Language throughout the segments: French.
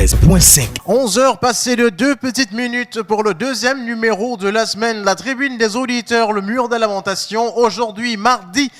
93.5. 11h passées de 2 petites minutes pour le deuxième numéro de la semaine, la tribune des auditeurs, le mur de lamentation. Aujourd'hui, mardi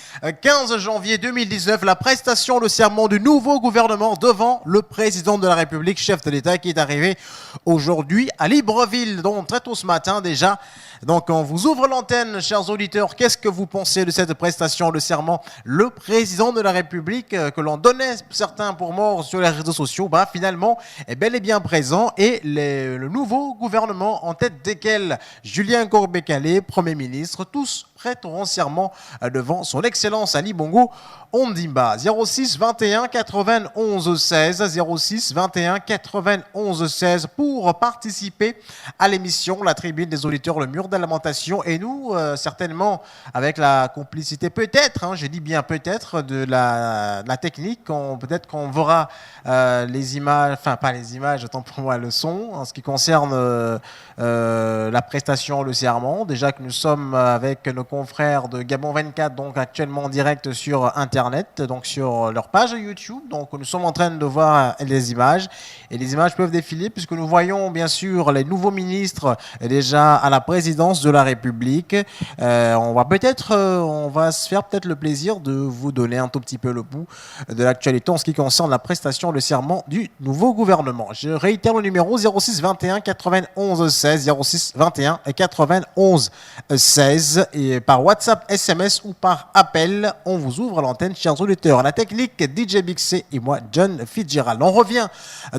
15 janvier 2019, la prestation, le serment du nouveau gouvernement devant le président de la République, chef de l'État, qui est arrivé aujourd'hui à Libreville, donc très tôt ce matin déjà. Donc on vous ouvre l'antenne, chers auditeurs. Qu'est-ce que vous pensez de cette prestation, le serment, le président de la République que l'on donnait certains pour mort sur les réseaux sociaux, finalement est bel et bien présent, et le nouveau gouvernement en tête desquels Julien Courbet-Kalé, Premier ministre, tous prêteront serment devant son Excellence Ali Bongo Ondimba. 06 21 91 16 06 21 91 16 pour participer à l'émission La Tribune des auditeurs, le mur de lamentation, et nous certainement avec la complicité peut-être, je dis bien peut-être, de la technique, peut-être qu'on verra les images, enfin pas les images, autant pour moi le son, en ce qui concerne la prestation, le serment. Déjà que nous sommes avec nos confrères de Gabon 24, donc actuellement en direct sur Internet, donc sur leur page YouTube. Donc nous sommes en train de voir les images, et les images peuvent défiler puisque nous voyons bien sûr les nouveaux ministres déjà à la présidence de la République. On va se faire peut-être le plaisir de vous donner un tout petit peu le pouls de l'actualité en ce qui concerne la prestation, le serment du nouveau gouvernement. Je réitère le numéro 06 21 91 16 06 21 91 16, et par WhatsApp, SMS ou par appel, on vous ouvre l'antenne, chers auditeurs. La technique, DJ Big C et moi, John Fitzgerald. On revient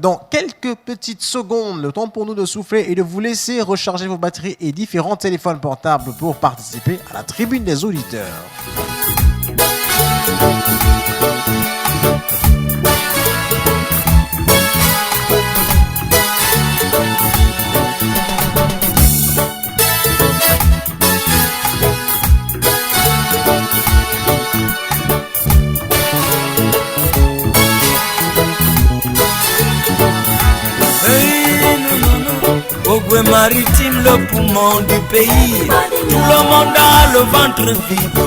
dans quelques petites secondes, le temps pour nous de souffler et de vous laisser recharger vos batteries et différents téléphones portables pour participer à la tribune des auditeurs. Ogwe maritime, le poumon du pays. Tout le monde a le ventre vide.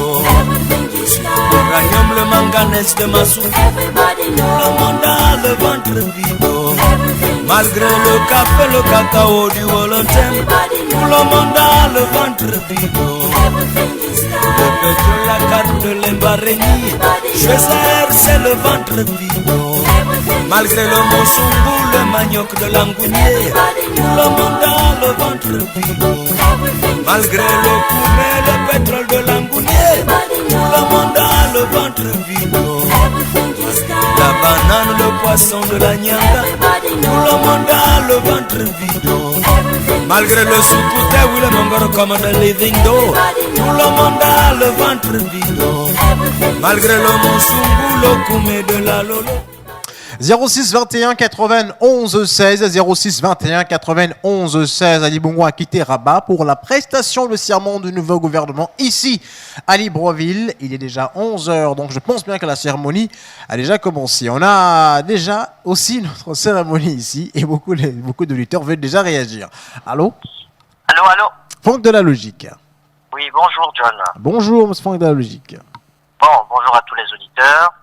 L'uranium, le manganèse de Massou. Tout le monde a le ventre vide. Malgré le café, le cacao du Wolontem, tout le monde a le ventre vide. Le pétrole, la carte de l'Embareni, Choisir, c'est le ventre vide. Malgré le monsongo, le manioc de l'Angounier, tout le monde a le ventre vide. Malgré le koumé, le pétrole de l'Angounier, tout le monde a le ventre vide. La banane, le poisson de la Nyanga, tout le monde a le ventre vide. Malgré le soukouté, oui, le mangoro comme de living do, tout le monde a le ventre vide. Malgré le monsongo, le koumé de la Lolo. 06 21 91 16 06 21 91 16. Ali Bongo a quitté Rabat pour la prestation de serment du nouveau gouvernement ici à Libreville. Il est déjà 11h, donc je pense bien que la cérémonie a déjà commencé. On a déjà aussi notre cérémonie ici et beaucoup d'auditeurs veulent déjà réagir. Allô? Allô? Franck de la Logique. Oui, bonjour John. Bonjour, monsieur Franck de la Logique. Bonjour à tous les auditeurs.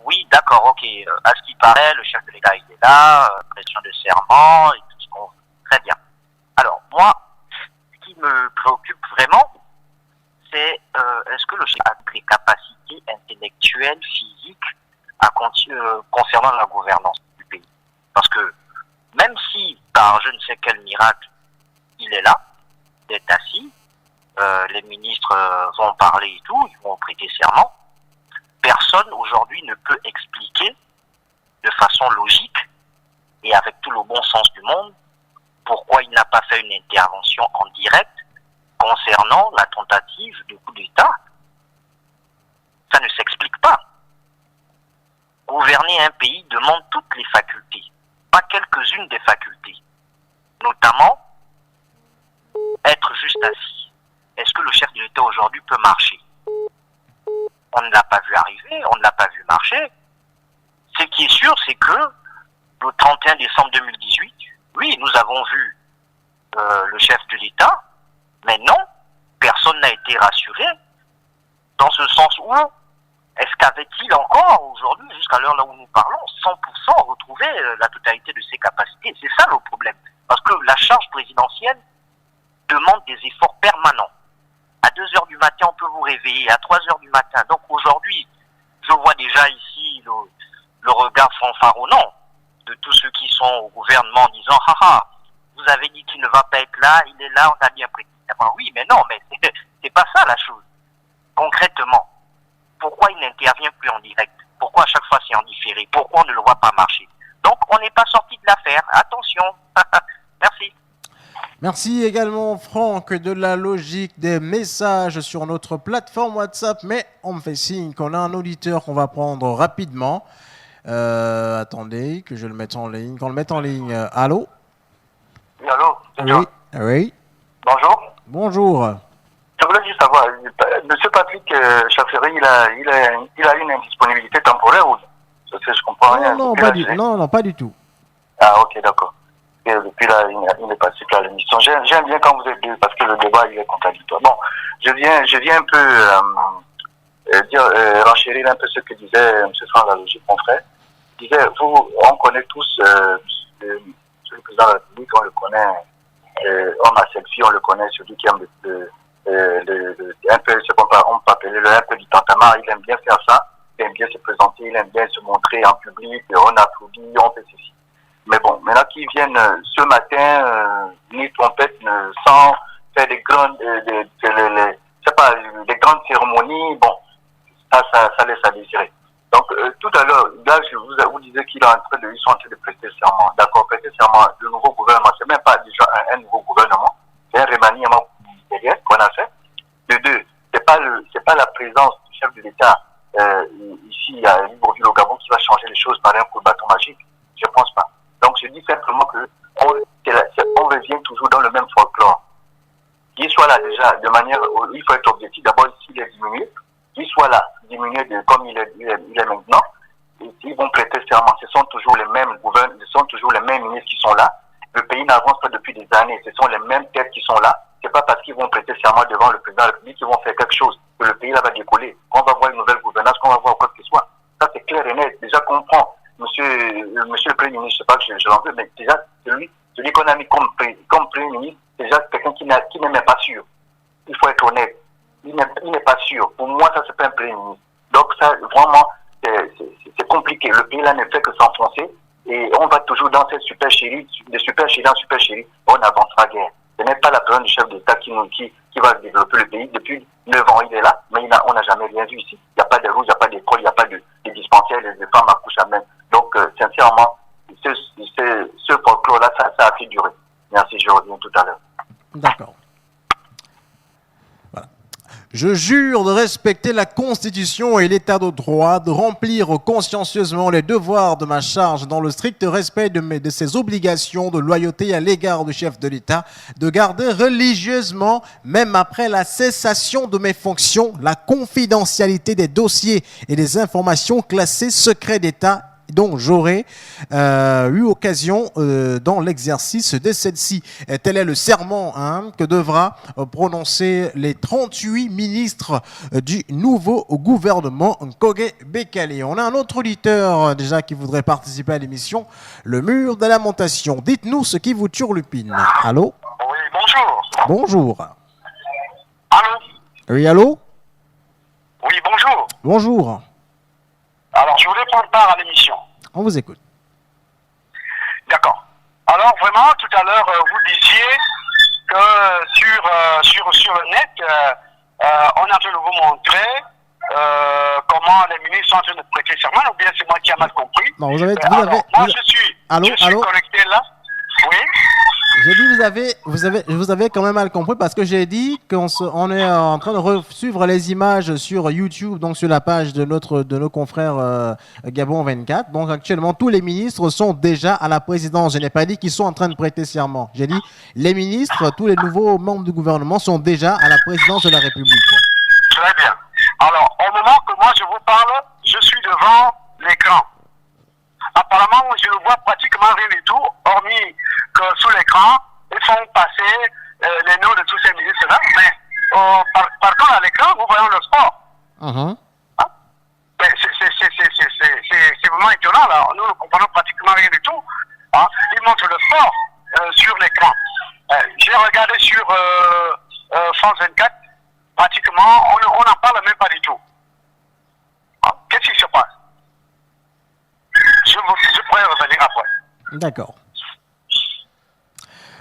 Oui, d'accord, ok. À ce qui paraît, le chef de l'État il est là, pression de serment et tout ce qu'on veut. Très bien. Alors, moi, ce qui me préoccupe vraiment, c'est est-ce que le chef a les capacités intellectuelles, physiques concernant la gouvernance du pays. Parce que même si, par je ne sais quel miracle, il est là, il est assis, les ministres vont parler et tout, ils vont prêter serment, personne aujourd'hui ne peut expliquer de façon logique et avec tout le bon sens du monde pourquoi il n'a pas fait une intervention en direct concernant la tentative de coup d'État. Ça ne s'explique pas. Gouverner un pays demande toutes les facultés, pas quelques-unes des facultés, notamment être juste assis. Est-ce que le chef de l'État aujourd'hui peut marcher? On ne l'a pas vu arriver, on ne l'a pas vu marcher. Ce qui est sûr, c'est que le 31 décembre 2018, oui, nous avons vu le chef de l'État, mais non, personne n'a été rassuré, dans ce sens où est-ce qu'avait-il encore aujourd'hui, jusqu'à l'heure là où nous parlons, 100% retrouvé la totalité de ses capacités? C'est ça le problème. Parce que la charge présidentielle demande des efforts permanents. À 2 heures du matin, on peut vous réveiller, à 3 heures du matin. Donc aujourd'hui, je vois déjà ici le regard fanfaronnant de tous ceux qui sont au gouvernement en disant « Haha, vous avez dit qu'il ne va pas être là, il est là, on a bien pris. » Oui, mais non, mais c'est pas ça la chose. Concrètement, pourquoi il n'intervient plus en direct? Pourquoi à chaque fois c'est en différé? Pourquoi on ne le voit pas marcher? Donc on n'est pas sorti de l'affaire. Attention. Merci. Merci également Franck de la logique des messages sur notre plateforme WhatsApp, mais on me fait signe qu'on a un auditeur qu'on va prendre rapidement. Attendez que je le mette en ligne. Qu'on le mette en ligne. Allô? Oui, allô? Oui. Oui. Bonjour. Bonjour. Je voulais juste savoir, Monsieur Patrick Chafferi, il a une indisponibilité temporaire ou parce que je comprends rien. Non, pas du tout. Ah, ok, d'accord. Et depuis là, il n'est pas sûr à l'émission. J'aime bien quand vous êtes deux parce que le débat il est contradictoire. Bon, je viens un peu renchérir un peu ce que disait M. Franck Lalogique, mon frère. Il disait, on connaît tous le président de la République, on le connaît, homme à selfie, on le connaît, celui qui aime un peu ce qu'on peut appeler un peu du tantamar. Il aime bien faire ça, il aime bien se présenter, il aime bien se montrer en public, on applaudit, on fait ceci. Mais bon, maintenant qu'ils viennent ce matin, ni trompette, sans faire des grandes, des grandes cérémonies, bon, ça laisse à désirer. Donc, tout à l'heure, là, je vous disais qu'ils sont en train de prêter serment. D'accord, prêter serment, le nouveau gouvernement, c'est même pas déjà un nouveau gouvernement, c'est un remaniement ministériel qu'on a fait. De deux, c'est pas la présence du chef de l'État ici à Libreville au Gabon qui va changer les choses par un coup de bâton magique. Je pense pas. Donc, je dis simplement que on revient toujours dans le même folklore. Qu'il soit là déjà de manière, il faut être objectif. D'abord, s'il est diminué, qu'il soit là, diminué comme il est maintenant, et ils vont prêter serment. Ce sont toujours les mêmes gouverneurs, ce sont toujours les mêmes ministres qui sont là. Le pays n'avance pas depuis des années. Ce sont les mêmes têtes qui sont là. C'est pas parce qu'ils vont prêter serment devant le président de la République qu'ils vont faire quelque chose, que le pays là va décoller. On va voir une nouvelle gouvernance, qu'on va voir quoi que ce soit. Ça, c'est clair et net. Déjà, comprend. Monsieur le Premier ministre, je sais pas que je l'en veux, mais déjà, celui qu'on a mis comme Premier ministre, déjà, c'est quelqu'un qui n'est même pas sûr. Il faut être honnête. Il n'est pas sûr. Pour moi, ça, c'est pas un Premier ministre. Donc, ça, vraiment, c'est compliqué. Le pays là ne fait que s'enfoncer. Et on va toujours dans cette super chérie, de super chérie en super chérie. On avancera guère. Ce n'est pas la présence du chef d'État qui va développer le pays. Depuis 9 ans, il est là, mais on n'a jamais rien vu ici. Il n'y a pas de rouge, il n'y a pas d'école, il n'y a pas de dispensaires, les femmes accouchent à main. Donc, sincèrement, ce folklore-là, ça a fait durer. Merci, je reviens tout à l'heure. D'accord. Voilà. Je jure de respecter la Constitution et l'État de droit, de remplir consciencieusement les devoirs de ma charge dans le strict respect de ses obligations de loyauté à l'égard du chef de l'État, de garder religieusement, même après la cessation de mes fonctions, la confidentialité des dossiers et des informations classées secret d'État dont j'aurais eu occasion dans l'exercice de celle-ci. Tel est le serment que devra prononcer les 38 ministres du nouveau gouvernement Nkogé Bekele. On a un autre auditeur déjà qui voudrait participer à l'émission, le mur de lamentation. Dites-nous ce qui vous turlupine. Allô? Oui, bonjour. Bonjour. Allô? Oui, allô? Oui, bonjour. Bonjour. Alors, je voulais prendre part à l'émission. On vous écoute. D'accord. Alors, vraiment, tout à l'heure, vous disiez que sur le net, on est en train de vous montrer comment les ministres sont en train de prêter serment, ou bien c'est moi qui ai mal compris. Non, je suis connecté là. Oui. J'ai dit vous avez quand même mal compris parce que j'ai dit qu'on est en train de suivre les images sur YouTube, donc sur la page de nos confrères Gabon 24. Donc actuellement tous les ministres sont déjà à la présidence. Je n'ai pas dit qu'ils sont en train de prêter serment. J'ai dit les ministres, tous les nouveaux membres du gouvernement sont déjà à la présidence de la République. Très bien. Alors au moment que moi je vous parle, je suis devant l'écran. Apparemment, je ne vois pratiquement rien du tout, hormis que sous l'écran, ils font passer les noms de tous ces ministres-là. Mais par contre, à l'écran, nous voyons le sport. Uh-huh. Hein? vraiment étonnant, là. Nous ne comprenons pratiquement rien du tout. Hein. Ils montrent le sport sur l'écran. J'ai regardé sur France 24, pratiquement, on n'en parle même pas du tout. Hein. Qu'est-ce qui se passe? Je pourrais revenir après. D'accord.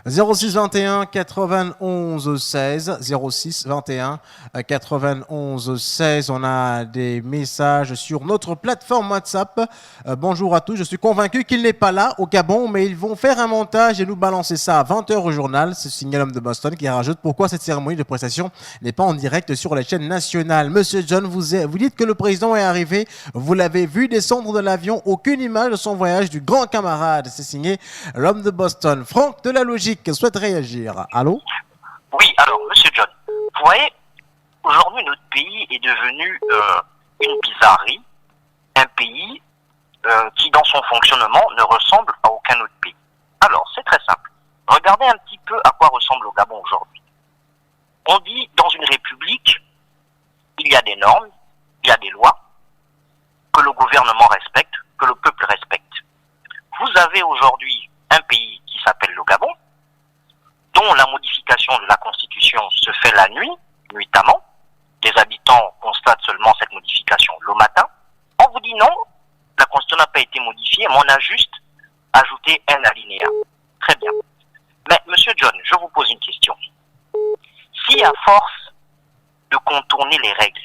06 21 91 16 06 21 91 16. On a des messages sur notre plateforme WhatsApp. Bonjour à tous. Je suis convaincu qu'il n'est pas là au Gabon, mais ils vont faire un montage et nous balancer ça à 20h au journal. C'est signé l'homme de Boston qui rajoute pourquoi cette cérémonie de prestation n'est pas en direct sur les chaînes nationales. Monsieur John, vous dites que le président est arrivé. Vous l'avez vu descendre de l'avion. Aucune image de son voyage du grand camarade. C'est signé l'homme de Boston. Franck de la Logique souhaite réagir. Allô? Oui, alors, monsieur John, vous voyez, aujourd'hui, notre pays est devenu une bizarrerie, un pays qui, dans son fonctionnement, ne ressemble à aucun autre pays. Alors, c'est très simple. Regardez un petit peu à quoi ressemble le Gabon aujourd'hui. On dit, dans une république, il y a des normes, il y a des lois, que le gouvernement respecte, que le peuple respecte. Vous avez aujourd'hui un pays qui s'appelle le Gabon, dont la modification de la Constitution se fait la nuit, nuitamment. Les habitants constatent seulement cette modification le matin. On vous dit non, la Constitution n'a pas été modifiée, mais on a juste ajouté un alinéa. Très bien. Mais, monsieur John, je vous pose une question. Si à force de contourner les règles,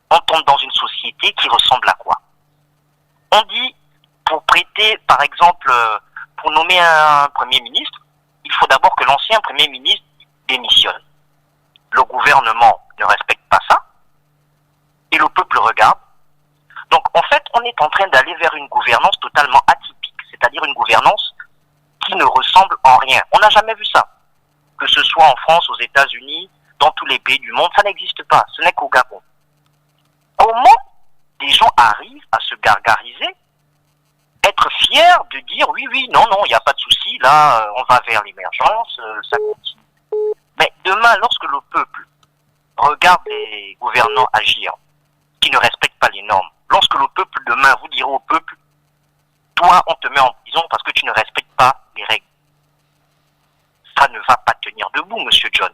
on tombe dans une société qui ressemble à quoi? On dit, pour prêter, par exemple, pour nommer un Premier ministre, il faut d'abord que l'ancien Premier ministre démissionne. Le gouvernement ne respecte pas ça et le peuple regarde. Donc en fait, on est en train d'aller vers une gouvernance totalement atypique, c'est-à-dire une gouvernance qui ne ressemble en rien. On n'a jamais vu ça. Que ce soit en France, aux États-Unis, dans tous les pays du monde, ça n'existe pas. Ce n'est qu'au Gabon. Comment des gens arrivent à se gargariser, être fiers de dire oui, non, il n'y a pas de souci, là, on va vers l'émergence, ça continue. Mais demain, lorsque le peuple regarde les gouvernants agir, qui ne respectent pas les normes, lorsque le peuple demain vous dira au peuple, toi, on te met en prison parce que tu ne respectes pas les règles, ça ne va pas tenir debout, monsieur John.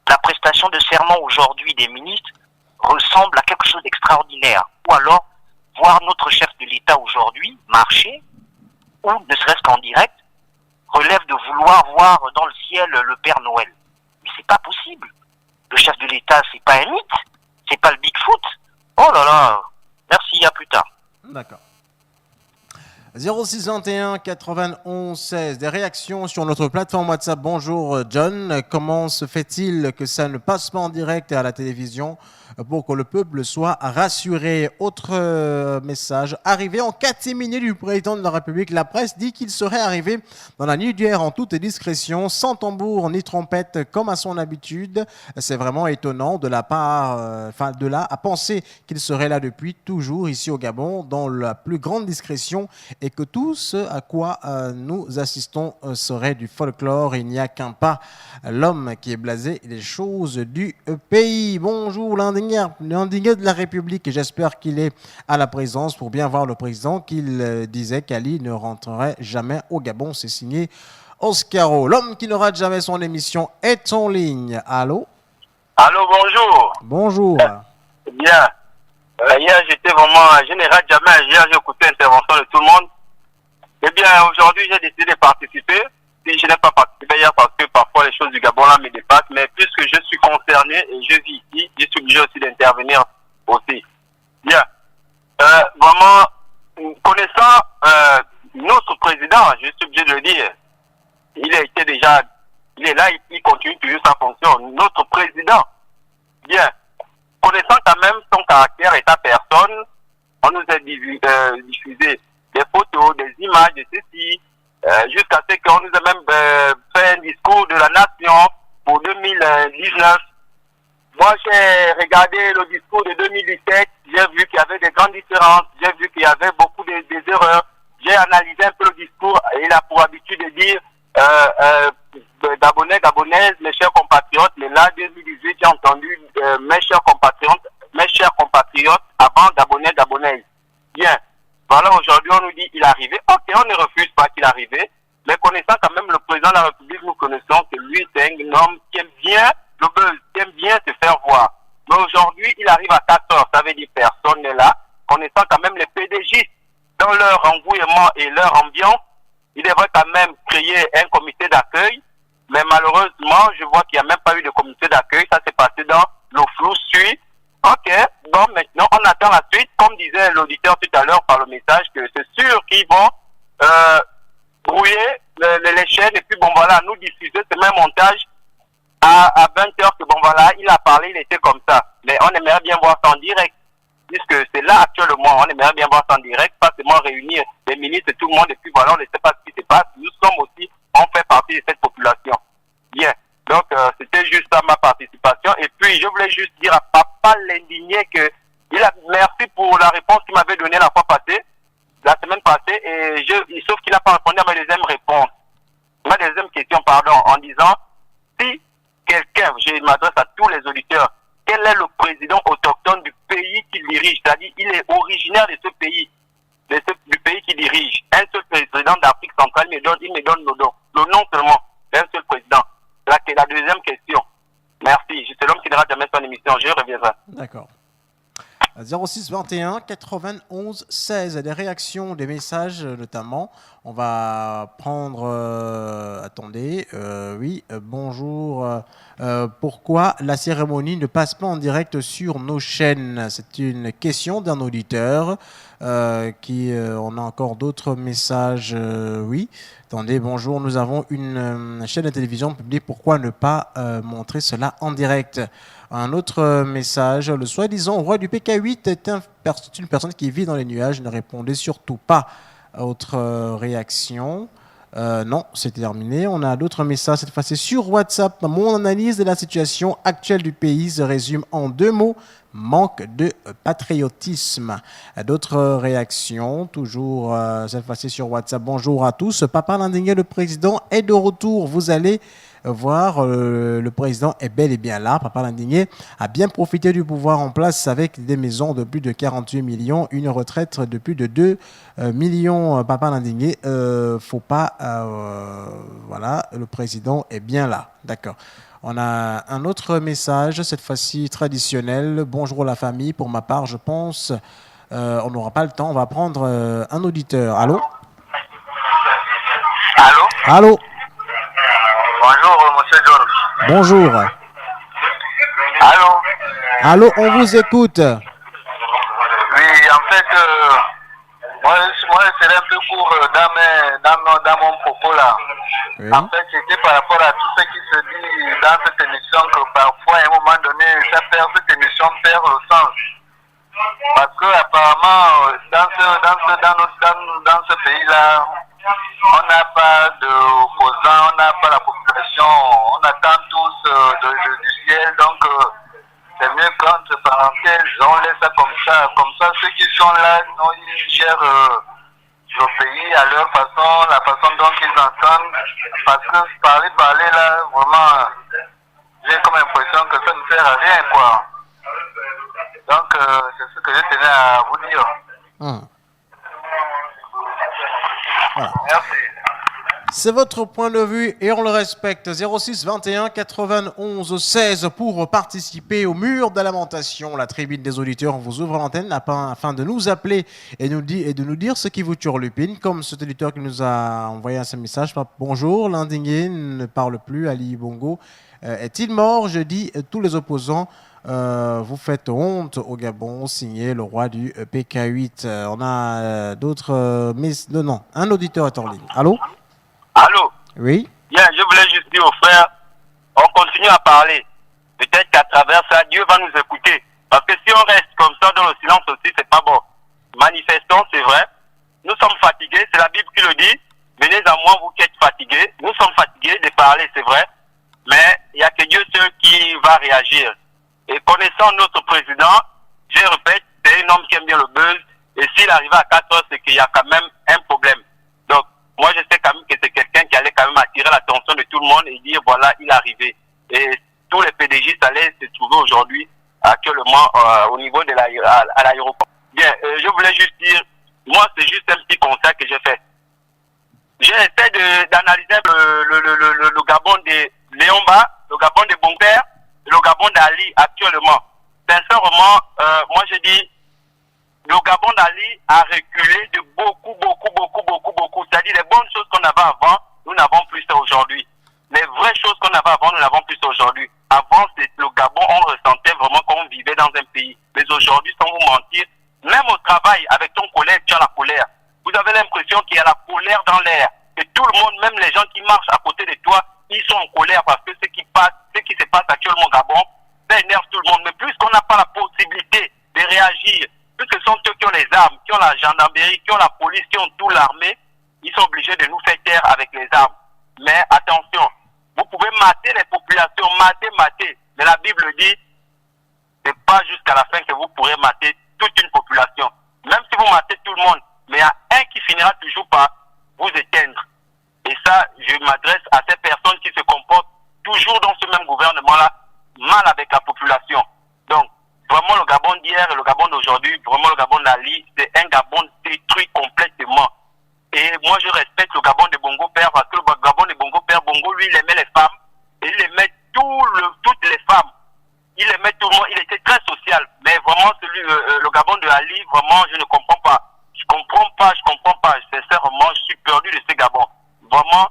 La prestation de serment aujourd'hui des ministres ressemble à quelque chose d'extraordinaire. Ou alors, voir notre chef de l'État aujourd'hui marcher, ou ne serait-ce qu'en direct, relève de vouloir voir dans le ciel le Père Noël. Mais c'est pas possible. Le chef de l'État, c'est pas un mythe, c'est pas le Bigfoot. Oh là là, merci, à plus tard. D'accord. 0621 91 16. Des réactions sur notre plateforme WhatsApp. Bonjour John, comment se fait-il que ça ne passe pas en direct à la télévision pour que le peuple soit rassuré? Autre message. Arrivé en catimini du président de la République, la presse dit qu'il serait arrivé dans la nuit d'hier en toute discrétion, sans tambour ni trompette comme à son habitude. C'est vraiment étonnant de la part, de là à penser qu'il serait là depuis toujours ici au Gabon dans la plus grande discrétion et que tout ce à quoi nous assistons serait du folklore. Il n'y a qu'un pas, l'homme qui est blasé les choses du pays. Bonjour l'indigné de la République, j'espère qu'il est à la présence pour bien voir le président qu'il disait qu'Ali ne rentrerait jamais au Gabon. C'est signé Oscaro. L'homme qui ne rate jamais son émission est en ligne. Allô? Allô, bonjour. Bonjour. Bien. Hier, j'étais vraiment, je ne rate jamais. Hier, j'ai écouté l'intervention de tout le monde. Eh bien, aujourd'hui, j'ai décidé de participer. Si je n'ai pas participé hier parce que parfois les choses du Gabon là me dépassent, mais puisque je suis concerné et je vis ici, je suis obligé aussi d'intervenir aussi. Bien. Vraiment, connaissant notre président, je suis obligé de le dire, il est là, il continue toujours sa fonction. Notre président, bien, connaissant quand même son caractère et sa personne, on nous a diffusé des photos, des images de ceci, jusqu'à ce qu'on nous a même fait un discours de la nation pour 2019. Moi, j'ai regardé le discours de 2017, j'ai vu qu'il y avait des grandes différences, j'ai vu qu'il y avait beaucoup des erreurs. J'ai analysé un peu le discours et il a pour habitude de dire Gabonais, Gabonaises, mes chers compatriotes, mais là, 2018, j'ai entendu mes chers compatriotes, avant Gabonais, Gabonaises. aujourd'hui, on nous dit qu'il est arrivé. Ok, on ne refuse pas qu'il est arrivé. Mais connaissant quand même le président de la République, nous connaissons que lui, c'est un homme qui aime bien le buzz, qui aime bien se faire voir. Mais aujourd'hui, il arrive à 4 heures. Ça veut dire personne n'est là. Connaissant quand même les PDG dans leur engouillement et leur ambiance, il devrait quand même créer un comité d'accueil. Mais malheureusement, je vois qu'il n'y a même pas eu de comité d'accueil. Ça s'est passé dans le flou suit. Ok, bon, maintenant, on attend la suite. Comme disait l'auditeur tout à l'heure par le message, que c'est sûr qu'ils vont brouiller les chaînes. Et puis, bon, voilà, nous diffuser ce même montage à 20 heures que, bon, voilà, il a parlé, il était comme ça. Mais on aimerait bien voir ça en direct. Puisque c'est là actuellement, on aimerait bien voir ça en direct, pas seulement réunir les ministres et tout le monde. Et puis, voilà, on ne sait pas ce qui se passe. Nous sommes aussi, on fait partie de cette population. Bien. Donc, c'était juste ça ma participation. Et puis, je voulais juste dire à Papa l'indigné que merci pour la réponse qu'il m'avait donnée la fois passée, la semaine passée. Et sauf qu'il n'a pas répondu à ma deuxième réponse. Ma deuxième question, pardon, en disant, si quelqu'un, je m'adresse à tous les auditeurs, quel est le président autochtone du pays qu'il dirige? C'est-à-dire, il est originaire de ce pays, du pays qu'il dirige. Un seul président d'Afrique centrale, il me donne le nom seulement d'un seul président. La deuxième question. Merci. Je suis l'homme qui n'aura jamais son émission. Je reviendrai. D'accord. 06 21 91 16. Des réactions, des messages notamment. On va prendre. Attendez. Oui, bonjour. Pourquoi la cérémonie ne passe pas en direct sur nos chaînes? C'est une question d'un auditeur. On a encore d'autres messages. Oui. Attendez, bonjour. Nous avons une chaîne de télévision publique. Pourquoi ne pas montrer cela en direct? Un autre message, le soi-disant roi du PK8 est une personne qui vit dans les nuages. Ne répondez surtout pas. Autre réaction. Non, c'est terminé. On a d'autres messages, cette fois-ci sur WhatsApp. Mon analyse de la situation actuelle du pays se résume en 2 mots. Manque de patriotisme. D'autres réactions, toujours cette fois-ci sur WhatsApp. Bonjour à tous. Papa l'indigné, le président est de retour. Vous allez voir, le président est bel et bien là. Papa l'indigné a bien profité du pouvoir en place avec des maisons de plus de 48 millions, une retraite de plus de 2 millions. Papa l'indigné, faut pas... voilà, le président est bien là. D'accord. On a un autre message, cette fois-ci traditionnel. Bonjour la famille. Pour ma part, je pense, on n'aura pas le temps. On va prendre un auditeur. Allô? Allô? Allô? Bonjour, monsieur John. Bonjour. Allô? Allô, on vous écoute. Oui, en fait, moi, je serai un peu court dans mon propos là. Oui. En fait, c'était par rapport à tout ce qui se dit dans cette émission que parfois, à un moment donné, cette émission perd le sens. Parce que apparemment, dans ce pays-là, on n'a pas d'opposants, on n'a pas la population, on attend tous du ciel. Donc, c'est mieux qu'entre parenthèses, on laisse ça comme ça. Comme ça, ceux qui sont là, ils gèrent le pays à leur façon, la façon dont ils entendent. Parce que parler là, vraiment, j'ai comme l'impression que ça ne sert à rien, quoi. Donc, c'est ce que je tenais à vous dire. Voilà. Merci. C'est votre point de vue et on le respecte. 06 21 91 16 pour participer au mur de lamentation. La tribune des auditeurs, on vous ouvre l'antenne afin de nous appeler et de nous dire ce qui vous turlupine. Comme cet auditeur qui nous a envoyé ce message. Bonjour, l'indigné ne parle plus, Ali Bongo. Est-il mort? Je dis tous les opposants. Vous faites honte au Gabon, signé le roi du PK8. On a d'autres... non, un auditeur est en ligne. Allô? Allô? Oui? Bien, je voulais juste dire aux frères, on continue à parler. Peut-être qu'à travers ça, Dieu va nous écouter. Parce que si on reste comme ça dans le silence aussi, c'est pas bon. Manifestons, c'est vrai. Nous sommes fatigués, c'est la Bible qui le dit. Venez à moi, vous qui êtes fatigués. Nous sommes fatigués de parler, c'est vrai. Mais il n'y a que Dieu seul qui va réagir. Et connaissant notre président, je répète, c'est un homme qui aime bien le buzz. Et s'il arrive à 4 heures, c'est qu'il y a quand même un problème. Donc, moi, je sais quand même que c'est quelqu'un qui allait quand même attirer l'attention de tout le monde et dire, voilà, il est arrivé. Et tous les PDG allaient se trouver aujourd'hui, actuellement, au niveau de à l'aéroport. Bien, je voulais juste dire, moi, moi, c'est juste un petit constat que j'ai fait. J'ai essayé d'analyser le Gabon de Léomba, le Gabon de Bonker et le Gabon d'Ali actuellement. Sincèrement, moi je dis, le Gabon d'Ali a reculé de beaucoup. C'est-à-dire les bonnes choses qu'on avait avant, nous n'avons plus ça aujourd'hui. Les vraies choses qu'on avait avant, nous n'avons plus ça aujourd'hui. Avant, le Gabon, on ressentait vraiment qu'on vivait dans un pays. Mais aujourd'hui, sans vous mentir, même au travail, avec ton collègue, tu as la colère. Vous avez l'impression qu'il y a la colère dans l'air. Et tout le monde, même les gens qui marchent à côté de toi, ils sont en colère parce que ce qui se passe actuellement au Gabon, ça énerve tout le monde. Mais puisqu'on n'a pas la possibilité de réagir, puisque ce sont ceux qui ont les armes, qui ont la gendarmerie, qui ont la police, qui ont toute l'armée, ils sont obligés de nous faire taire avec les armes. Mais attention, vous pouvez mater les populations, mater. Mais la Bible dit, c'est pas jusqu'à la fin que vous pourrez mater toute une population. Même si vous matez tout le monde, mais il y a un qui finira toujours par vous éteindre. Et ça, je m'adresse à ces personnes qui se comportent toujours dans ce même gouvernement-là, mal avec la population. Donc, vraiment le Gabon d'hier et le Gabon d'aujourd'hui, vraiment le Gabon d'Ali, c'est un Gabon détruit complètement. Et moi, je respecte le Gabon de Bongo Père parce que le Gabon de Bongo Père, Bongo, lui, il aimait les femmes. Et il aimait toutes les femmes. Il aimait tout le monde. Il était très social. Mais vraiment, le Gabon de Ali, vraiment, je ne comprends pas. Je comprends pas. Sincèrement, je suis perdu de ce Gabon. Vraiment,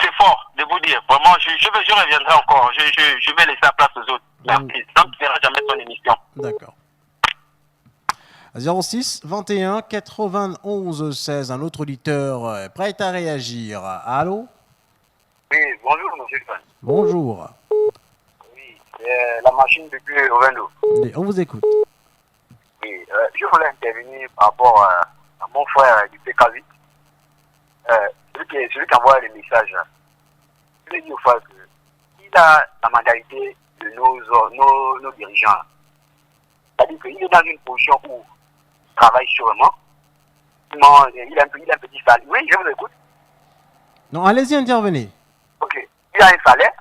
c'est fort de vous dire. Vraiment, je reviendrai encore. Je vais laisser la place aux autres. Merci. Ça ne fera jamais son émission. D'accord. 06 21 91 16, un autre auditeur prêt à réagir. Allô? Oui, bonjour, monsieur Fan. Bonjour. Oui, c'est la machine depuis Ovendo. On vous écoute. Oui, je voulais intervenir par rapport à mon frère du PK8. Celui qui envoie les messages. Je lui ai dit au frère qu'il a la mentalité de nos dirigeants. C'est-à-dire qu'il est dans une position où il travaille sûrement. Il a un petit salaire. Oui, je vous écoute. Non, allez-y, intervenez. Ok. Il a un salaire,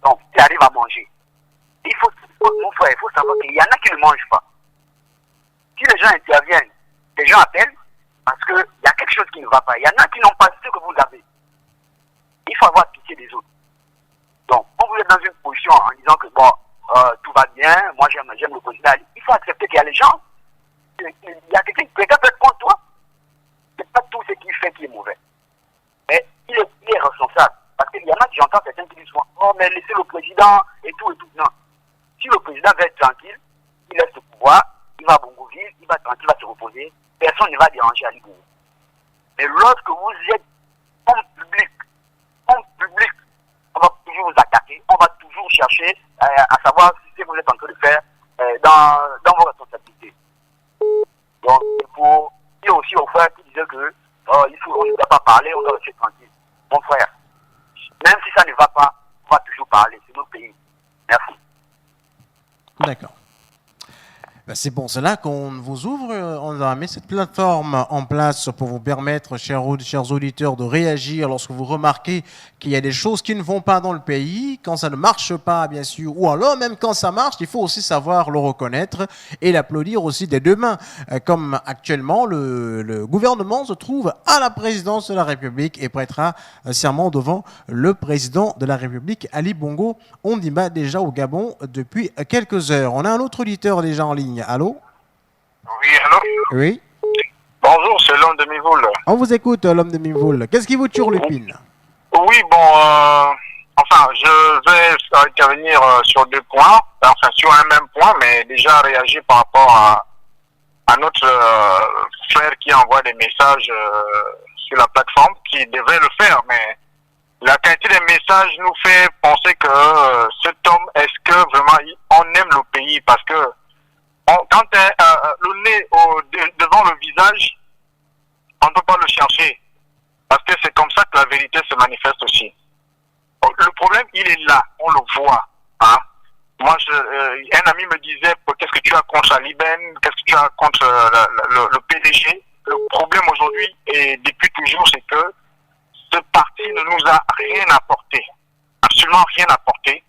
donc il arrive à manger. Mon frère, il faut savoir qu'il y en a qui ne mangent pas. Si les gens interviennent, les gens appellent parce qu'il y a quelque chose qui ne va pas. Il y en a qui n'ont pas ce que vous avez. Il faut avoir pitié des autres. Donc, quand vous êtes dans une position en disant que bon, tout va bien, moi j'aime le président, il faut accepter qu'il y a les gens. Il y a quelqu'un peut être contre toi. C'est pas tout ce qu'il fait qui est mauvais. Mais il est responsable. Parce qu'il y en a qui j'entends certains qui disent oh, mais laissez le président et tout. Non. Si le président veut être tranquille, il laisse le pouvoir, il va à Bongoville, il va tranquille, il va se reposer, personne ne va déranger Ali Bongo. Mais lorsque vous êtes en public, on va toujours vous attaquer, on va toujours chercher à savoir ce que vous êtes en train de faire dans vos responsabilités. Donc, il faut dire aussi aux frères qui disaient que on ne doit pas parler, on doit rester tranquille. Mon frère, même si ça ne va pas, on va toujours parler, c'est notre pays. Merci. D'accord. C'est pour cela qu'on vous ouvre, on a mis cette plateforme en place pour vous permettre, chers auditeurs, de réagir lorsque vous remarquez qu'il y a des choses qui ne vont pas dans le pays, quand ça ne marche pas, bien sûr, ou alors même quand ça marche, il faut aussi savoir le reconnaître et l'applaudir aussi des deux mains. Comme actuellement, le gouvernement se trouve à la présidence de la République et prêtera serment devant le président de la République, Ali Bongo Ondimba, déjà au Gabon depuis quelques heures. On a un autre auditeur déjà en ligne. Allô? Oui, allô? Oui. Bonjour, c'est l'homme de Mivoul. On vous écoute, l'homme de Mivoul. Qu'est-ce qui vous turlupine? Oui, bon, je vais intervenir sur deux points, enfin sur un même point, mais déjà réagir par rapport à notre frère qui envoie des messages sur la plateforme, qui devrait le faire, mais la qualité des messages nous fait penser que cet homme, est-ce que vraiment on aime le pays? Parce que quand le nez devant le visage, on ne peut pas le chercher. Parce que c'est comme ça que la vérité se manifeste aussi. Le problème, il est là, on le voit. Hein. Moi, un ami me disait, qu'est-ce que tu as contre Ali Ben, qu'est-ce que tu as contre le PDG? Le problème aujourd'hui, et depuis toujours, c'est que ce parti ne nous a rien apporté. Absolument rien apporté.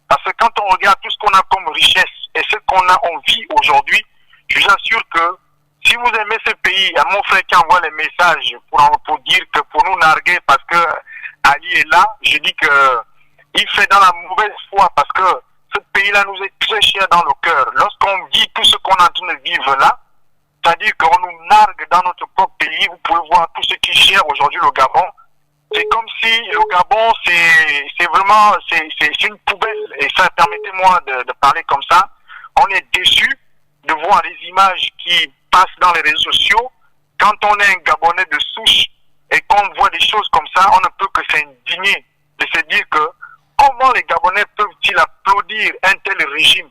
Parce que quand on regarde tout ce qu'on a comme richesse et ce qu'on a en vie aujourd'hui, je vous assure que si vous aimez ce pays, pays, mon frère qui envoie les messages pour dire que pour nous narguer parce que Ali est là, je dis que il fait dans la mauvaise foi parce que ce pays-là nous est très cher dans le cœur. Lorsqu'on dit tout ce qu'on est en train de vivre là, c'est-à-dire qu'on nous nargue dans notre propre pays, vous pouvez voir tout ce qui est cher aujourd'hui le Gabon. C'est comme si le Gabon, c'est vraiment, c'est une poubelle. Et ça, permettez-moi de parler comme ça. On est déçu de voir les images qui passent dans les réseaux sociaux. Quand on est un Gabonais de souche et qu'on voit des choses comme ça, on ne peut que s'indigner de se dire que comment les Gabonais peuvent-ils applaudir un tel régime,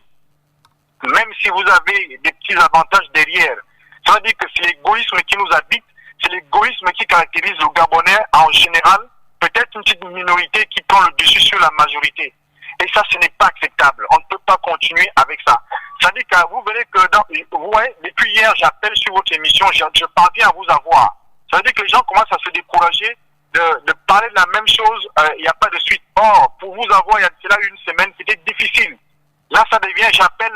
même si vous avez des petits avantages derrière. Ça veut dire que c'est l'égoïsme qui nous habite, c'est l'égoïsme qui caractérise le Gabonais en général, peut-être une petite minorité qui prend le dessus sur la majorité. Et ça, ce n'est pas acceptable. On ne peut pas continuer avec ça. Ça veut dire que vous verrez que depuis hier, j'appelle sur votre émission, je parviens à vous avoir. Ça veut dire que les gens commencent à se décourager de parler de la même chose, il n'y a pas de suite. Or, pour vous avoir, il y a cela une semaine, c'était difficile. Là, ça devient, j'appelle,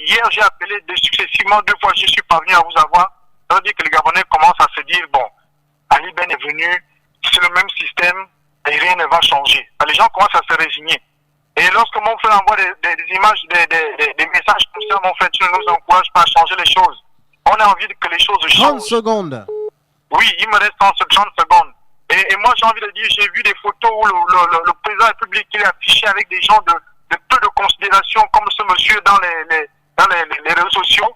hier j'ai appelé successivement 2 fois, je suis parvenu à vous avoir. Ça veut dire que les Gabonais commencent à se dire, bon, Ali Ben est venu, c'est le même système, et rien ne va changer. Les gens commencent à se résigner. Et lorsque mon frère envoie des images, des messages comme ça, mon frère, tu ne nous encourages pas à changer les choses. On a envie que les choses changent. 30 secondes. Oui, il me reste 30 secondes. Et moi, j'ai envie de dire, j'ai vu des photos où le président de la République il est affiché avec des gens de peu de considération, comme ce monsieur dans les réseaux sociaux.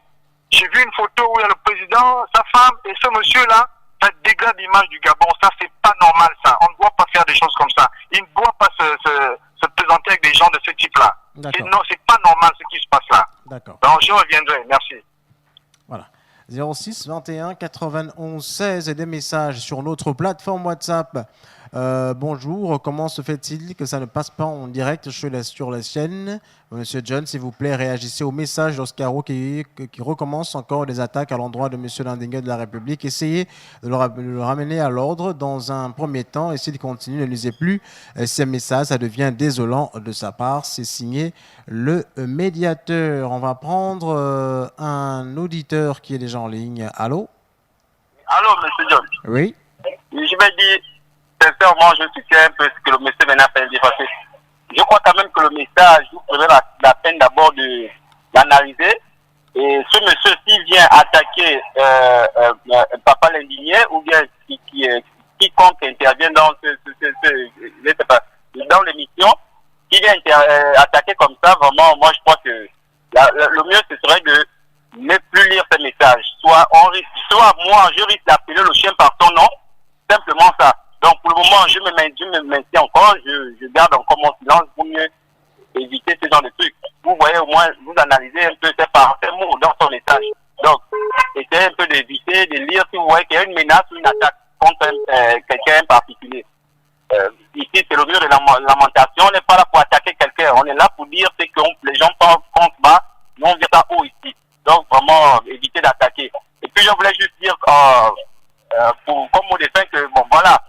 J'ai vu une photo où il y a le président, sa femme, et ce monsieur-là, ça dégrade l'image du Gabon. Ça, c'est pas normal, ça. On ne doit pas faire des choses comme ça. Il ne doit pas se présenter avec des gens de ce type-là. Non, c'est pas normal ce qui se passe là. D'accord. Donc, je reviendrai. Merci. Voilà. 06 21 91 16 et des messages sur notre plateforme WhatsApp. Bonjour, comment se fait-il que ça ne passe pas en direct sur la chaîne? Monsieur John, s'il vous plaît, réagissez au message d'Oscaro qui recommence encore des attaques à l'endroit de Monsieur Landingue de la République. Essayez de le ramener à l'ordre dans un premier temps. Et s'il continue, ne lisez plus ces messages. Ça devient désolant de sa part. C'est signé le médiateur. On va prendre un auditeur qui est déjà en ligne. Allô? Allô, Monsieur John. Oui. Je vais dire, sincèrement, je soutiens un peu ce que le monsieur maintenant a dit, parce que je crois quand même que le message, vous prenez la peine d'abord de l'analyser. Et ce monsieur, s'il vient attaquer Papa l'indigné, ou bien quiconque intervient dans dans l'émission, qui vient attaquer comme ça, vraiment, moi je crois que le mieux ce serait de ne plus lire ces messages. Soit moi, je risque d'appeler le chien par son nom, simplement ça. Donc pour le moment, je me maintiens encore, je garde encore mon silence pour mieux éviter ce genre de trucs. Vous voyez, au moins, vous analysez un peu ces mots dans son message. Donc, essayez un peu d'éviter de lire si vous voyez qu'il y a une menace ou une attaque contre quelqu'un en particulier. Ici, c'est le mur de la lamentation. On n'est pas là pour attaquer quelqu'un. On est là pour dire ce que les gens pensent bas. Nous, on vient pas haut ici. Donc, vraiment, éviter d'attaquer. Et puis, je voulais juste dire, comme mot de fin, que, bon, voilà,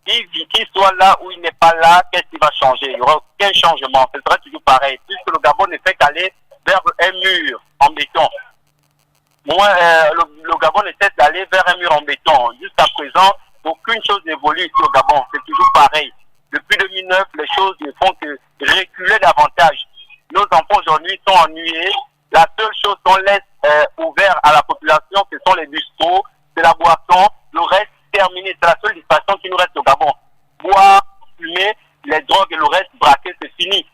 qu'il soit là ou il n'est pas là, qu'est-ce qui va changer? Il n'y aura aucun changement. Ce sera toujours pareil. Puisque le Gabon ne fait qu'aller vers un mur en béton. Moi, le Gabon ne cesse d'aller vers un mur en béton. Jusqu'à présent, aucune chose n'évolue ici au Gabon. C'est toujours pareil. Depuis 2009, les choses ne font que reculer davantage. Nos enfants aujourd'hui sont ennuyés. La seule chose qu'on laisse ouvert à la population, ce sont les bistrots, c'est la boisson. Le reste, terminé. C'est la seule distraction qui nous reste au Gabon. Boire, fumer, les drogues et le reste, braquer, c'est fini.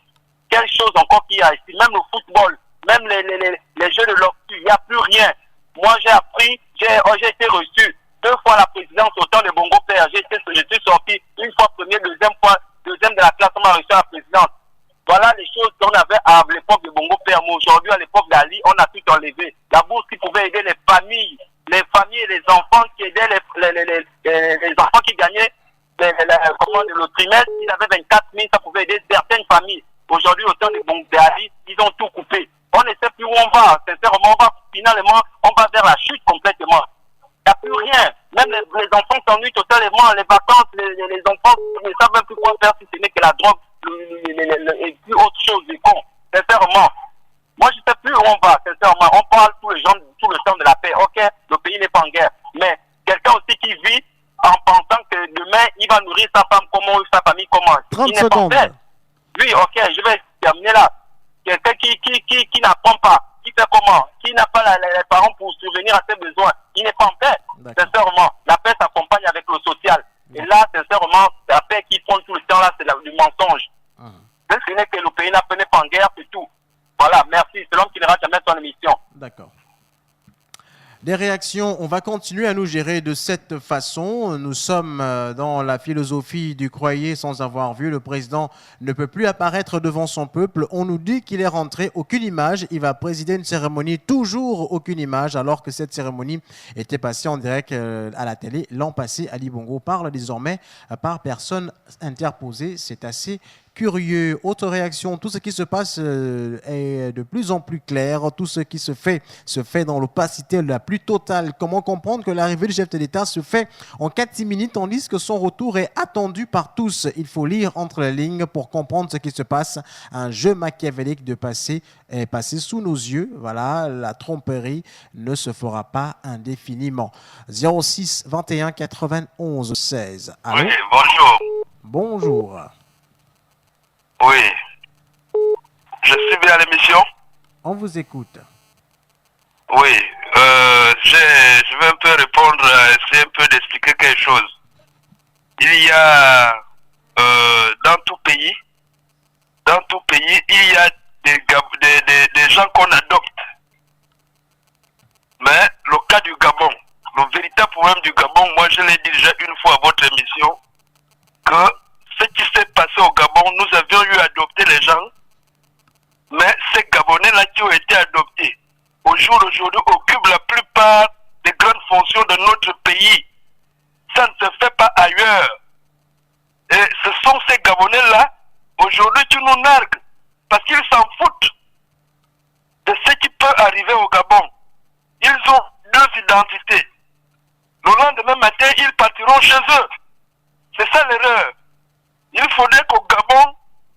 Quelle chose encore qu'il y a ici? Même le football, même les jeux de l'octu, il n'y a plus rien. Moi, j'ai appris, j'ai été reçu 2 fois la présidence au temps de Bongo Père. Je suis sorti une fois premier, deuxième de la classe, on m'a reçu à la présidence. Voilà les choses qu'on avait à l'époque de Bongo Père. Mais aujourd'hui, à l'époque d'Ali, on a tout enlevé. La bourse qui pouvait aider les familles et les enfants qui aidaient les enfants qui gagnaient le trimestre, ils avaient 24 000, ça pouvait aider certaines familles. Aujourd'hui, au temps de Bongo d'Ali, ils ont tout coupé. On ne sait plus où on va. Sincèrement, finalement, on va vers la chute complètement. Il n'y a plus rien. Même les enfants s'ennuient totalement. Les vacances, les enfants ne savent même plus quoi faire si ce n'est que la drogue et plus autre chose du con. Sincèrement. Moi, je ne sais plus où on va. Sincèrement, on parle tout le temps de la paix. Ok, le pays n'est pas en guerre. Mais va nourrir sa femme comment, sa famille comment? 30 secondes. Oui, ok, je vais terminer là. Quelqu'un qui n'apprend pas, qui fait comment? Qui n'a pas les parents pour survenir à ses besoins, il n'est pas en paix. Sincèrement, la paix s'accompagne avec le social. Et là, sincèrement, la paix qui prend tout le temps là, c'est du mensonge. Ce n'est que le pays n'est pas en guerre, c'est tout. Voilà, merci. C'est l'homme qui n'ira jamais son émission. D'accord. Des réactions, on va continuer à nous gérer de cette façon. Nous sommes dans la philosophie du croyez sans avoir vu. Le président ne peut plus apparaître devant son peuple. On nous dit qu'il est rentré, aucune image. Il va présider une cérémonie, toujours aucune image, alors que cette cérémonie était passée en direct à la télé l'an passé. Ali Bongo parle désormais par personne interposée. C'est assez curieux. Autre réaction, tout ce qui se passe est de plus en plus clair. Tout ce qui se fait dans l'opacité la plus totale. Comment comprendre que l'arrivée du chef de l'État se fait en catimini tandis que son retour est attendu par tous? Il faut lire entre les lignes pour comprendre ce qui se passe. Un jeu machiavélique est passé sous nos yeux. Voilà, la tromperie ne se fera pas indéfiniment. 06 21 91 16. Allô? Oui, bonjour. Bonjour. Oui. Je suis bien à l'émission. On vous écoute. Oui. Je vais un peu répondre, essayer un peu d'expliquer quelque chose. Il y a dans tout pays, il y a des gens qu'on adopte. Mais le cas du Gabon, le véritable problème du Gabon, moi je l'ai dit déjà une fois à votre émission, que ce qui s'est passé au Gabon, nous avions eu à adopter les gens, mais ces Gabonais-là qui ont été adoptés, au jour d'aujourd'hui, occupent la plupart des grandes fonctions de notre pays. Ça ne se fait pas ailleurs. Et ce sont ces Gabonais-là, aujourd'hui, qui nous narguent, parce qu'ils s'en foutent de ce qui peut arriver au Gabon. Ils ont deux identités. Le lendemain matin, ils partiront chez eux. C'est ça l'erreur. Il faudrait qu'au Gabon,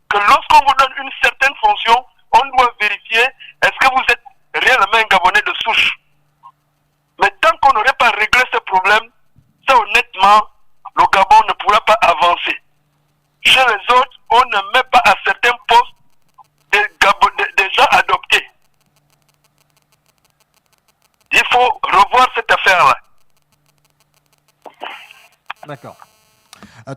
que lorsqu'on vous donne une certaine fonction, on doit vérifier est-ce que vous êtes réellement un Gabonais de souche. Mais tant qu'on n'aurait pas réglé ce problème, ça honnêtement, le Gabon ne pourra pas avancer. Chez les autres, on ne met pas à certains postes des gens adoptés. Il faut revoir cette affaire-là. D'accord.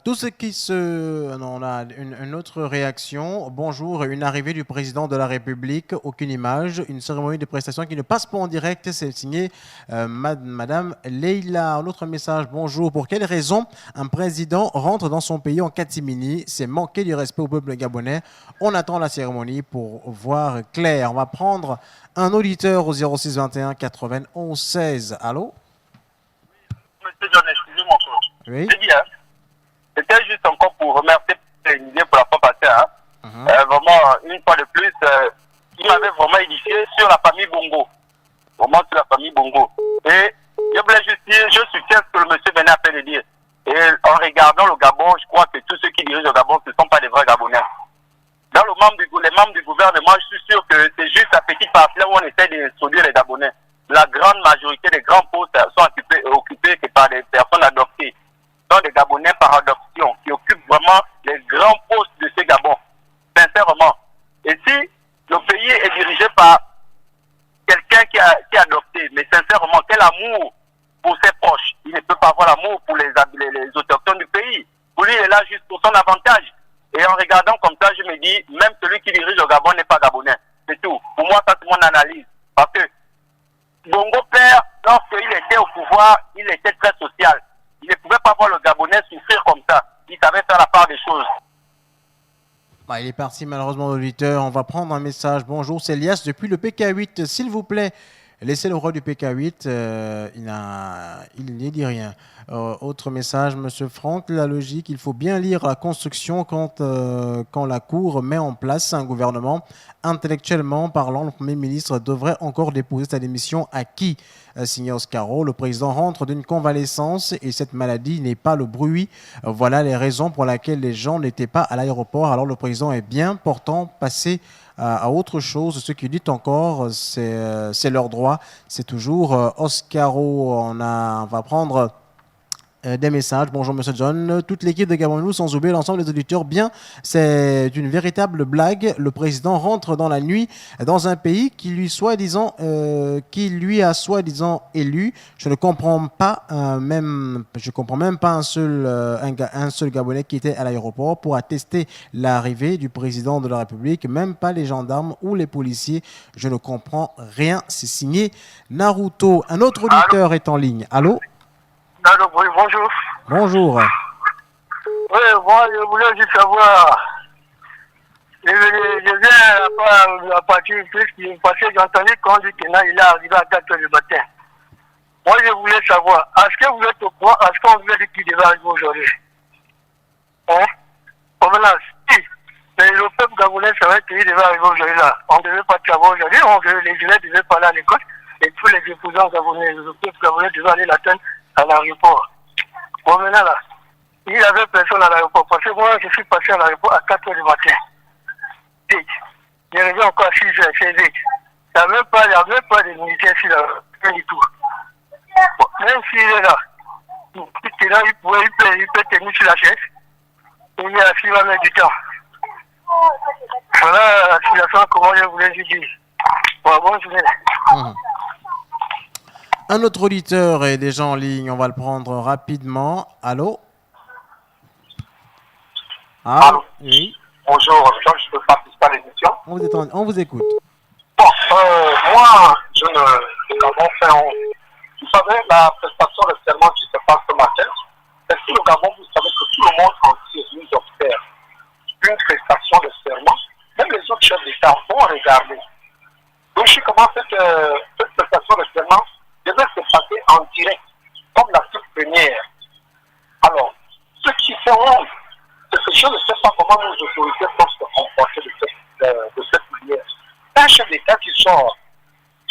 Tout ce qui se... Non, on a une autre réaction. Bonjour, une arrivée du président de la République, aucune image, une cérémonie de prestation qui ne passe pas en direct, c'est signé Madame Leila. Un autre message, bonjour, pour quelle raison un président rentre dans son pays en catimini? C'est manquer du respect au peuple gabonais. On attend la cérémonie pour voir clair. On va prendre un auditeur au 06 21 91 16. Allô? Monsieur John, excusez-moi. Oui. C'était juste encore pour remercier une idée pour la fois passée. Vraiment, une fois de plus, il m'avait vraiment édifié sur la famille Bongo. Vraiment sur la famille Bongo. Et je voulais juste dire, je soutiens ce que le monsieur venait à peine de dire. Et en regardant le Gabon, je crois que tous ceux qui dirigent le Gabon, ce ne sont pas des vrais Gabonais. Dans les membres du gouvernement, je suis sûr que c'est juste la petite partie là où on essaie d'introduire les Gabonais. La grande majorité des grands postes sont occupés que par des personnes adoptées. Sont des Gabonais par adoption qui occupent vraiment les grands postes de ces Gabons, sincèrement. Et si le pays est dirigé par quelqu'un qui est adopté, mais sincèrement, quel amour pour ses proches. Il ne peut pas avoir l'amour pour les autochtones du pays. Pour lui, il est là juste pour son avantage. Et en regardant comme ça, je me dis, même celui qui dirige le Gabon n'est pas Gabonais. C'est tout. Pour moi, ça c'est mon analyse. Parce que Bongo Père, lorsqu'il était au pouvoir, il était très social. Il ne pouvait pas voir le Gabonais souffrir comme ça. Il savait faire la part des choses. Il est parti malheureusement l'auditeur. On va prendre un message. Bonjour, c'est Elias depuis le PK8. S'il vous plaît, laissez le roi du PK8. Il n'y dit rien. Autre message, Monsieur Franck, la logique, il faut bien lire la construction quand la Cour met en place un gouvernement. Intellectuellement parlant, le Premier ministre devrait encore déposer sa démission à qui? Signé Oscaro, le président rentre d'une convalescence et cette maladie n'est pas le bruit. Voilà les raisons pour lesquelles les gens n'étaient pas à l'aéroport. Alors le président est bien portant passer à autre chose. Ce qu'il dit encore, c'est leur droit. C'est toujours Oscaro. On va prendre des messages. Bonjour Monsieur John, toute l'équipe de Gabon News, sans oublier l'ensemble des auditeurs. Bien, c'est une véritable blague. Le président rentre dans la nuit dans un pays qui lui a soi-disant élu. Je ne comprends pas je comprends même pas un seul Gabonais qui était à l'aéroport pour attester l'arrivée du président de la République. Même pas les gendarmes ou les policiers. Je ne comprends rien. C'est signé Naruto. Un autre auditeur est en ligne. Allô? Allô, oui, bonjour. Bonjour. Oui, moi, je voulais juste savoir. Je viens à partir parce que j'ai entendu qu'on dit qu'il est arrivé à 4 h du matin. Moi, je voulais savoir, est-ce que vous êtes au courant, est-ce qu'on vous a dit qu'il devait arriver aujourd'hui? Hein? Comme là, si le peuple gabonais savait qu'il devait arriver aujourd'hui là, on ne devait pas savoir aujourd'hui, les élèves devaient pas aller à l'école, et tous les opposants gabonais, le peuple gabonais devait aller l'attendre à l'aéroport. Bon, maintenant là, il n'y avait personne à l'aéroport, parce que moi, je suis passé à l'aéroport à 4 h du matin. Vite. Je reviens encore à 6 h, c'est vite. Il n'y a même pas de militaires ici, là, rien du tout. Bon, même s'il est là, il peut tenir sur la chaise. Il est assis, il va mettre du temps. Voilà la situation, comment je voulais lui dire. Bon, bonne journée. Un autre auditeur est déjà en ligne, on va le prendre rapidement. Allô? Allô? Oui. Bonjour, je peux participer à l'émission. On vous écoute. Bon, moi, nous avons fait, vous savez, la prestation de serment qui se passe ce matin, est-ce que le Gabon, vous savez que tout le monde entier nous observe une prestation de serment, même les autres chefs d'État vont regarder. Donc, je commence cette prestation de serment devait se passer en direct, comme la toute première. Alors, ce qui fait honte, c'est que je ne sais pas comment nos autorités peuvent se comporter de cette manière. Un chef d'État qui sort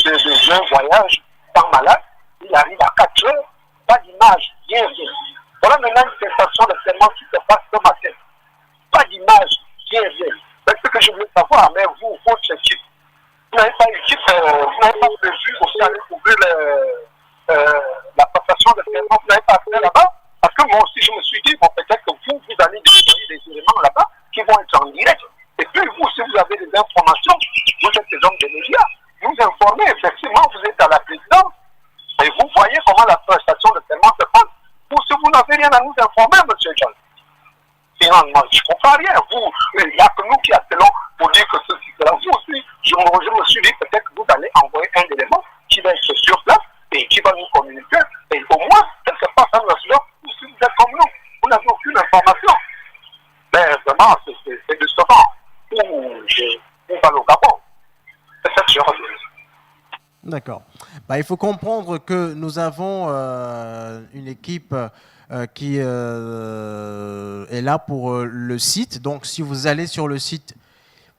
d'un voyage, sans malade, il arrive à 4 heures, pas d'image, rien. Voilà maintenant une prestation de serment qui se passe ce matin. Pas d'image, rien. C'est ce que je voulais savoir, mais vous, votre équipe, vous n'avez pas prévu aussi aller couvrir la passation de serment, vous n'avez pas fait là-bas? Parce que moi aussi, je me suis dit, bon, peut-être que vous allez découvrir des éléments là-bas qui vont être en direct. Et puis, vous, si vous avez des informations, vous êtes des hommes de médias, vous informez, effectivement, vous êtes à la présidence, et vous voyez comment la prestation de serment se passe. Vous, si vous n'avez rien à nous informer, M. John, finalement, je ne comprends rien. Vous, il n'y a que nous qui appelons pour dire que ceci, cela. Vous aussi, je me suis dit, peut-être que vous allez envoyer un élément qui va être sur place et qui va nous communiquer. Et au moins, quelque part, ça nous assure, si vous êtes comme nous, vous n'avez aucune information. Mais vraiment, c'est décevant. Où va le Gabon? C'est cette chose. D'accord. Il faut comprendre que nous avons une équipe qui est là pour le site. Donc, si vous allez sur le site,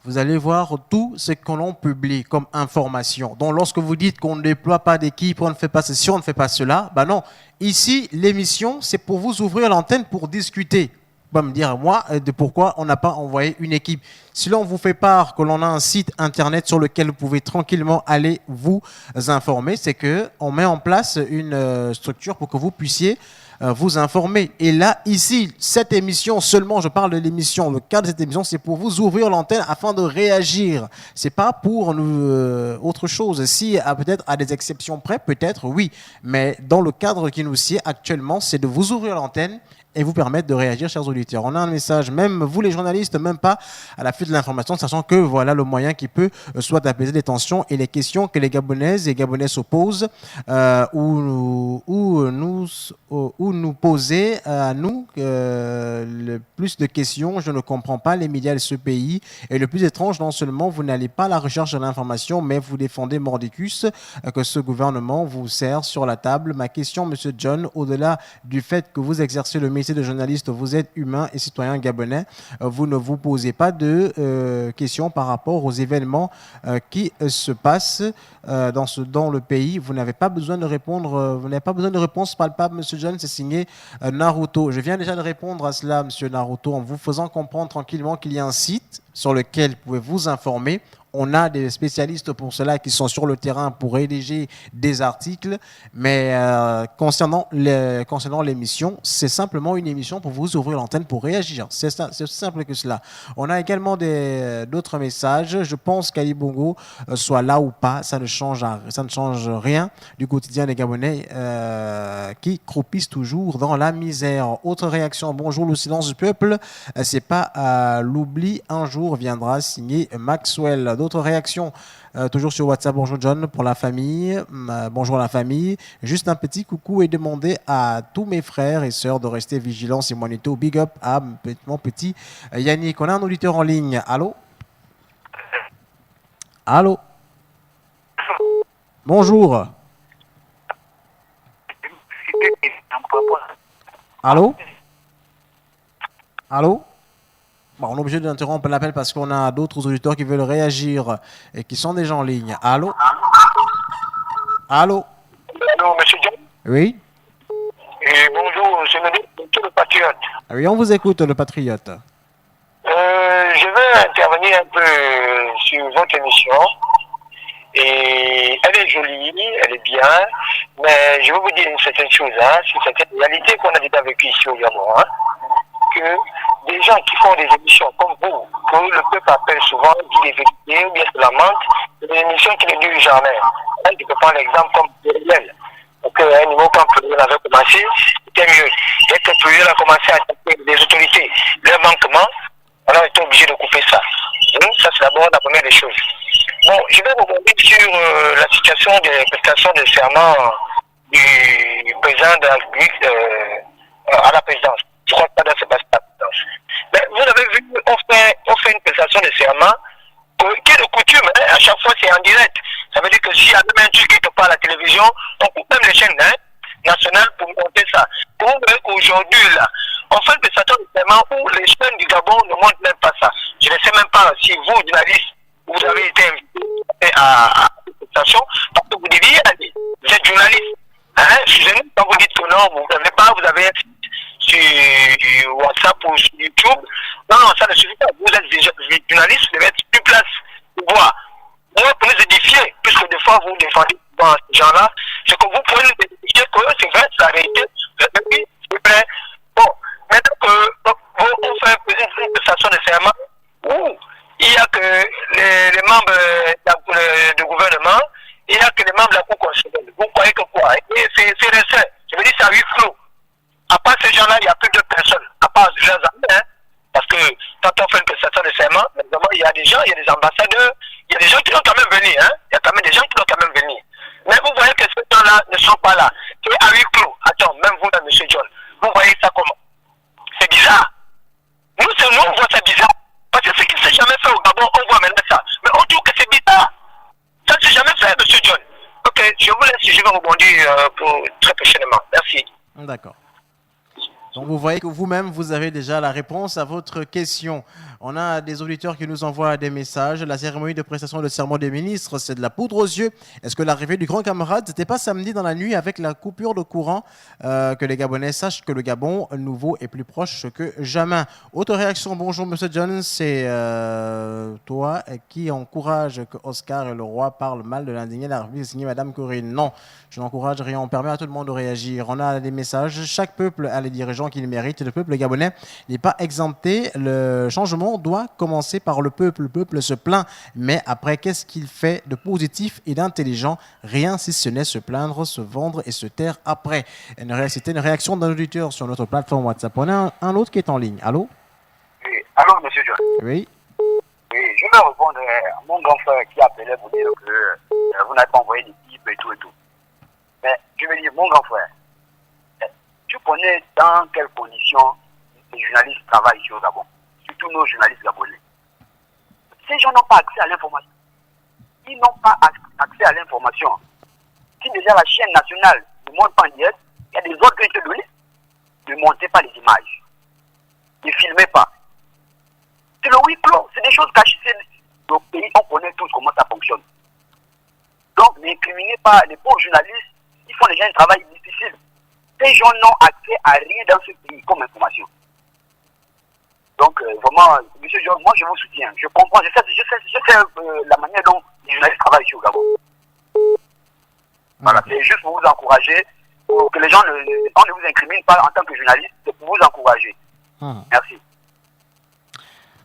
vous allez voir tout ce que l'on publie comme information. Donc, lorsque vous dites qu'on ne déploie pas d'équipe, on ne fait pas ceci, on ne fait pas cela, non. Ici, l'émission, c'est pour vous ouvrir l'antenne pour discuter. Va me dire, moi, de pourquoi on n'a pas envoyé une équipe. Si l'on vous fait part que l'on a un site internet sur lequel vous pouvez tranquillement aller vous informer, c'est qu'on met en place une structure pour que vous puissiez vous informer. Et là, ici, cette émission, seulement, je parle de l'émission, le cadre de cette émission, c'est pour vous ouvrir l'antenne afin de réagir. C'est pas pour nous autre chose. Si peut-être à des exceptions près, peut-être oui. Mais dans le cadre qui nous sied actuellement, c'est de vous ouvrir l'antenne et vous permettre de réagir, chers auditeurs. On a un message, même vous les journalistes, même pas à la fuite de l'information, sachant que voilà le moyen qui peut soit apaiser les tensions et les questions que les Gabonaises et Gabonais s'opposent ou nous poser à nous le plus de questions. Je ne comprends pas les médias de ce pays. Et le plus étrange, non seulement vous n'allez pas à la recherche de l'information, mais vous défendez mordicus que ce gouvernement vous sert sur la table. Ma question, Monsieur John, au-delà du fait que vous exercez le métier de journaliste, vous êtes humain et citoyen gabonais, vous ne vous posez pas de questions par rapport aux événements qui se passent dans le pays. Vous n'avez pas besoin de répondre, vous n'avez pas besoin de réponse palpable, Monsieur John. C'est signé Naruto. Je viens déjà de répondre à cela, Monsieur Naruto, en vous faisant comprendre tranquillement qu'il y a un site sur lequel vous pouvez vous informer. On a des spécialistes pour cela qui sont sur le terrain pour rédiger des articles. Mais concernant l'émission, c'est simplement une émission pour vous ouvrir l'antenne pour réagir. C'est aussi simple que cela. On a également d'autres messages. Je pense qu'Ali Bongo soit là ou pas, ça ne change rien du quotidien des Gabonais qui croupissent toujours dans la misère. Autre réaction, bonjour, le silence du peuple, c'est pas l'oubli, un jour viendra, signé Maxwell. D'autres réactions, toujours sur WhatsApp. Bonjour John, pour la famille. Bonjour la famille. Juste un petit coucou et demander à tous mes frères et sœurs de rester vigilants. C'est Monito. Big up à mon petit Yannick. On a un auditeur en ligne. Allô? Allô? Bonjour. Allô? Allô? Bon, on est obligé d'interrompre l'appel parce qu'on a d'autres auditeurs qui veulent réagir et qui sont déjà en ligne. Allô? Allô? Allô, monsieur John? Oui? Et bonjour, je me dis le patriote. Oui, on vous écoute, le patriote. Je veux intervenir un peu sur votre émission. Et elle est jolie, elle est bien, mais je vais vous dire une certaine chose, c'est cette réalité qu'on a déjà vécue ici au Gabon, que des gens qui font des émissions comme vous, que le peuple appelle souvent, dit des vérités ou bien se lamente, c'est des émissions qui ne durent jamais. Je peux prendre l'exemple comme Pluriel. Donc, à un niveau, quand Pluriel avait commencé, c'était mieux. Dès que Pluriel a commencé à attaquer les autorités, leur manquement, on a été obligé de couper ça. Donc, ça, c'est d'abord la première des choses. Bon, je vais rebondir sur la situation des prestations de serment du président de la République à la présidence. Je crois pas dans ce bas. Mais vous avez vu, on fait une prestation de serment qui est de coutume, à chaque fois c'est en direct. Ça veut dire que s'il y a même un truc qui ne pas à la télévision, on coupe même les chaînes nationales pour monter ça. Pour vous voyez qu'aujourd'hui, là, on fait une prestation de serment où les chaînes du Gabon ne montrent même pas ça. Je ne sais même pas si vous, journalistes, vous avez été invité à cette prestation, parce que vous deviez y aller. Vous êtes journaliste. Excusez-nous, quand vous dites que non, vous n'avez pas, vous avez sur WhatsApp ou sur YouTube. Non, ça ne suffit pas. Vous êtes journaliste, vous devez être sur place pour voir. Moi, pour nous édifier, puisque des fois vous défendez ces gens-là, c'est que vous pouvez nous édifier que c'est vrai, c'est la réalité. S'il vous plaît. Bon, maintenant qu'on fait une prestation de serment où il n'y a que les membres du gouvernement, il n'y a que les membres de la Cour constitutionnelle. Vous croyez que quoi? Et c'est récent. Je veux dire, c'est à huis clos. À part ces gens-là, il n'y a plus de personnes. À part leurs amis, parce que quand on fait une prestation de serment, évidemment, il y a des gens, il y a des ambassadeurs, il y a des gens qui doivent quand même venir. Il y a quand même des gens qui doivent quand même venir. Mais vous voyez que ces gens-là ne sont pas là. C'est à huis clos. Attends, même vous, là, M. John, vous voyez ça comment? C'est bizarre. Nous, on voit ça bizarre. Parce que ce qui ne s'est jamais fait au Gabon, on voit maintenant ça. Mais on trouve que c'est bizarre. Ça ne s'est jamais fait, M. John. Ok, je vous laisse, je vais rebondir très prochainement. Merci. D'accord. Donc vous voyez que vous-même, vous avez déjà la réponse à votre question. On a des auditeurs qui nous envoient des messages. La cérémonie de prestation de serment des ministres, c'est de la poudre aux yeux. Est-ce que l'arrivée du grand camarade, c'était pas samedi dans la nuit avec la coupure de courant que les Gabonais sachent que le Gabon nouveau est plus proche que jamais? Autre réaction, bonjour Monsieur John, c'est toi qui encourage que Oscar et le roi parlent mal de l'indigné de la République signée Madame Corinne. Non, je n'encourage rien, on permet à tout le monde de réagir. On a des messages, chaque peuple a les dirigeants qu'il mérite. Le peuple gabonais n'est pas exempté. Le changement doit commencer par le peuple. Le peuple se plaint, mais après, qu'est-ce qu'il fait de positif et d'intelligent? Rien si ce n'est se plaindre, se vendre et se taire après. C'était une réaction d'un auditeur sur notre plateforme WhatsApp. On a un autre qui est en ligne. Allô? Oui. Allô, monsieur John? Oui. Oui, je vais répondre à mon grand frère qui appelait pour dire que vous n'avez pas envoyé d'équipe et tout et tout. Mais je veux dire, mon grand frère, tu connais dans quelles conditions les journalistes travaillent ici au Gabon, surtout nos journalistes gabonais. Ces gens n'ont pas accès à l'information. Ils n'ont pas accès à l'information. Si déjà la chaîne nationale ne montre pas en direct, il y a des ordres qui ont été donnés. Ne montez pas les images. Ne filmez pas. C'est le huis clos, c'est des choses cachées. Au pays, on connaît tous comment ça fonctionne. Donc, n'incriminez pas les pauvres journalistes, ils font déjà un travail difficile. Ces gens n'ont accès à rien dans ce pays comme information. Donc, vraiment, M. John, moi, je vous soutiens. Je comprends, je sais la manière dont les journalistes travaillent ici au Gabon. Voilà, c'est juste pour vous encourager, pour que les gens on ne vous incrimine pas en tant que journaliste, c'est pour vous encourager. Merci.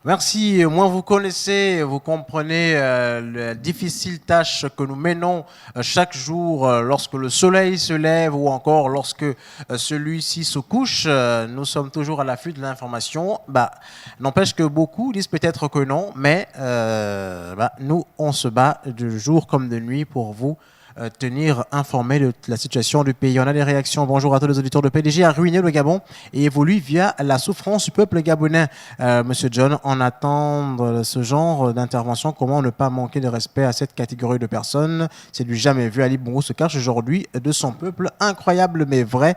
Merci. Moi, vous connaissez, vous comprenez la difficile tâche que nous menons chaque jour lorsque le soleil se lève ou encore lorsque celui-ci se couche. Nous sommes toujours à l'affût de l'information. N'empêche que beaucoup disent peut-être que non, mais nous, on se bat de jour comme de nuit pour vous tenir informé de la situation du pays. On a des réactions. Bonjour à tous les auditeurs. Le PDG a ruiné le Gabon et évolue via la souffrance du peuple gabonais. Monsieur John, on attend ce genre d'intervention. Comment ne pas manquer de respect à cette catégorie de personnes? C'est du jamais vu. Ali Bongo se cache aujourd'hui de son peuple. Incroyable mais vrai.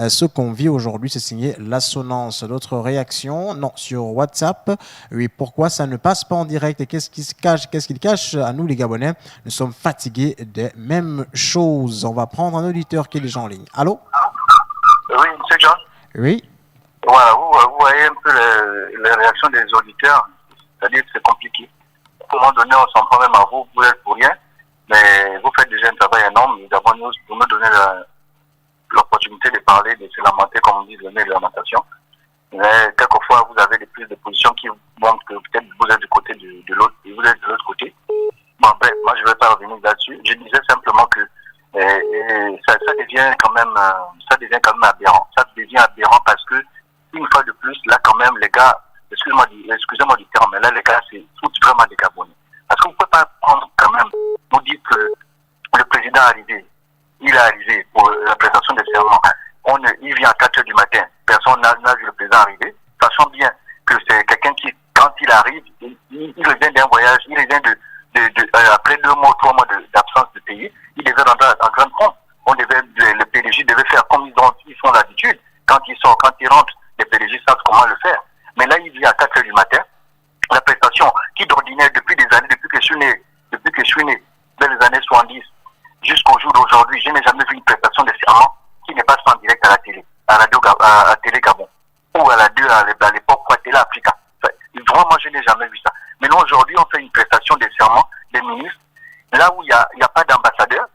Ce qu'on vit aujourd'hui, c'est signé l'assonance. D'autres réactions? Non, sur WhatsApp. Oui, pourquoi ça ne passe pas en direct? Et qu'est-ce qu'il cache à nous les Gabonais? Nous sommes fatigués des mêmes chose. On va prendre un auditeur qui est déjà en ligne. Allô? Oui, M. John. Oui. Voilà, vous voyez un peu les réactions des auditeurs. C'est-à-dire que c'est compliqué. À un moment donné, on s'en prend même à vous, vous êtes pour rien, mais vous faites déjà un travail énorme. D'abord, pour nous donner l'opportunité de parler, de se lamenter, comme on dit, de donner de lamentation. Mais quelquefois, vous avez des prises de position qui montrent que peut-être vous êtes du côté de l'autre, et vous êtes de l'autre côté. Bon, bref, moi je ne vais pas revenir là-dessus. Je disais simplement que ça devient quand même aberrant. Ça devient aberrant parce que une fois de plus, là quand même les gars, excusez-moi du terme, mais là les gars c'est foutent vraiment des Gabonais. Parce que vous ne pouvez pas prendre quand même, vous dites que le président est arrivé, il est arrivé pour la prestation des serments. Il vient à 4 h du matin, personne n'a vu le président arriver, sachant bien que c'est quelqu'un qui, quand il arrive, il revient d'un voyage, il revient après 2 mois, 3 mois d'absence de pays, il devait rentrer en grande pompe. Le PDG devait faire comme ils font l'habitude. Quand ils rentrent, les PDG savent comment le faire. Mais là, il vient à 4 h du matin. La prestation qui d'ordinaire depuis des années, depuis que je suis né, dans les années 70, jusqu'au jour d'aujourd'hui, je n'ai jamais vu une prestation de serment qui n'est pas en direct à la télé, à Télé Gabon, ou à la 2 à l'époque, à Télé Africa. Vraiment, je n'ai jamais vu ça. Mais nous, aujourd'hui, on fait une prestation de serment des ministres, là où il n'y a pas d'ambassadeur,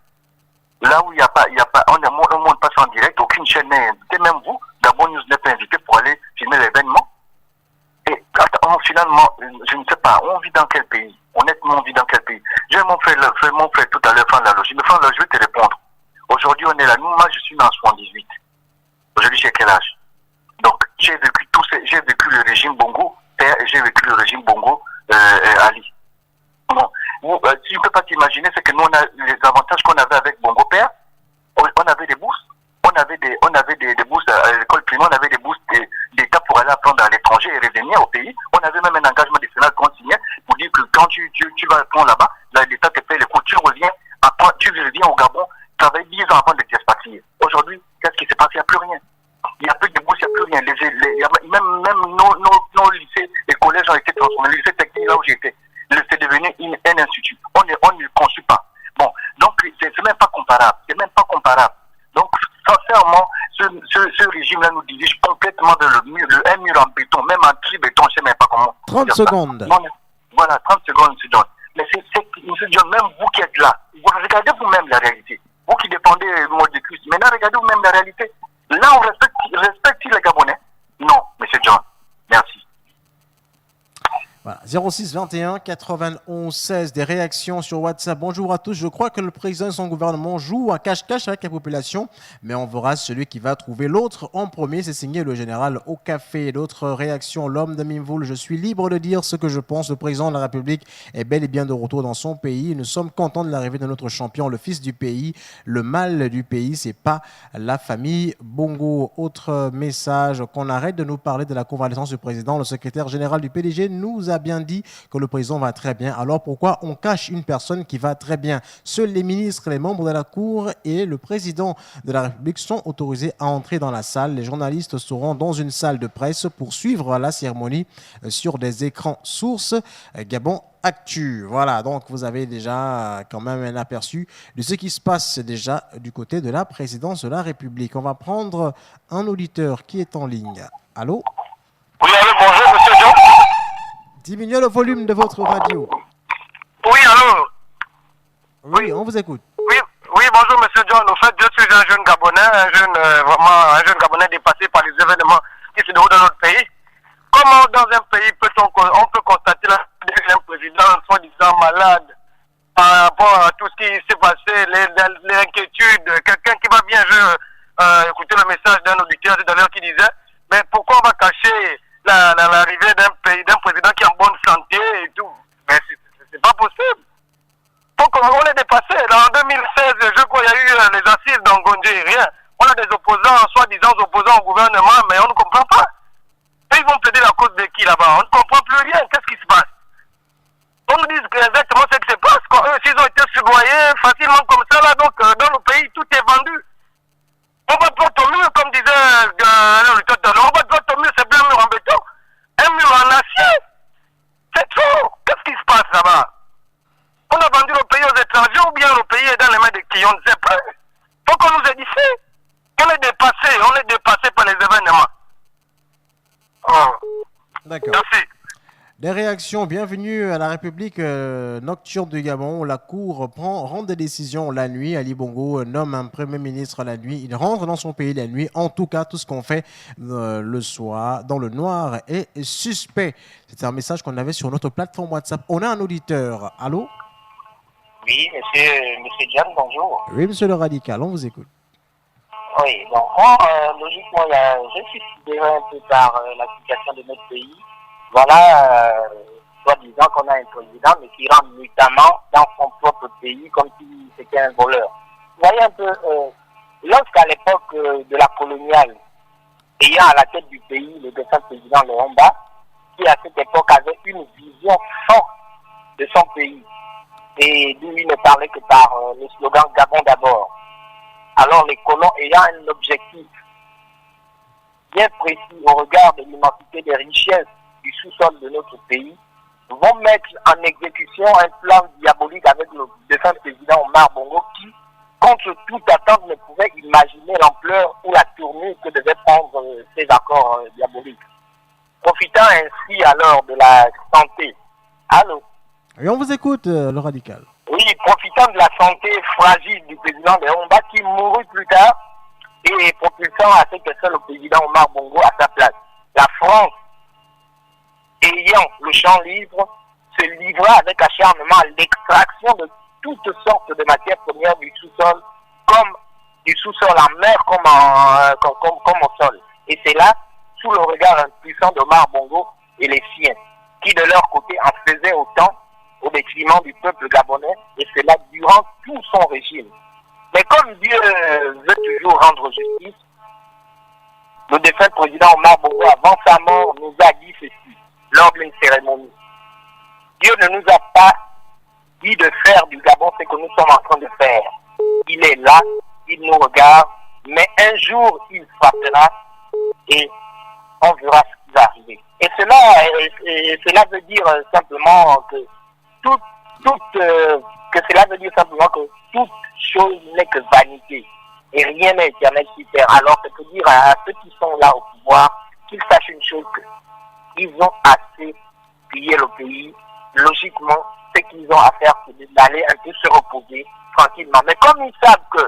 là où il n'y a pas, on ne monte pas ça en direct, aucune chaîne n'est invitée, même vous, Gabon News n'est pas invité pour aller filmer l'événement. Et finalement, je ne sais pas, on vit dans quel pays? Honnêtement, on vit dans quel pays? J'ai mon frère tout à l'heure, Franck Lalogie. Mais Franck Lalogie, je vais te répondre. Aujourd'hui, on est là. Moi, je suis né en 78. Aujourd'hui, j'ai quel âge? Donc, j'ai vécu le régime Bongo, et j'ai vécu le régime Bongo, Ali. Bon, tu ne peux pas t'imaginer, c'est que nous, on a les avantages qu'on avait avec Bongo Père. On avait des bourses. On avait des bourses à l'école primaire, on avait des bourses d'État pour aller apprendre à l'étranger et revenir au pays. On avait même un engagement décennal qu'on signait pour dire que quand tu vas apprendre là-bas, l'État te paye les coûts, tu reviens au Gabon, travailler 10 ans avant de t'expatrier. Aujourd'hui, qu'est-ce qui s'est passé? Il n'y a plus rien. Il n'y a plus de bourses, il n'y a plus rien. Même nos lycées et collèges ont été transformés. Le lycée technique, là où j'étais, c'est devenu un institut. On ne le construit pas. Bon, donc c'est même pas comparable. Donc, sincèrement, ce régime-là nous dirige complètement vers un mur en béton, même en tri-béton, je ne sais même pas comment. 30 secondes. Non, voilà, 30 secondes, M. John. Mais c'est M. John, même vous qui êtes là, vous regardez vous-même la réalité. Vous qui dépendez du mode de cuisse, maintenant regardez vous-même la réalité. Là, on respecte les Gabonais? Non, M. John. Merci. Voilà. 06 21 91 16, des réactions sur WhatsApp. Bonjour à tous. Je crois que le président et son gouvernement jouent à cache-cache avec la population, mais on verra celui qui va trouver l'autre en premier. C'est signé le général au café. D'autres réactions. L'homme de Mimvoul, je suis libre de dire ce que je pense. Le président de la République est bel et bien de retour dans son pays. Nous sommes contents de l'arrivée de notre champion, le fils du pays. Le mal du pays, c'est pas la famille Bongo. Autre message, qu'on arrête de nous parler de la convalescence du président. Le secrétaire général du PDG nous a bien dit que le président va très bien. Alors pourquoi on cache une personne qui va très bien? Seuls les ministres, les membres de la Cour et le président de la République sont autorisés à entrer dans la salle. Les journalistes seront dans une salle de presse pour suivre la cérémonie sur des écrans sources. Gabon Actu. Voilà, donc vous avez déjà quand même un aperçu de ce qui se passe déjà du côté de la présidence de la République. On va prendre un auditeur qui est en ligne. Allô? Oui, allô, bonjour, monsieur John. Diminuez le volume de votre radio. Oui, allô? Oui, on vous écoute. Oui, bonjour, monsieur John. En fait, je suis un jeune Gabonais, vraiment un jeune Gabonais dépassé par les événements qui se déroulent dans notre pays. Comment dans un pays on peut constater un président soi-disant malade par rapport à tout ce qui s'est passé, les inquiétudes, quelqu'un qui va bien écouter le message d'un auditeur tout à l'heure qui disait, mais pourquoi on va cacher l'arrivée d'un président qui est en bonne santé et tout? Mais c'est pas possible. Donc on est dépassé. En 2016, je crois qu'il y a eu les assises d'Angondje et rien. On a des opposants, soi-disant opposants au gouvernement, mais on ne comprend pas. Et ils vont plaider la cause de qui là-bas? On ne comprend plus rien. Qu'est-ce qui se passe? On nous dit exactement ce qui se passe. Eux, s'ils ont été soudoyés facilement comme ça, là, donc dans le pays, tout est vendu. On va droit au mur, comme disait le tout à l'heure. On va droit au mur, c'est bien un mur en béton. Un mur en acier. C'est trop. Qu'est-ce qui se passe là-bas? On a vendu le pays aux étrangers ou bien le pays est dans les mains de qui? On ne sait pas. Faut qu'on nous ait dit ça. On est dépassé par les événements. Oh. D'accord. Merci. Des réactions, bienvenue à la République nocturne du Gabon. La Cour rend des décisions la nuit. Ali Bongo nomme un Premier ministre la nuit. Il rentre dans son pays la nuit. En tout cas, tout ce qu'on fait le soir dans le noir est suspect. C'est un message qu'on avait sur notre plateforme WhatsApp. On a un auditeur. Allô? Oui, monsieur John, bonjour. Oui, monsieur le radical, on vous écoute. Oui, donc moi, logiquement, je suis sidéré un peu par la situation de notre pays. Voilà, soi-disant qu'on a un président, mais qui rentre notamment dans son propre pays comme si c'était un voleur. Vous voyez un peu, lorsqu'à l'époque de la coloniale, ayant à la tête du pays le défunt président Léomba, qui à cette époque avait une vision forte de son pays, et d'où il ne parlait que par le slogan Gabon d'abord. Alors les colons ayant un objectif bien précis au regard de l'immensité des richesses du sous-sol de notre pays, vont mettre en exécution un plan diabolique avec le défunt président Omar Bongo qui, contre toute attente, ne pouvait imaginer l'ampleur ou la tournure que devaient prendre ces accords diaboliques. Profitant ainsi alors de la santé. Allô? Et on vous écoute, le radical. Oui, profitant de la santé fragile du président Léomba qui mourut plus tard et propulsant à ce que seul le président Omar Bongo à sa place. La France, ayant le champ libre, se livra avec acharnement à l'extraction de toutes sortes de matières premières du sous-sol, comme du sous-sol en mer, comme au sol. Et c'est là, sous le regard impuissant d'Omar Bongo et les siens, qui de leur côté en faisaient autant au détriment du peuple gabonais, et cela durant tout son régime. Mais comme Dieu veut toujours rendre justice, le défunt président Omar Bongo, avant sa mort, nous a dit ceci, lors d'une cérémonie. Dieu ne nous a pas dit de faire du Gabon ce que nous sommes en train de faire. Il est là, il nous regarde, mais un jour il frappera et on verra ce qui va arriver. Et cela veut dire simplement que cela veut dire simplement que toute chose n'est que vanité et rien n'est éternel sur terre. Alors c'est pour dire à ceux qui sont là au pouvoir qu'ils sachent une chose, qu'ils ont assez pillé le pays. Logiquement, ce qu'ils ont à faire, c'est d'aller un peu se reposer tranquillement. Mais comme ils savent que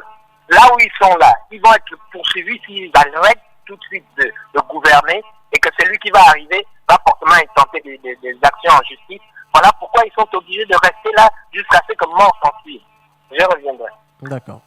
là où ils sont là, ils vont être poursuivis s'ils arrêtent tout de suite de gouverner et que celui qui va arriver va forcément intenter des actions en justice. Voilà pourquoi ils sont obligés de rester là jusqu'à ce que mort s'en suive. Je reviendrai. D'accord.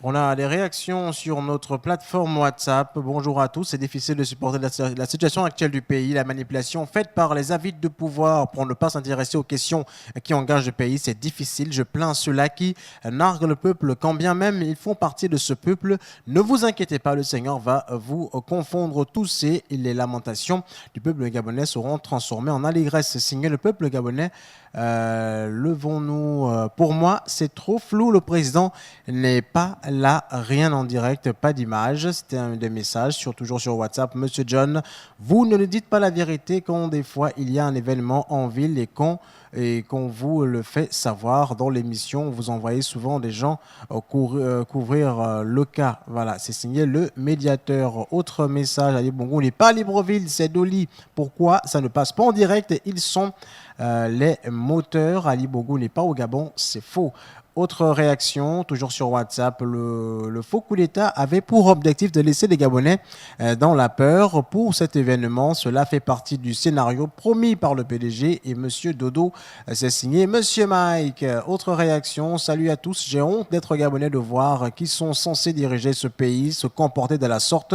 On a des réactions sur notre plateforme WhatsApp. Bonjour à tous. C'est difficile de supporter la situation actuelle du pays. La manipulation faite par les avides de pouvoir pour ne pas s'intéresser aux questions qui engagent le pays, c'est difficile. Je plains ceux-là qui narguent le peuple, quand bien même ils font partie de ce peuple. Ne vous inquiétez pas, le Seigneur va vous confondre tous et les lamentations du peuple gabonais seront transformées en allégresse. Signé le peuple gabonais. Levons-nous. Pour moi, c'est trop flou. Le président n'est pas là, rien en direct, pas d'image. C'était un des messages, toujours sur WhatsApp. Monsieur John, vous ne nous dites pas la vérité quand des fois il y a un événement en ville et qu'on et qu'on vous le fait savoir dans l'émission. Vous envoyez souvent des gens couvrir le cas. Voilà, c'est signé le médiateur. Autre message, Ali Bongo n'est pas à Libreville, c'est Dolly. Pourquoi ça ne passe pas en direct? Ils sont les moteurs. Ali Bongo n'est pas au Gabon, c'est faux. Autre réaction, toujours sur WhatsApp, le faux coup d'État avait pour objectif de laisser les Gabonais dans la peur pour cet événement. Cela fait partie du scénario promis par le PDG et Monsieur Dodo. C'est signé Monsieur Mike. Autre réaction, salut à tous. J'ai honte d'être Gabonais de voir qui sont censés diriger ce pays se comporter de la sorte.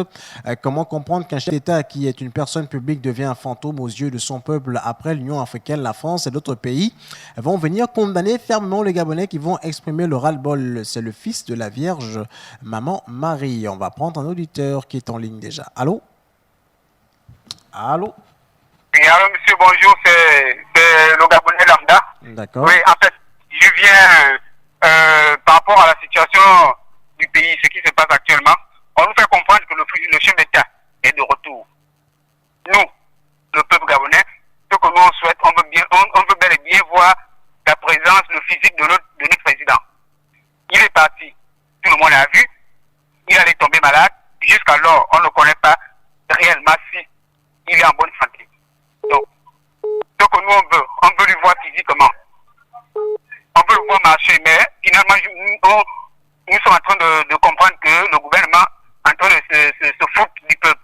Comment comprendre qu'un chef d'État qui est une personne publique devient un fantôme aux yeux de son peuple après l'Union africaine, la France et d'autres pays vont venir condamner fermement les Gabonais qui vont exprimer le ras-le-bol. C'est le fils de la Vierge, Maman Marie. On va prendre un auditeur qui est en ligne déjà. Allô? Allô? Oui, allô, monsieur, bonjour, c'est le Gabonais lambda. D'accord. Oui, en fait, je viens par rapport à la situation du pays, ce qui se passe actuellement. On nous fait comprendre que le chef d'État est de retour. Nous, le peuple gabonais, ce que nous on souhaite, on veut bel et bien voir la présence, le physique de notre président. Il est parti, tout le monde l'a vu, il allait tomber malade, jusqu'alors on ne connaît pas réellement si il est en bonne santé. Donc, ce que nous on veut lui voir physiquement. On veut le voir marcher, mais finalement nous sommes en train de comprendre que le gouvernement est en train de se foutre du peuple.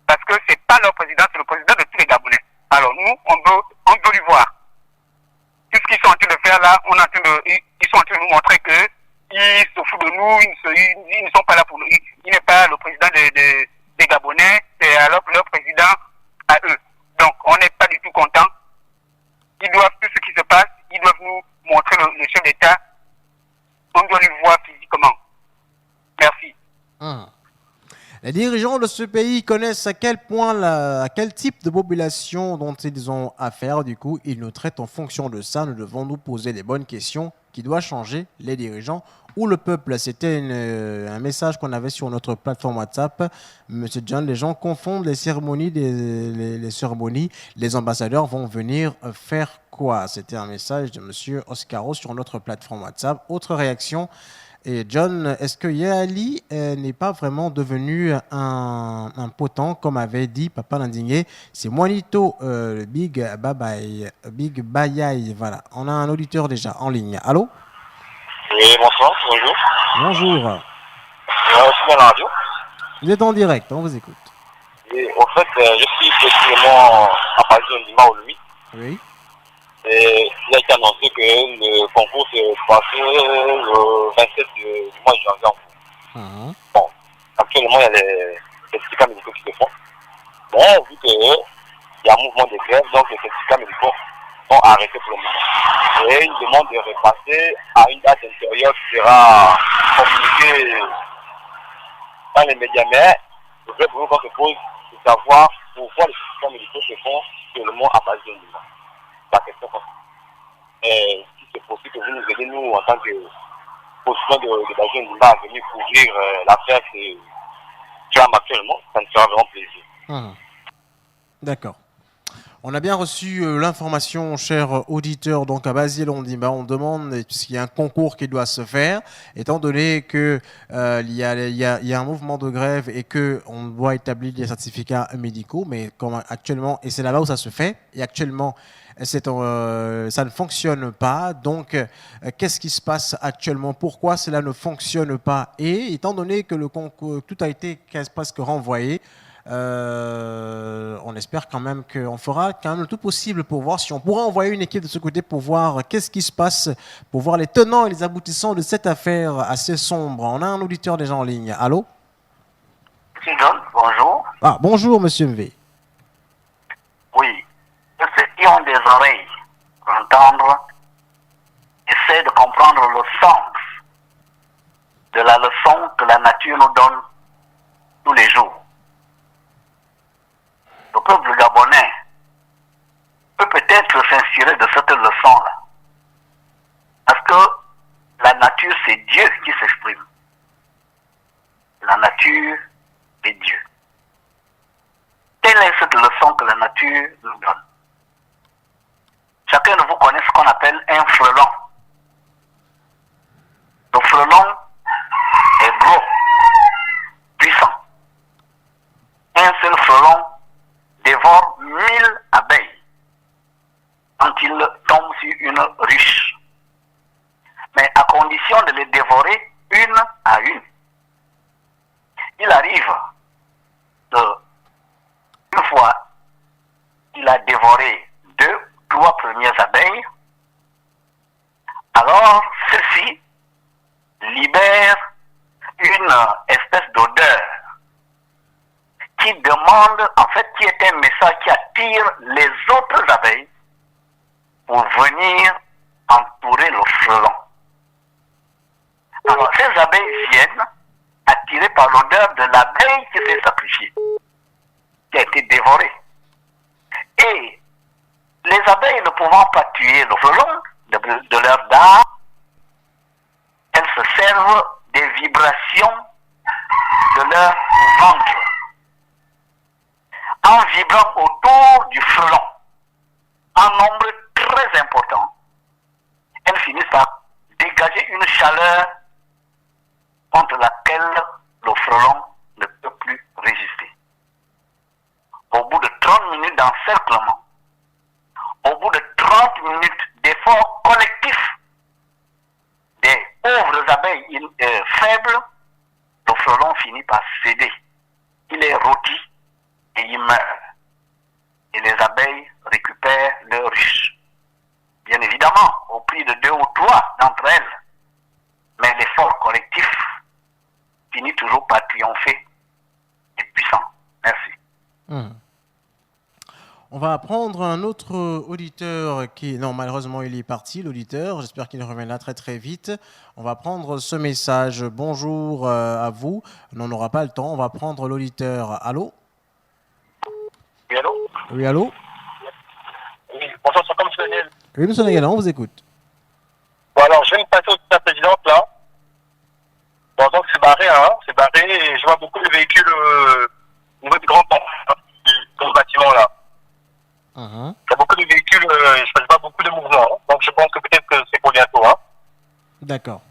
Parce que c'est pas leur président, c'est le président de tous les Gabonais. Alors nous, on veut lui voir. Tout ce qu'ils sont en train de faire là, ils sont en train de nous montrer que ils se foutent de nous, ils ne sont pas là pour nous. Il n'est pas le président des Gabonais, c'est alors leur président à eux. Donc on n'est pas du tout content. Ils doivent, tout ce qui se passe, ils doivent nous montrer le chef d'État. On doit lui voir physiquement. Merci. Les dirigeants de ce pays connaissent à quel point, à quel type de population dont ils ont affaire. Du coup, ils nous traitent en fonction de ça. Nous devons nous poser les bonnes questions. Qui doit changer, les dirigeants ou le peuple? C'était un message qu'on avait sur notre plateforme WhatsApp. Monsieur John, les gens confondent les cérémonies, les cérémonies. Les ambassadeurs vont venir faire quoi? C'était un message de Monsieur Oscaro sur notre plateforme WhatsApp. Autre réaction. Et John, est-ce que Yali n'est pas vraiment devenu un potent, comme avait dit Papa Landingé? C'est Moinito, Big Bayai. Voilà, on a un auditeur déjà en ligne. Allô? Oui, bonsoir, bonjour. Bonjour. Je suis dans la radio. Vous êtes en direct, on vous écoute. Et en fait, je suis effectivement à Paris de Lima au Louis. Oui. Et il a été annoncé que le concours se passait le 27 du mois de janvier. Bon, actuellement, il y a les certificats médicaux qui se font. Mais vu qu'il y a un mouvement de grève, donc les certificats médicaux sont arrêtés pour le moment. Et une demande de repasser à une date intérieure qui sera communiquée dans les médias. Mais le vrai problème qu'on se pose, c'est savoir pourquoi les certificats médicaux se font seulement à base de Lima. La question est si c'est possible que vous nous aidez, nous, en tant que position de Bajen Lima, à venir couvrir l'affaire que tu as actuellement, ça nous fera vraiment plaisir. D'accord. On a bien reçu l'information, cher auditeur, donc à Basile, on dit, on demande s'il y a un concours qui doit se faire, étant donné que il y a un mouvement de grève et qu'on doit établir des certificats médicaux, mais comme actuellement, et c'est là-bas où ça se fait, et actuellement, ça ne fonctionne pas. Donc, qu'est-ce qui se passe actuellement? Pourquoi cela ne fonctionne pas? Et étant donné que le concours, tout a été presque renvoyé, on espère quand même qu'on fera quand même le tout possible pour voir si on pourra envoyer une équipe de ce côté pour voir qu'est-ce qui se passe, pour voir les tenants et les aboutissants de cette affaire assez sombre. On a un auditeur déjà en ligne. Allô? John, bonjour. Ah, bonjour, monsieur MV. Oui. Ceux qui ont des oreilles pour entendre, essaient de comprendre le sens de la leçon que la nature nous donne tous les jours. Le peuple gabonais peut peut-être s'inspirer de cette leçon-là. Parce que la nature, c'est Dieu qui s'exprime. La nature est Dieu. Telle est cette leçon que la nature nous donne. chacun de vous connaît ce qu'on appelle un frelon. Le frelon est gros, puissant. Un seul frelon dévore 1000 abeilles quand il tombe sur une ruche. Mais à condition de les dévorer une à une. Il arrive une fois qu'il a dévoré 2, 3 premières abeilles, alors ceci libère une espèce d'odeur qui demande, en fait, qui est un message qui attire les autres abeilles pour venir entourer le frelon. Alors ces abeilles viennent attirées par l'odeur de l'abeille qui s'est sacrifiée, qui a été dévorée. Et les abeilles ne pouvant pas tuer le frelon de leur dard, elles se servent des vibrations de leur ventre. En vibrant autour du frelon, en nombre très important, elles finissent par dégager une chaleur contre laquelle le frelon ne peut plus résister. Au bout de 30 minutes d'encerclement, au bout de 30 minutes d'efforts collectifs des pauvres abeilles faibles, le frelon finit par céder. Il est rôti et il meurt. Et les abeilles récupèrent leur ruche. Bien évidemment, au prix de 2 ou 3 d'entre elles. Mais l'effort collectif finit toujours par triompher et puissant. Merci. On va prendre un autre auditeur qui... Non, malheureusement, il est parti, l'auditeur. J'espère qu'il reviendra très très vite. On va prendre ce message. Bonjour à vous. On n'aura pas le temps. On va prendre l'auditeur. Allô? Oui, allô? Oui, allô? Oui, bonjour, c'est comme M. Daniel. Oui, M. Daniel, on vous écoute. Bon, alors, je vais me passer au-dessus de la présidente, là. Bon, donc, c'est barré, hein. C'est barré, et je vois beaucoup de véhicules au niveau du grand pont, dans le bâtiment, là. Il y a beaucoup de véhicules, je ne vois pas beaucoup de mouvements. Hein. Donc, je pense que peut-être que c'est pour bientôt, hein. D'accord.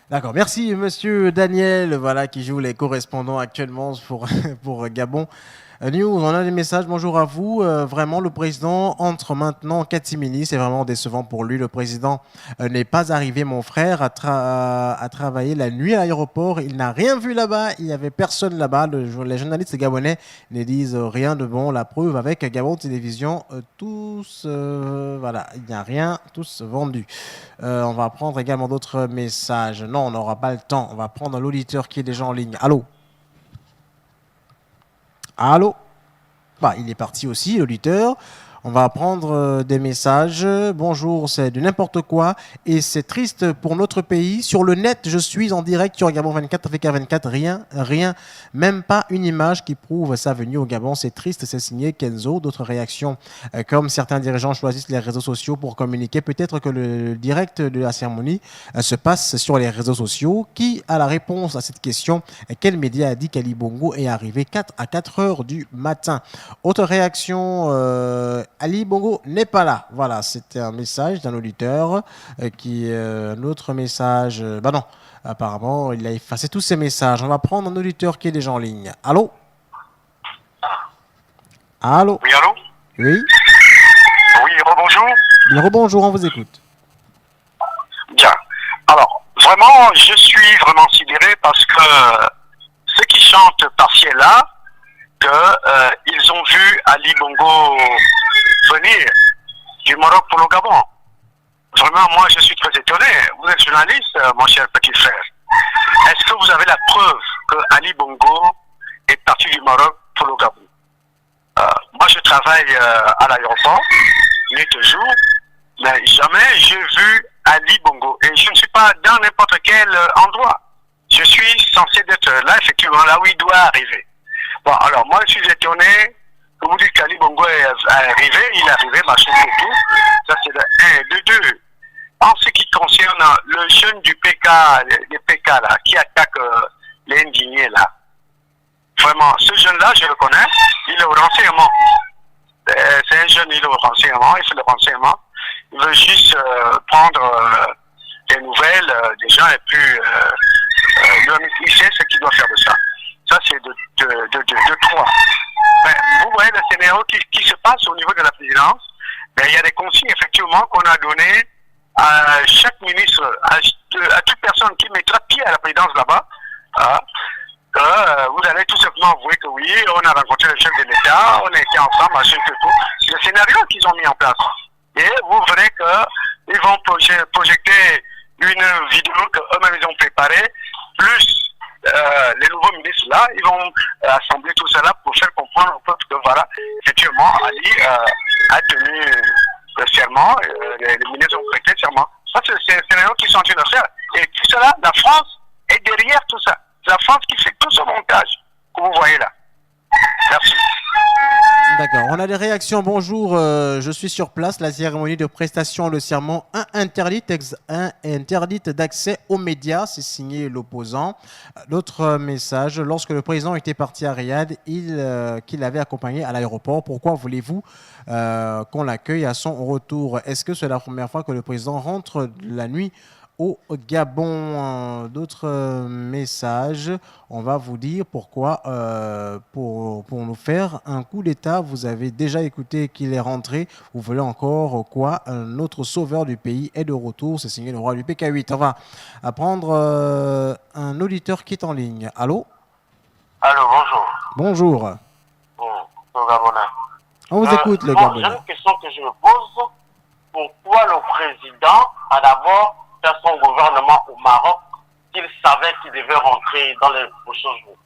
D'accord, merci Monsieur Daniel, voilà, qui joue les correspondants actuellement pour Gabon News. On a des messages, bonjour à vous. Vraiment, le président entre maintenant en catimini, c'est vraiment décevant pour lui. Le président n'est pas arrivé, mon frère, à travailler la nuit à l'aéroport. Il n'a rien vu là-bas, il n'y avait personne là-bas. Les journalistes gabonais ne disent rien de bon. La preuve avec Gabon Télévision, tous, voilà, il n'y a rien, tous vendus. On va prendre également d'autres messages. Non, on n'aura pas le temps. On va prendre l'auditeur qui est déjà en ligne. Allô? Allô? Bah, il est parti aussi, l'auditeur. On va prendre des messages. Bonjour, c'est du n'importe quoi et c'est triste pour notre pays. Sur le net, je suis en direct sur Gabon 24, Africa 24. Rien, même pas une image qui prouve sa venue au Gabon. C'est triste, c'est signé Kenzo. D'autres réactions, comme certains dirigeants choisissent les réseaux sociaux pour communiquer. Peut-être que le direct de la cérémonie se passe sur les réseaux sociaux. Qui a la réponse à cette question? Quel média a dit qu'Ali Bongo est arrivé à 4 heures du matin? Autre réaction, Ali Bongo n'est pas là. Voilà, c'était un message d'un auditeur un autre message. Bah non, apparemment, il a effacé tous ses messages. On va prendre un auditeur qui est déjà en ligne. Allô? Allô? Oui, allô? Oui? Oui, rebonjour. Oui, rebonjour, on vous écoute. Bien. Alors, vraiment, je suis vraiment sidéré parce que ceux qui chantent par-ci et là, ils ont vu Ali Bongo venir du Maroc pour le Gabon. Vraiment, moi, je suis très étonné. Vous êtes journaliste, mon cher petit frère. Est-ce que vous avez la preuve que Ali Bongo est parti du Maroc pour le Gabon? Moi, je travaille à l'aéroport, nuit et jour, mais jamais j'ai vu Ali Bongo. Et je ne suis pas dans n'importe quel endroit. Je suis censé être là, effectivement, là où il doit arriver. Bon, alors, moi, je suis étonné. Vous dites qu'Ali Bongo est arrivé, il est arrivé, machin et tout. Ça, c'est le 1. Le 2, en ce qui concerne le jeune du PK, des PK, là, qui attaque les indignés, là. Vraiment, ce jeune-là, je le connais, il est au renseignement. C'est un jeune, il est au prendre les nouvelles des gens et puis il sait ce qu'il doit faire de ça. Ça, c'est de trois. Ben, vous voyez le scénario qui se passe au niveau de la présidence. Ben, il y a des consignes, effectivement, qu'on a données à chaque ministre, à toute personne qui mettra pied à la présidence là-bas. Vous allez tout simplement avouer que oui, on a rencontré le chef de l'État, on a été ensemble, machin que tout. C'est le scénario qu'ils ont mis en place. Et vous verrez qu'ils vont projeter une vidéo qu'eux-mêmes ils ont préparée, plus les nouveaux ministres là, ils vont assembler tout cela pour faire comprendre au peuple que voilà, effectivement, Ali a tenu le serment, les ministres ont prêté le serment. Ça, c'est un scénario qu'ils sont en train de faire. Et tout cela, la France est derrière tout ça. C'est la France qui fait tout ce montage que vous voyez là. Merci. D'accord, on a des réactions. Bonjour, je suis sur place. La cérémonie de prestation, le serment interdite d'accès aux médias, c'est signé l'opposant. L'autre message, lorsque le président était parti à Riyad, qu'il avait accompagné à l'aéroport, pourquoi voulez-vous qu'on l'accueille à son retour? Est-ce que c'est la première fois que le président rentre la nuit au Gabon? D'autres messages, on va vous dire pourquoi, pour nous faire un coup d'État. Vous avez déjà écouté qu'il est rentré, vous voulez encore quoi? Notre sauveur du pays est de retour, c'est signé le roi du PK8. On va prendre un auditeur qui est en ligne. Allô? Allô, bonjour. Bonjour. Bon, Gabonais. On vous écoute, le Gabonais. J'ai une question que je me pose. Pourquoi le président a d'abord fait son gouvernement au Maroc qu'il savait qu'il devait rentrer dans les prochains jours?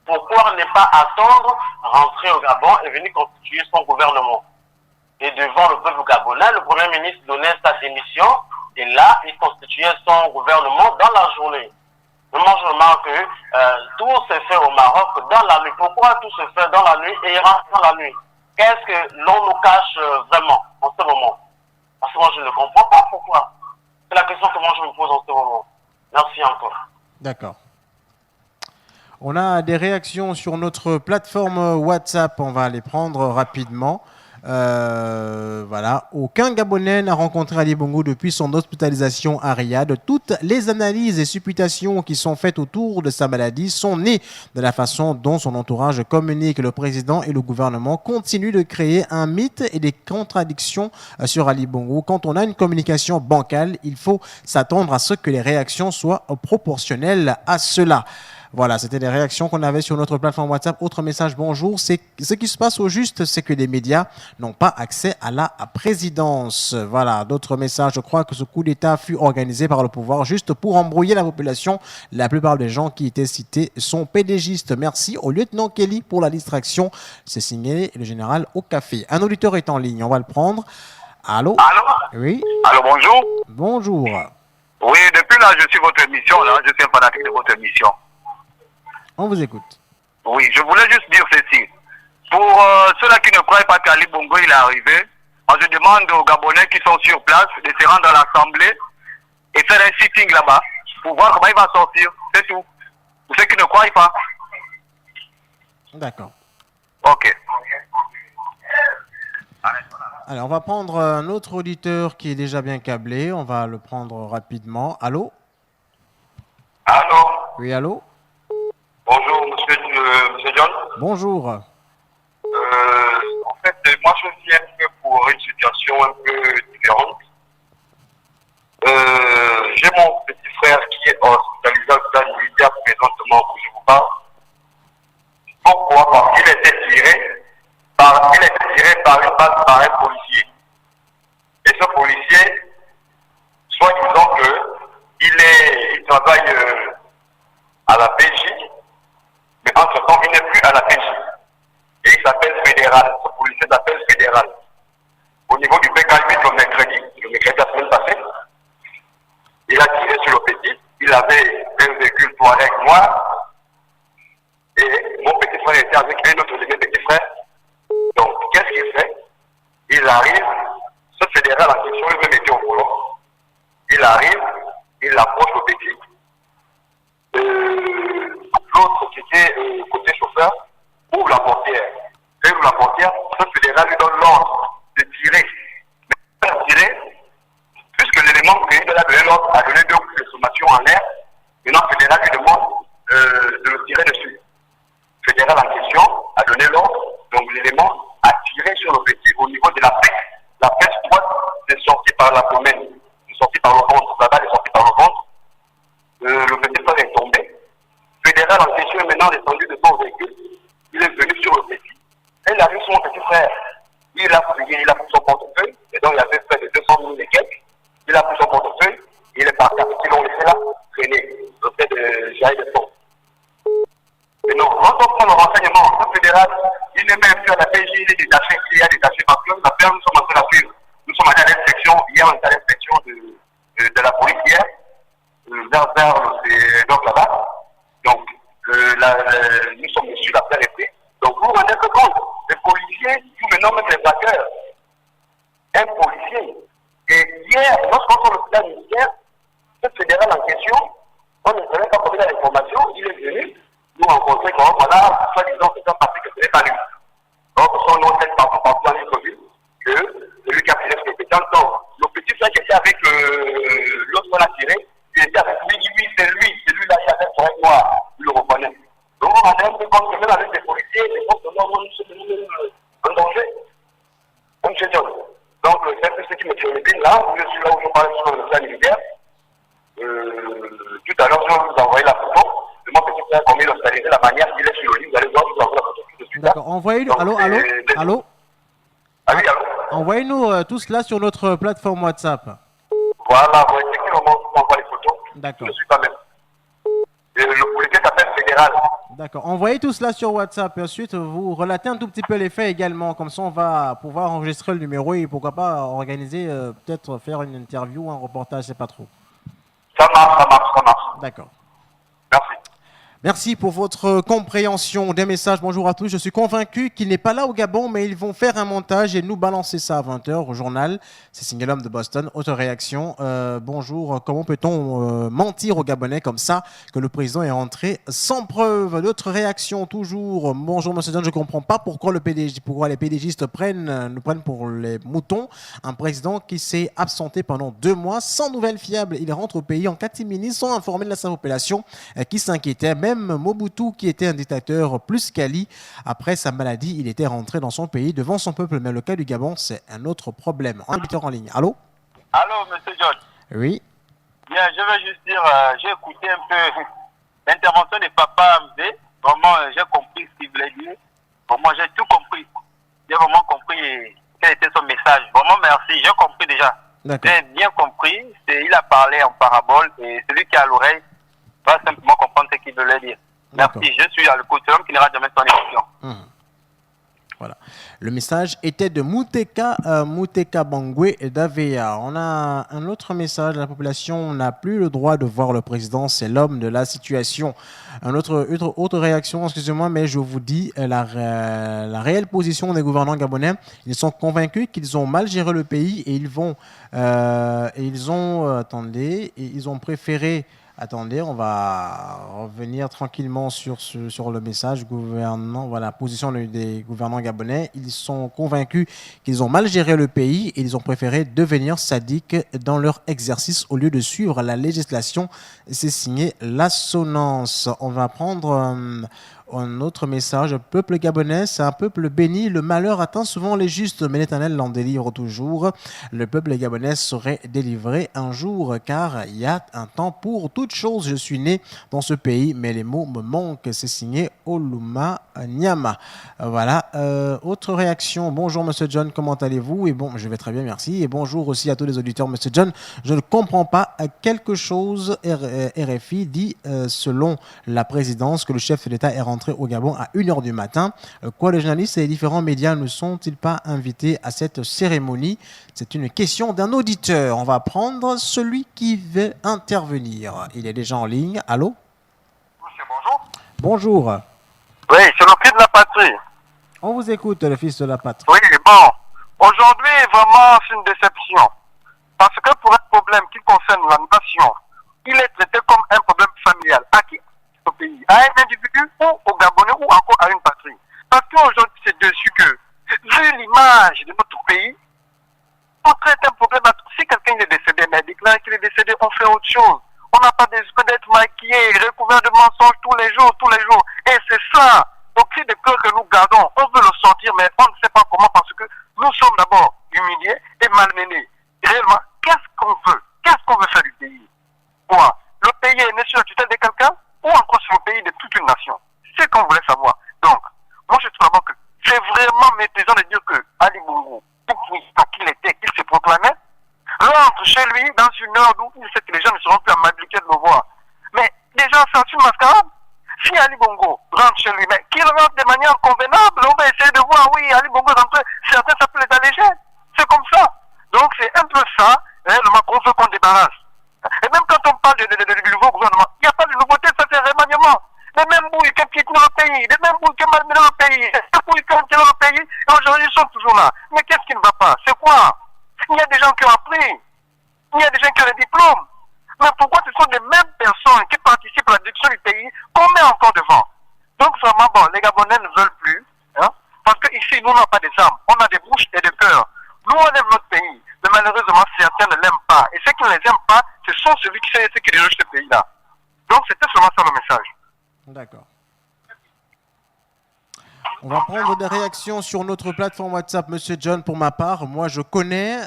Pourquoi ne pas attendre, rentrer au Gabon et venir constituer son gouvernement? Et devant le peuple gabonais, le Premier ministre donnait sa démission et là, il constituait son gouvernement dans la journée. Moi, je remarque que tout se fait au Maroc dans la nuit. Pourquoi tout se fait dans la nuit et il rentre dans la nuit? Qu'est-ce que l'on nous cache vraiment en ce moment? Parce que moi, je ne comprends pas pourquoi. C'est la question que moi, je me pose en ce moment. Merci encore. D'accord. On a des réactions sur notre plateforme WhatsApp. On va les prendre rapidement. Voilà. Aucun Gabonais n'a rencontré Ali Bongo depuis son hospitalisation à Riyad. Toutes les analyses et supputations qui sont faites autour de sa maladie sont nées de la façon dont son entourage communique. Le président et le gouvernement continuent de créer un mythe et des contradictions sur Ali Bongo. Quand on a une communication bancale, il faut s'attendre à ce que les réactions soient proportionnelles à cela. Voilà, c'était les réactions qu'on avait sur notre plateforme WhatsApp. Autre message, bonjour. Ce qui se passe au juste, c'est que les médias n'ont pas accès à la présidence. Voilà, d'autres messages. Je crois que ce coup d'État fut organisé par le pouvoir juste pour embrouiller la population. La plupart des gens qui étaient cités sont pédégistes. Merci au lieutenant Kelly pour la distraction. C'est signé le général au café. Un auditeur est en ligne, on va le prendre. Allô? Allô? Oui. Allô, bonjour. Bonjour. Oui, depuis là, je suis votre émission, là. Je suis un fanatique de votre émission. On vous écoute. Oui, je voulais juste dire ceci. Pour ceux-là qui ne croient pas qu'Ali Bongo il est arrivé, moi je demande aux Gabonais qui sont sur place de se rendre à l'Assemblée et faire un sitting là-bas pour voir comment il va sortir. C'est tout. Pour ceux qui ne croient pas. D'accord. Ok. Alors, on va prendre un autre auditeur qui est déjà bien câblé. On va le prendre rapidement. Allô? Allô? Oui, allô? Bonjour, monsieur John. Bonjour. En fait, moi, je viens un peu pour une situation un peu différente. J'ai mon petit frère qui est hospitalisé à l'hôpital militaire présentement où je vous parle. Pourquoi? Parce qu'il était tiré par une balle par un policier. Et ce policier, soit disant qu'il travaille à la PJ, mais entre-temps, il n'est plus à la PJ. Et il s'appelle fédéral. Ce policier s'appelle fédéral. Au niveau du PK8, le mercredi la semaine passée, il a tiré sur le petit. Il avait un véhicule Touareg noir. fédéral en question a donné l'ordre, donc l'élément a tiré sur le petit au niveau de la pêche. La pêche droite est sortie par l'abdomen, est sortie par le ventre, la balle est sortie par le ventre. Le petit frère est tombé. Le fédéral en question est maintenant descendu de son véhicule. Il est venu sur le petit. Et il arrive sur mon petit frère. Il a pris son portefeuille, et donc il avait fait de 200 000 et quelques. Il a pris son portefeuille, et il est parti. Ils l'ont laissé là, traîner, le fait de gérer des fonds. Mais non, quand on prend le renseignement, le fédéral, il n'est même plus à la PJ, il est détaché, il y a détaché parce que l'affaire, nous sommes en train de la suivre. Nous sommes allés à l'inspection, hier, on est à l'inspection de la police hier, donc là-bas. Donc, nous sommes dessus, l'affaire est prise. Donc, vous vous rendez compte, les policiers, tout maintenant même les braqueurs, un policier. Et hier, lorsqu'on sort le plan militaire, ce fédéral en question, on ne savait pas combien d'informations, il est venu nous rencontrer comme voilà, soi-disant, c'est un parti que ce n'est pas lui. Donc, son nom est partout dans les communes, que celui qui a fait les compétences. Donc, le petit frère qui était avec l'autre qu'on a tiré, il était avec lui, c'est lui-là, il avait son noir, il le reconnaît. Donc, on a même compte que même avec des policiers, les forces de l'ordre, nous sommes en danger. Comme je dis. Donc, c'est un peu ce qui me tire les pines là, je suis là où je parle sur le plan militaire. Tout à l'heure, je vais vous envoyer la photo de mon petit frère, comme il hospitalisé, la manière qu'il est sur le lit, vous allez voir, je vous envoie la photo tout de suite. D'accord, envoyez-nous. Allô. Ah oui, allô. Envoyez-nous tout cela sur notre plateforme WhatsApp. Voilà, vous effectivement, je vous envoie les photos. D'accord. Je ne suis pas même. Et le policier s'appelle fédéral. D'accord. Envoyez tout cela sur WhatsApp et ensuite vous relatez un tout petit peu les faits également. Comme ça, on va pouvoir enregistrer le numéro et pourquoi pas organiser, peut-être faire une interview ou un reportage, c'est pas trop. Ça marche. D'accord. Merci. Merci pour votre compréhension des messages. Bonjour à tous. Je suis convaincu qu'il n'est pas là au Gabon, mais ils vont faire un montage et nous balancer ça à 20h au journal. C'est Single Homme de Boston. Autre réaction. Bonjour. Comment peut-on mentir aux Gabonais comme ça que le président est rentré sans preuve? D'autres réactions toujours. Bonjour, monsieur John. Je ne comprends pas pourquoi les PDGistes nous prennent pour les moutons. Un président qui s'est absenté pendant 2 mois sans nouvelles fiables. Il rentre au pays en catimini sans informer de sa population qui s'inquiétait. Même Mobutu, qui était un dictateur plus qu'Ali, après sa maladie, il était rentré dans son pays devant son peuple. Mais le cas du Gabon, c'est un autre problème. Un auditeur en ligne. Allô? Allô, monsieur John. Oui. Bien, je vais juste dire, j'ai écouté un peu l'intervention de Papa Mzé. Vraiment, j'ai compris ce qu'il voulait dire. Vraiment, j'ai tout compris. J'ai vraiment compris quel était son message. Vraiment, merci. J'ai compris déjà. J'ai bien compris. Il a parlé en parabole et celui qui a l'oreille va simplement comprendre ce qu'il voulait dire. Merci, je suis à l'écoute. C'est l'homme qui n'ira jamais son émission. Voilà. Le message était de Muteka Bangwe et d'Avea. On a un autre message. La population n'a plus le droit de voir le président. C'est l'homme de la situation. Autre réaction, excusez-moi, mais je vous dis la réelle position des gouvernants gabonais. Ils sont convaincus qu'ils ont mal géré le pays et ils ont préféré. Attendez, on va revenir tranquillement sur le message gouvernement. Voilà, position des gouvernants gabonais. Ils sont convaincus qu'ils ont mal géré le pays et ils ont préféré devenir sadiques dans leur exercice au lieu de suivre la législation. C'est signé l'assonance. On va prendre un autre message. Le peuple gabonais, c'est un peuple béni. Le malheur atteint souvent les justes, mais l'Éternel l'en délivre toujours. Le peuple gabonais serait délivré un jour, car il y a un temps pour toute chose. Je suis né dans ce pays, mais les mots me manquent. C'est signé Oluma Nyama. Voilà. Autre réaction. Bonjour, monsieur John, comment allez-vous? Et bon, je vais très bien, merci. Et bonjour aussi à tous les auditeurs, monsieur John. Je ne comprends pas quelque chose. RFI dit, selon la présidence, que le chef de l'État est rentré au Gabon à 1h du matin. Quoi, les journalistes et les différents médias ne sont-ils pas invités à cette cérémonie? C'est une question d'un auditeur. On va prendre celui qui veut intervenir. Il est déjà en ligne. Allô? Monsieur, bonjour. Bonjour. Oui, c'est le fils de la patrie. On vous écoute, le fils de la patrie. Oui, bon. Aujourd'hui, vraiment, c'est une déception. Parce que pour un problème qui concerne la nation, il est traité comme un problème familial. À qui? Au pays, à un individu ou au Gabonais ou encore à une patrie. Parce qu'aujourd'hui, c'est dessus que, vu l'image de notre pays, on traite un problème. Si quelqu'un est décédé, mais déclare qu'il est décédé, on fait autre chose. On n'a pas besoin d'être maquillé, recouvert de mensonges tous les jours. Et c'est ça. Donc, si cœur que nous gardons, on veut le sortir, mais on ne sait pas comment parce que nous sommes d'abord humiliés et malmenés. Réellement, qu'est-ce qu'on veut? Qu'est-ce qu'on veut faire du pays? Quoi? Le pays est né sur la tutelle de quelqu'un ou encore sur le pays de toute une nation? C'est ce qu'on voulait savoir. Donc, moi je trouve d'abord que c'est vraiment méprisant de dire que Ali Bongo, tout puissant qu'il était, qu'il se proclamait, rentre chez lui dans une heure où il sait que les gens ne seront plus amabilités de le voir. Mais déjà, c'est une mascarade. Si Ali Bongo rentre chez lui, mais qu'il rentre de manière convenable, on va essayer de voir, oui, Ali Bongo rentre, certains ça peut les alléger. C'est comme ça. Donc c'est un peu ça, réellement, qu'on veut qu'on débarrasse. Et même quand on parle du nouveau gouvernement, il n'y a pas de nouveauté, ça c'est remaniement. Les mêmes bouilles qui quittent le pays, les mêmes bouilles qui malmenent le pays, les bouilles qui ont tiré le pays, et aujourd'hui ils sont toujours là. Mais qu'est-ce qui ne va pas? C'est quoi? Il y a des gens qui ont appris, il y a des gens qui ont des diplômes. Mais pourquoi ce sont les mêmes personnes qui participent à la direction du pays qu'on met encore devant? Donc vraiment, bon, les Gabonais ne veulent plus, hein, parce qu'ici, nous n'avons pas des armes, on a des bouches et des cœurs. Nous, on aime notre pays, mais malheureusement, certains ne l'aiment pas. Et ceux qui ne les aiment pas, ce sont ceux qui dirigent ce pays-là. Donc c'était seulement ça le message. D'accord. On va prendre des réactions sur notre plateforme WhatsApp, Monsieur John, pour ma part. Moi, je connais.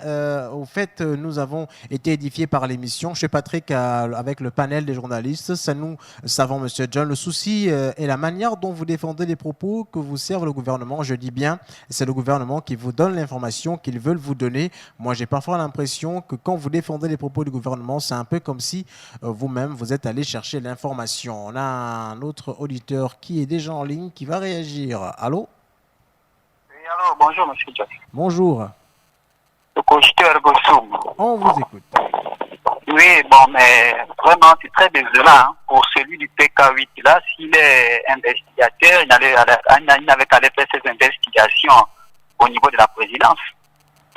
Au fait, nous avons été édifiés par l'émission. Chez Patrick, avec le panel des journalistes, ça nous savons, Monsieur John. Le souci est la manière dont vous défendez les propos que vous servent le gouvernement. Je dis bien, c'est le gouvernement qui vous donne l'information qu'ils veulent vous donner. Moi, j'ai parfois l'impression que quand vous défendez les propos du gouvernement, c'est un peu comme si vous-même, vous êtes allé chercher l'information. On a un autre auditeur qui est déjà en ligne, qui va réagir. Allô? Oui, alors, bonjour, monsieur John. Bonjour. Le conducteur Gossoum. On vous écoute. Oui, bon, mais vraiment, c'est très désolant hein, pour celui du PK8. Là, s'il est investigateur, il n'avait qu'à aller faire ses investigations au niveau de la présidence.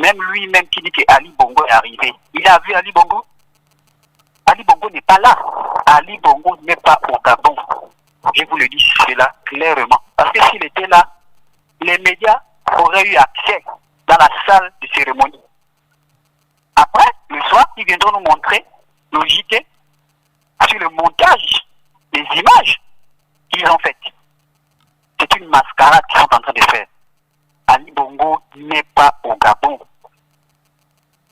Même lui-même qui dit que Ali Bongo est arrivé. Il a vu Ali Bongo? Ali Bongo n'est pas là. Ali Bongo n'est pas au Gabon. Je vous le dis cela clairement. Parce que s'il était là, les médias auraient eu accès dans la salle de cérémonie. Après, le soir, ils viendront nous montrer nos JT sur le montage des images qu'ils ont faites. C'est une mascarade qu'ils sont en train de faire. Ali Bongo n'est pas au Gabon.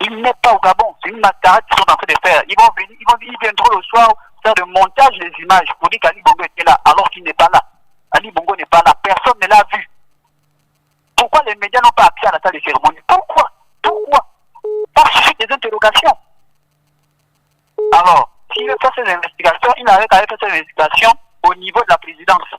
Il n'est pas au Gabon. C'est une mascarade qu'ils sont en train de faire. Ils viendront le soir faire le montage des images pour dire qu'Ali Bongo était là alors qu'il n'est pas là. Ali Bongo n'est pas là. Personne ne l'a vu. Pourquoi les médias n'ont pas accès à la salle de cérémonie? Pourquoi? Parce que c'est des interrogations. Alors, s'il veut faire ces investigations, il n'avait qu'à faire ces investigations au niveau de la présidence.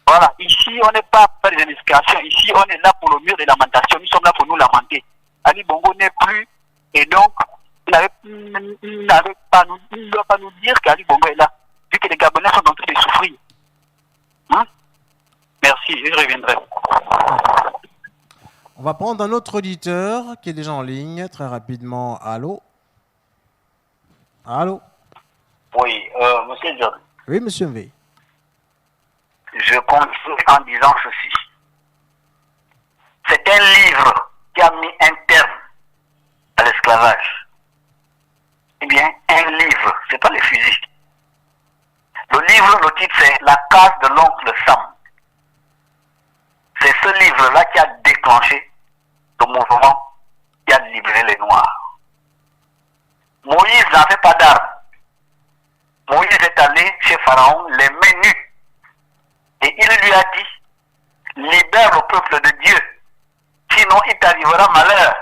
Voilà. Ici, on n'est pas pour des investigations. Ici, on est là pour le mur de lamentation. Nous sommes là pour nous lamenter. Ali Bongo n'est plus. Et donc, il ne doit pas nous dire qu'Ali Bongo est là. Vu que les Gabonais sont en train de souffrir. Hein? Merci, je reviendrai. On va prendre un autre auditeur qui est déjà en ligne, très rapidement. Allô? Allô? Oui, monsieur John. Oui, monsieur V. Je continue en disant ceci. C'est un livre qui a mis un terme à l'esclavage. Eh bien, un livre, c'est pas les fusils. Le livre, le titre, c'est La case de l'oncle Sam. C'est ce livre-là qui a déclenché le mouvement qui a libéré les Noirs. Moïse n'avait pas d'armes. Moïse est allé chez Pharaon, les mains nues. Et il lui a dit, libère le peuple de Dieu, sinon il t'arrivera malheur.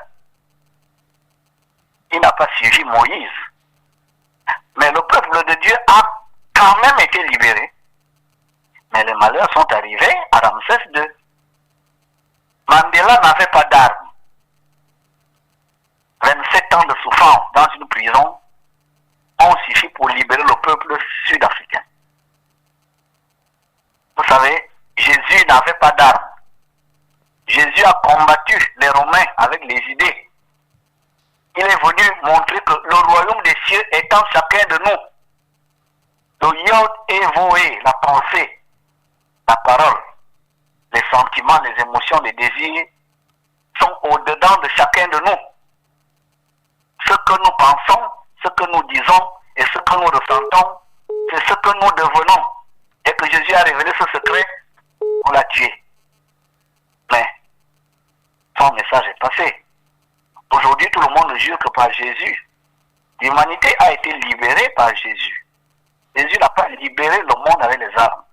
Il n'a pas suivi Moïse. Mais le peuple de Dieu a quand même été libéré. Mais les malheurs sont arrivés à Ramsès II. Mandela n'avait pas d'armes. 27 ans de souffrance dans une prison ont suffi pour libérer le peuple sud-africain. Vous savez, Jésus n'avait pas d'armes. Jésus a combattu les Romains avec les idées. Il est venu montrer que le royaume des cieux est en chacun de nous. Le yod et voé, la pensée, la parole, les sentiments, les émotions, les désirs sont au-dedans de chacun de nous. Ce que nous pensons, ce que nous disons et ce que nous ressentons, c'est ce que nous devenons. Et que Jésus a révélé ce secret on l'a tué. Mais son message est passé. Aujourd'hui, tout le monde ne jure que par Jésus. L'humanité a été libérée par Jésus. Jésus n'a pas libéré le monde avec les armes.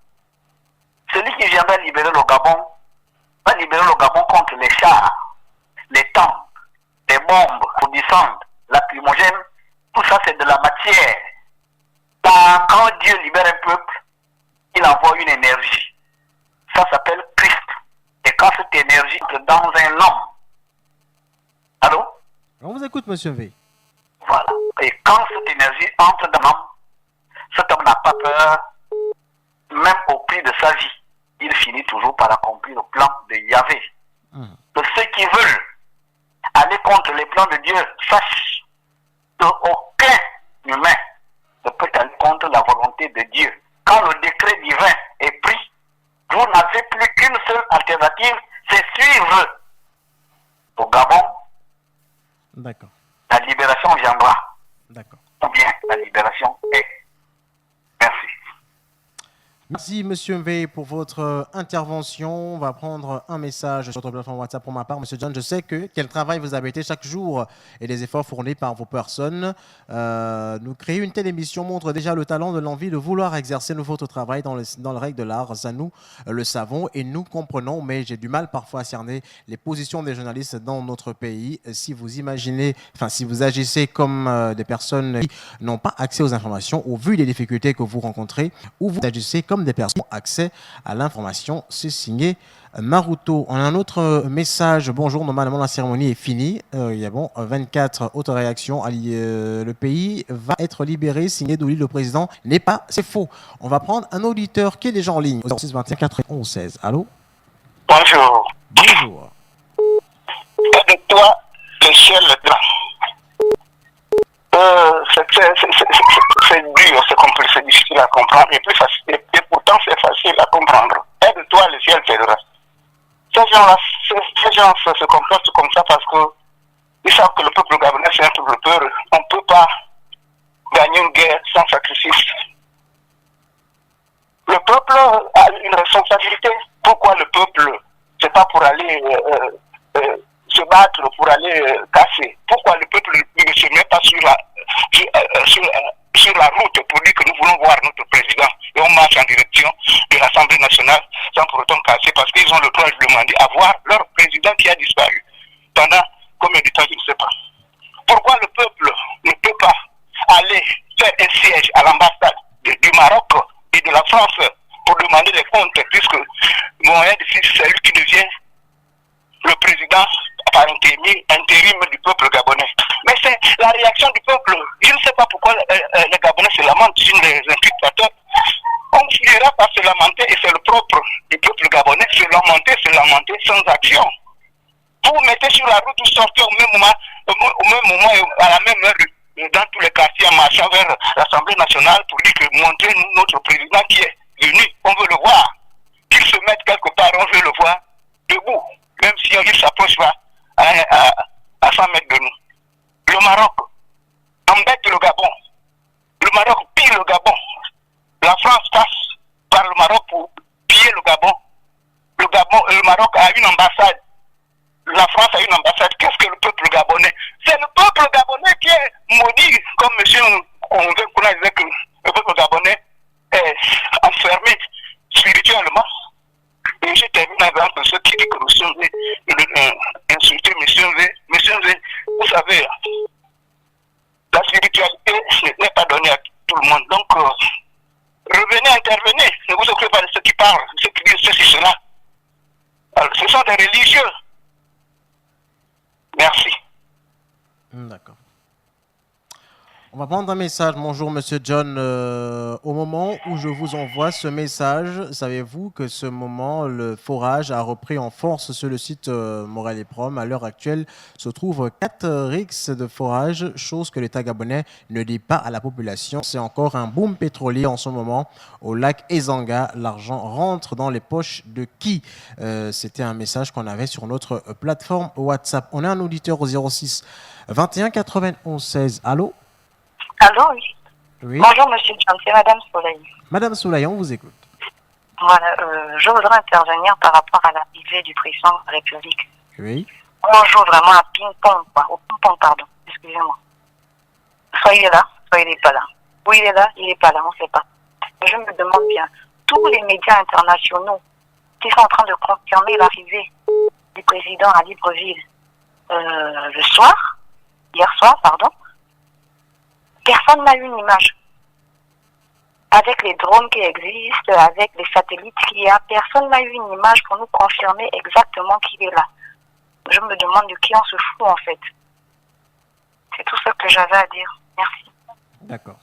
Celui qui viendra libérer le Gabon va libérer le Gabon contre les chars, les tanks, les bombes fourdissantes, lacrymogènes. Tout ça, c'est de la matière. Quand Dieu libère un peuple, il envoie une énergie. Ça s'appelle Christ. Et quand cette énergie entre dans un homme, allô? On vous écoute, monsieur V. Voilà. Et quand cette énergie entre dans l'homme, cet homme n'a pas peur, même au prix de sa vie. Il finit toujours par accomplir le plan de Yahvé. Que ceux qui veulent aller contre les plans de Dieu sachent qu'aucun humain ne peut aller contre la volonté de Dieu. Quand le décret divin est pris, vous n'avez plus qu'une seule alternative, c'est suivre. Au Gabon, d'accord, la libération viendra. D'accord. Ou bien la libération est. Merci. Merci, monsieur V, pour votre intervention. On va prendre un message sur votre plateforme WhatsApp pour ma part. Monsieur John, je sais quel travail vous avez été chaque jour et les efforts fournis par vos personnes. Nous créer une telle émission montre déjà le talent de l'envie de vouloir exercer votre travail dans le règle de l'art. Ça, nous le savons et nous comprenons, mais j'ai du mal parfois à cerner les positions des journalistes dans notre pays. Si vous agissez comme des personnes qui n'ont pas accès aux informations, au vu des difficultés que vous rencontrez, ou vous agissez comme des personnes qui ont accès à l'information, c'est signé Maruto. On a un autre message. Bonjour, normalement la cérémonie est finie. Il y a 24 autres réactions. Le pays va être libéré, signé Douli, le président. C'est faux. On va prendre un auditeur qui est déjà en ligne. 06 21 91 16. Allô? Bonjour. Bonjour. Et de toi, le ciel est blanc. C'est dur, c'est difficile à comprendre et plus facile, et pourtant c'est facile à comprendre. Aide-toi, le ciel t'aidera. Ces gens se comportent comme ça parce que ils savent que le peuple gabonais c'est un peuple peureux. On ne peut pas gagner une guerre sans sacrifice. Le peuple a une responsabilité. Pourquoi le peuple? C'est pas pour aller se battre, pour aller casser. Pourquoi le peuple ne se met pas sur la route pour dire que nous voulons voir notre président et on marche en direction de l'Assemblée nationale sans pour autant casser parce qu'ils ont le droit de demander à voir leur président qui a disparu pendant combien de temps, je ne sais pas. Pourquoi le peuple ne peut pas aller faire un siège à l'ambassade du Maroc et de la France pour demander des comptes puisque Mohamed VI, c'est lui qui devient le président par intérim du peuple gabonais. Mais c'est la réaction du peuple. Je ne sais pas pourquoi les Gabonais se lamentent sur les impliquateurs. On finira par se lamenter et c'est le propre du peuple gabonais, se lamenter sans action. Vous mettez sur la route, vous sortez au même moment et à la même heure dans tous les quartiers en marchant vers l'Assemblée nationale pour dire que montrer notre président qui est venu, on veut le voir. Qu'il se mette quelque part, on veut le voir debout. Même si il s'approche pas à 100 mètres de nous. Le Maroc embête le Gabon. Le Maroc pille le Gabon. La France passe par le Maroc pour piller le Gabon. Le Maroc a une ambassade. La France a une ambassade. Qu'est-ce que le peuple gabonais? C'est le peuple gabonais qui est maudit, comme M. Kouna disait que le peuple gabonais est enfermé spirituellement. Et je termine avec ceux qui disent que nous sommes insultés, monsieur V. Vous savez, la spiritualité n'est pas donnée à tout le monde. Donc, revenez, intervenez. Ne vous occupez pas de ceux qui parlent, ceux qui disent ceci, cela. Alors, ce sont des religieux. Merci. D'accord. On va prendre un message. Bonjour, monsieur John. Au moment où je vous envoie ce message, savez-vous que ce moment, le forage a repris en force sur le site Morel et Prom. À l'heure actuelle, se trouvent 4 rixes de forage, chose que l'État gabonais ne dit pas à la population. C'est encore un boom pétrolier en ce moment au lac Ezanga. L'argent rentre dans les poches de qui? C'était un message qu'on avait sur notre plateforme WhatsApp. On a un auditeur au 06 21 91 16. Allô? Allô, oui. Oui. Bonjour, monsieur John, c'est Madame Soleil. Madame Soleil, on vous écoute. Voilà, je voudrais intervenir par rapport à l'arrivée du président de la République. Oui. On joue vraiment à ping-pong, quoi. Au ping-pong, pardon. Excusez-moi. Soit il est là, soit il n'est pas là. Ou il est là, il n'est pas là, on ne sait pas. Je me demande bien, tous les médias internationaux qui sont en train de confirmer l'arrivée du président à Libreville hier soir, personne n'a eu une image. Avec les drones qui existent, avec les satellites qu'il y a, personne n'a eu une image pour nous confirmer exactement qu'il est là. Je me demande de qui on se fout en fait. C'est tout ce que j'avais à dire. Merci. D'accord.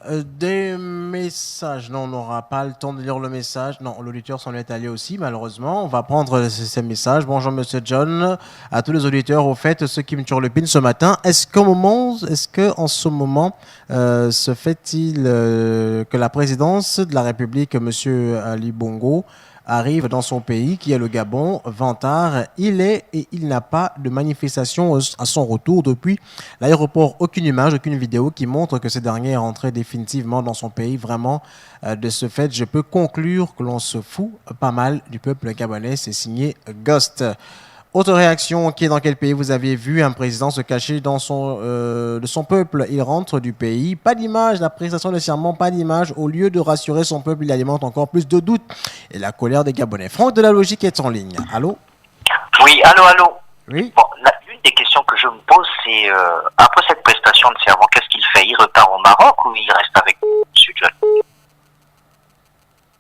Des messages. Non, on n'aura pas le temps de lire le message. Non, l'auditeur s'en est allé aussi, malheureusement. On va prendre ces messages. Bonjour, monsieur John. À tous les auditeurs, au fait, ceux qui me turent le pin ce matin, est-ce qu'en ce moment, se fait-il que la présidence de la République, monsieur Ali Bongo, arrive dans son pays, qui est le Gabon, Vantard. Il n'a pas de manifestation à son retour depuis l'aéroport. Aucune image, aucune vidéo qui montre que ce dernier est rentré définitivement dans son pays. Vraiment, de ce fait, je peux conclure que l'on se fout pas mal du peuple gabonais. C'est signé Ghost. Autre réaction, qui est dans quel pays vous avez vu un président se cacher de son peuple? Il rentre du pays. Pas d'image, la prestation de serment, pas d'image. Au lieu de rassurer son peuple, il alimente encore plus de doutes et la colère des Gabonais. Franck de la Logique est en ligne. Allô? Oui, allô. Oui. Bon, l'une des questions que je me pose, c'est après cette prestation de serment, qu'est-ce qu'il fait? Il repart au Maroc ou il reste avec M. John?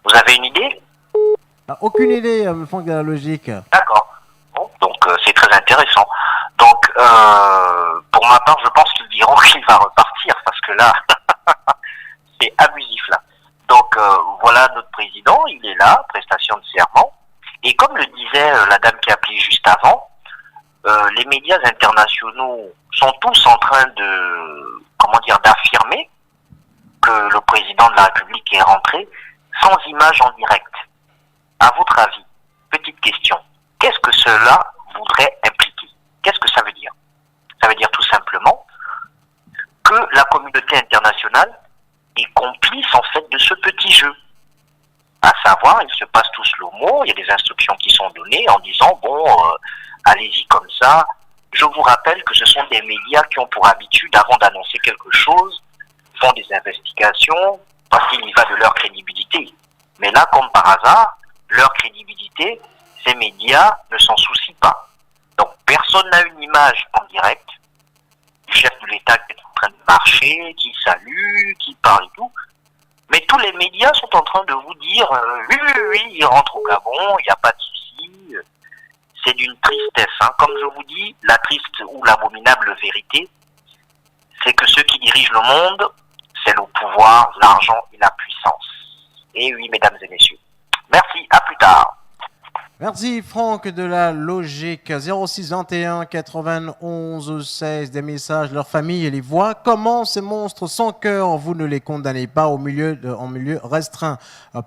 Vous avez une idée? Aucune idée, Franck de la Logique. D'accord. Bon, donc c'est très intéressant. Donc, pour ma part, je pense qu'ils diront qu'il va repartir, parce que là, c'est abusif là. Donc, voilà notre président, il est là, prestation de serment. Et comme le disait la dame qui a appelé juste avant, les médias internationaux sont tous en train d'affirmer que le président de la République est rentré sans image en direct. À votre avis, petite question, qu'est-ce que cela voudrait impliquer? Qu'est-ce que ça veut dire? Ça veut dire tout simplement que la communauté internationale est complice en fait de ce petit jeu. À savoir, il se passe tous le mot, il y a des instructions qui sont données en disant allez-y comme ça. Je vous rappelle que ce sont des médias qui ont pour habitude, avant d'annoncer quelque chose, font des investigations parce qu'il y va de leur crédibilité. Mais là, comme par hasard, leur crédibilité, ces médias ne s'en soucient pas. Donc personne n'a une image en direct du chef de l'État qui est en train de marcher, qui salue, qui parle et tout. Mais tous les médias sont en train de vous dire oui, il rentre au Gabon, il n'y a pas de souci. C'est d'une tristesse. Comme je vous dis, la triste ou l'abominable vérité, c'est que ceux qui dirigent le monde, c'est le pouvoir, l'argent et la puissance. Et oui, mesdames et messieurs. Merci, à plus tard. Merci Franck de la Logique. 06 21 91 16, des messages, leur famille et les voix. Comment ces monstres sans cœur, vous ne les condamnez pas en milieu restreint?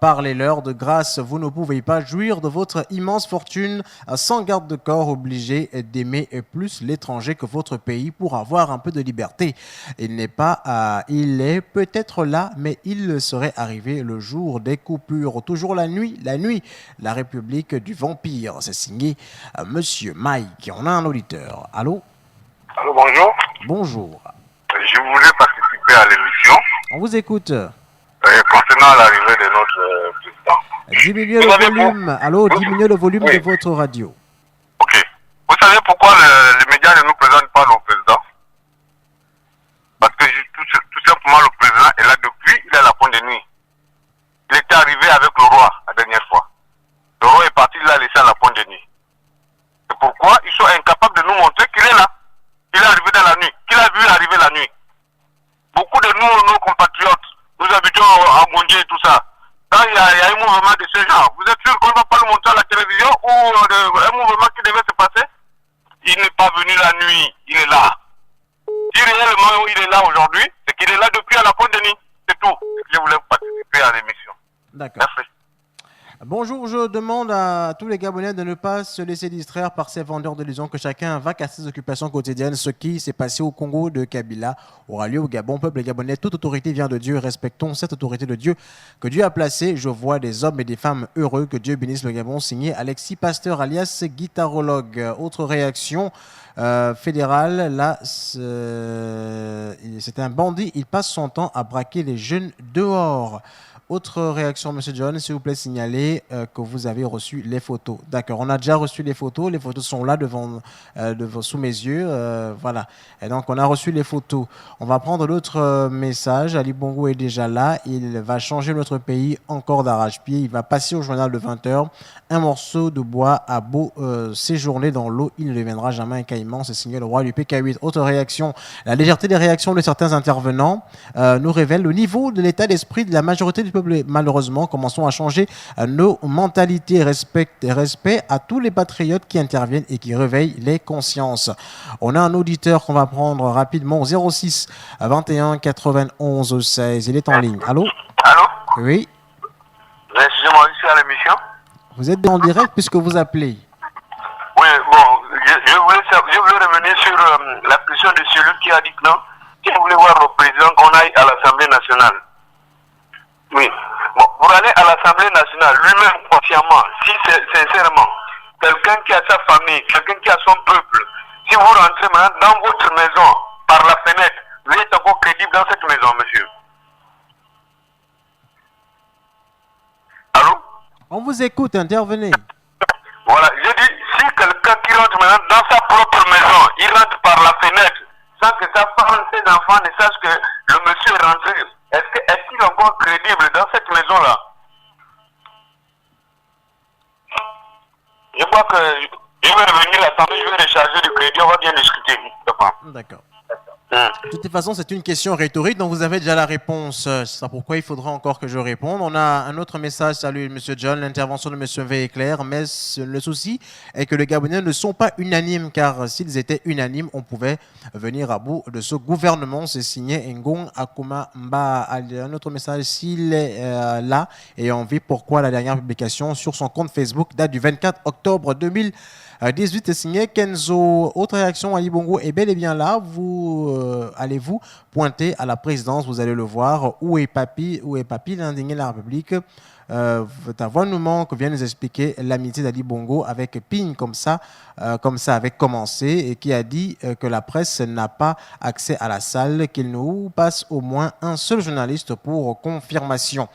Parlez-leur de grâce, vous ne pouvez pas jouir de votre immense fortune sans garde de corps, obligé d'aimer plus l'étranger que votre pays pour avoir un peu de liberté. Il est peut-être là, mais il serait arrivé le jour des coupures. Toujours la nuit, la République du Vampire. C'est signé Monsieur Mike. On a un auditeur. Allô? Allô, bonjour. Bonjour. Je voulais participer à l'émission. On vous écoute. Concernant l'arrivée de notre président. Diminuez le volume. Allô, diminuez le volume de votre radio. Ok. Vous savez pourquoi les médias ne nous présentent pas nos présidents? Parce que tout simplement, le président est là depuis, il est à la pointe de nuit. Il était arrivé avec le roi la dernière fois. Le roi est parti, il l'a laissé à la pointe de nuit. C'est pourquoi ils sont incapables de nous montrer qu'il est là. Il est arrivé dans la nuit. Qu'il a vu arriver la nuit. Beaucoup de nous, nos compatriotes, nous habitons à Mondje et tout ça. Quand il y a un mouvement de ce genre, vous êtes sûr qu'on ne va pas le montrer à la télévision ou un mouvement qui devait se passer? Il n'est pas venu la nuit, il est là. Si réellement il est là aujourd'hui, c'est qu'il est là depuis à la pointe de nuit. C'est tout. Je voulais participer à l'émission. D'accord. Merci. Bonjour, je demande à tous les Gabonais de ne pas se laisser distraire par ces vendeurs d'illusions, que chacun va à ses occupations quotidiennes. Ce qui s'est passé au Congo de Kabila aura lieu au Gabon. Peuple gabonais, toute autorité vient de Dieu. Respectons cette autorité de Dieu que Dieu a placée. Je vois des hommes et des femmes heureux. Que Dieu bénisse le Gabon. Signé Alexis Pasteur, alias guitarologue. Autre réaction fédérale, là, c'est un bandit. Il passe son temps à braquer les jeunes dehors. Autre réaction, M. John, s'il vous plaît, signalez que vous avez reçu les photos. D'accord, on a déjà reçu les photos sont là sous mes yeux, voilà. Et donc, on a reçu les photos. On va prendre l'autre message. Ali Bongo est déjà là. Il va changer notre pays encore d'arrache-pied. Il va passer au journal de 20h. Un morceau de bois a beau séjourner dans l'eau, il ne deviendra jamais un caïman. C'est signé le roi du PK8. Autre réaction, la légèreté des réactions de certains intervenants nous révèle le niveau de l'état d'esprit de la majorité du peuple. Malheureusement, commençons à changer nos mentalités. Respect à tous les patriotes qui interviennent et qui réveillent les consciences. On a un auditeur qu'on va prendre rapidement au 06 21 91 16. Il est en ligne. Allô? Allô? Oui. Excusez-moi, je suis à l'émission. Vous êtes en direct puisque vous appelez. Oui, bon, je voulais revenir sur la question de celui qui a dit que non, si vous voulez voir le président, qu'on aille à l'Assemblée nationale. Oui. Bon, pour aller à l'Assemblée nationale, lui-même consciemment, si c'est sincèrement, quelqu'un qui a sa famille, quelqu'un qui a son peuple, si vous rentrez maintenant dans votre maison, par la fenêtre, vous êtes encore crédible dans cette maison, monsieur. Allô? On vous écoute, intervenez. Voilà, je dis, si quelqu'un qui rentre maintenant dans sa propre maison, il rentre par la fenêtre, sans que sa femme, ses enfants ne sachent que le monsieur est rentré, est-ce qu'il est encore crédible dans cette maison-là? Je crois que je vais revenir à l'Assemblée, je vais recharger du crédit, on va bien discuter. D'accord. De toute façon, c'est une question rhétorique, donc vous avez déjà la réponse. C'est pourquoi il faudra encore que je réponde. On a un autre message. Salut, M. John. L'intervention de M. V est claire, mais le souci est que les Gabonais ne sont pas unanimes, car s'ils étaient unanimes, on pouvait venir à bout de ce gouvernement. C'est signé Ngong Akuma Mba. Un autre message, s'il est là et on vit pourquoi la dernière publication sur son compte Facebook date du 24 octobre 2018 est signé Kenzo. Autre réaction, Ali Bongo est bel et bien là. Allez-vous pointer à la présidence, vous allez le voir. Où est Papi, l'indigné de la République? Ta voix nous manque, vient nous expliquer l'amitié d'Ali Bongo avec Ping, comme ça avait commencé, et qui a dit que la presse n'a pas accès à la salle, qu'il nous passe au moins un seul journaliste pour confirmation.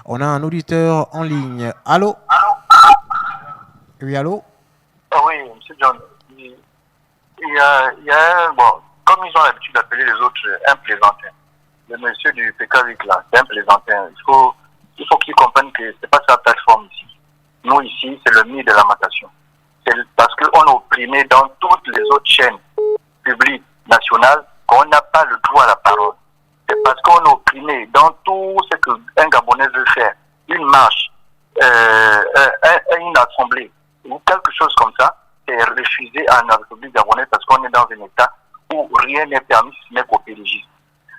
On a un auditeur en ligne. Allô? Oui, allô? Oui, M. John. Il y a bon, comme ils ont l'habitude d'appeler les autres un plaisantin. Le monsieur du PK8 là, c'est un plaisantin. Il faut qu'ils comprennent que c'est pas sa plateforme ici. Nous ici, c'est le nid de lamentation. C'est parce qu'on est opprimé dans toutes les autres chaînes publiques, nationales, qu'on n'a pas le droit à la parole. C'est parce qu'on est opprimé dans tout ce qu'un Gabonais veut faire. Une marche, une assemblée, ou quelque chose comme ça, c'est refusé à la République gabonaise parce qu'on est dans un état où rien n'est permis si ce n'est qu'au PDG.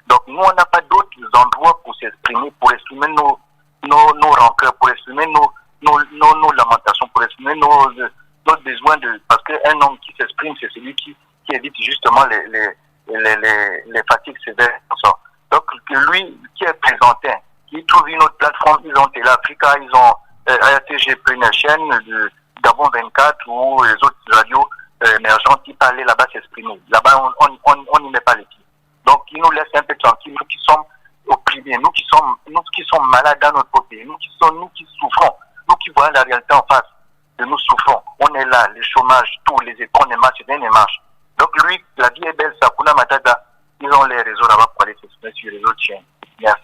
Donc nous, on n'a pas d'autres endroits pour s'exprimer, pour exprimer nos rancœurs, pour exprimer nos lamentations, pour exprimer nos besoins parce qu'un homme qui s'exprime, c'est celui qui évite justement les fatigues sévères. Donc lui, qui est présenté, qui trouve une autre plateforme, ils ont Télé-Africa, ils ont RTG Première Chaîne, Gabon 24 ou les autres radios émergentes qui peuvent aller là-bas s'exprimer. Là-bas, on n'y met pas les pieds. Donc, ils nous laissent un peu tranquilles, nous qui sommes opprimés, nous qui sommes malades dans notre pays, nous qui souffrons, nous qui voyons la réalité en face de nous souffrons. On est là, le chômage, tous les écoles ne marchent, rien ne marche. Donc, lui, la vie est belle, Sakuna Matata, ils ont les réseaux là-bas pour aller s'exprimer sur les autres chaînes. Merci.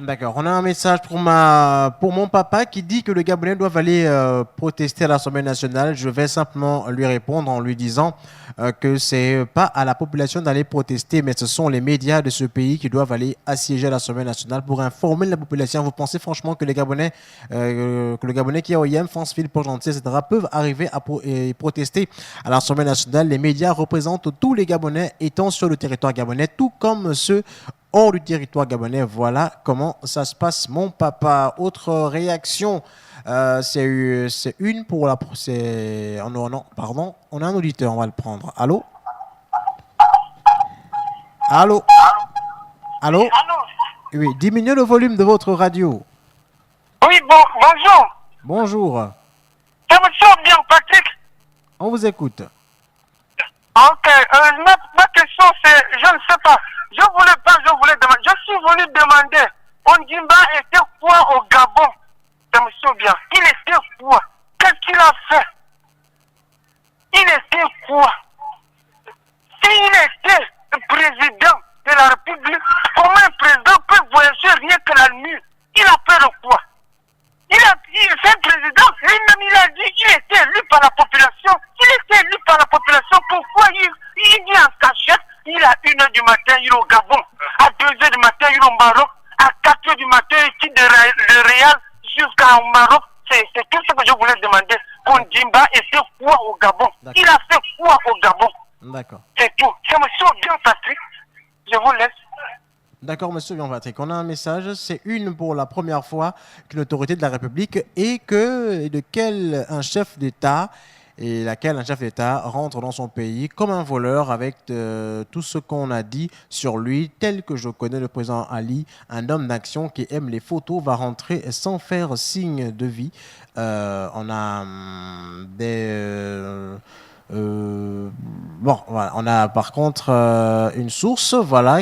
D'accord. On a un message pour mon papa qui dit que les Gabonais doivent aller protester à l'Assemblée nationale. Je vais simplement lui répondre en lui disant que c'est pas à la population d'aller protester, mais ce sont les médias de ce pays qui doivent aller assiéger à l'Assemblée nationale pour informer la population. Vous pensez franchement que le Gabonais qui est au IEM, France-Ville, Port-Gentil, etc., peuvent arriver à protester à l'Assemblée nationale? Les médias représentent tous les Gabonais étant sur le territoire gabonais, tout comme ceux hors du territoire gabonais. Voilà comment ça se passe, mon papa. Autre réaction, c'est une pour la... non, pardon, on a un auditeur, on va le prendre. Allô? Allô? Allô? Oui, diminuez le volume de votre radio. Oui, bonjour. Bonjour. Ça me sort bien, Patrick. On vous écoute. Ok, ma question c'est, je ne sais pas, je voulais demander, je suis venu demander, Ondimba était quoi au Gabon? Ça me sort bien. Il était quoi? Qu'est-ce qu'il a fait? Il était quoi? S'il était le président de la République, comment un président peut voyager rien que la nuit? Il a peur de quoi? C'est président, lui-même il a dit qu'il était élu par la population. Il était élu par la population. Pourquoi il vient en cachette? Il a 1h du matin, il est au Gabon. À 2h du matin, il est au Maroc. À 4h du matin, il quitte le Real jusqu'au Maroc. C'est tout ce que je voulais demander. Ondimba était quoi au Gabon? Il a fait quoi au Gabon? D'accord. C'est tout. Ça me sort bien, Patrick. Je vous laisse. D'accord, monsieur Jean-Patrick. On a un message. C'est une pour la première fois qu'une autorité de la République et un chef d'État rentre dans son pays comme un voleur avec tout ce qu'on a dit sur lui, tel que je connais le président Ali, un homme d'action qui aime les photos, va rentrer sans faire signe de vie. On a voilà. On a par contre une source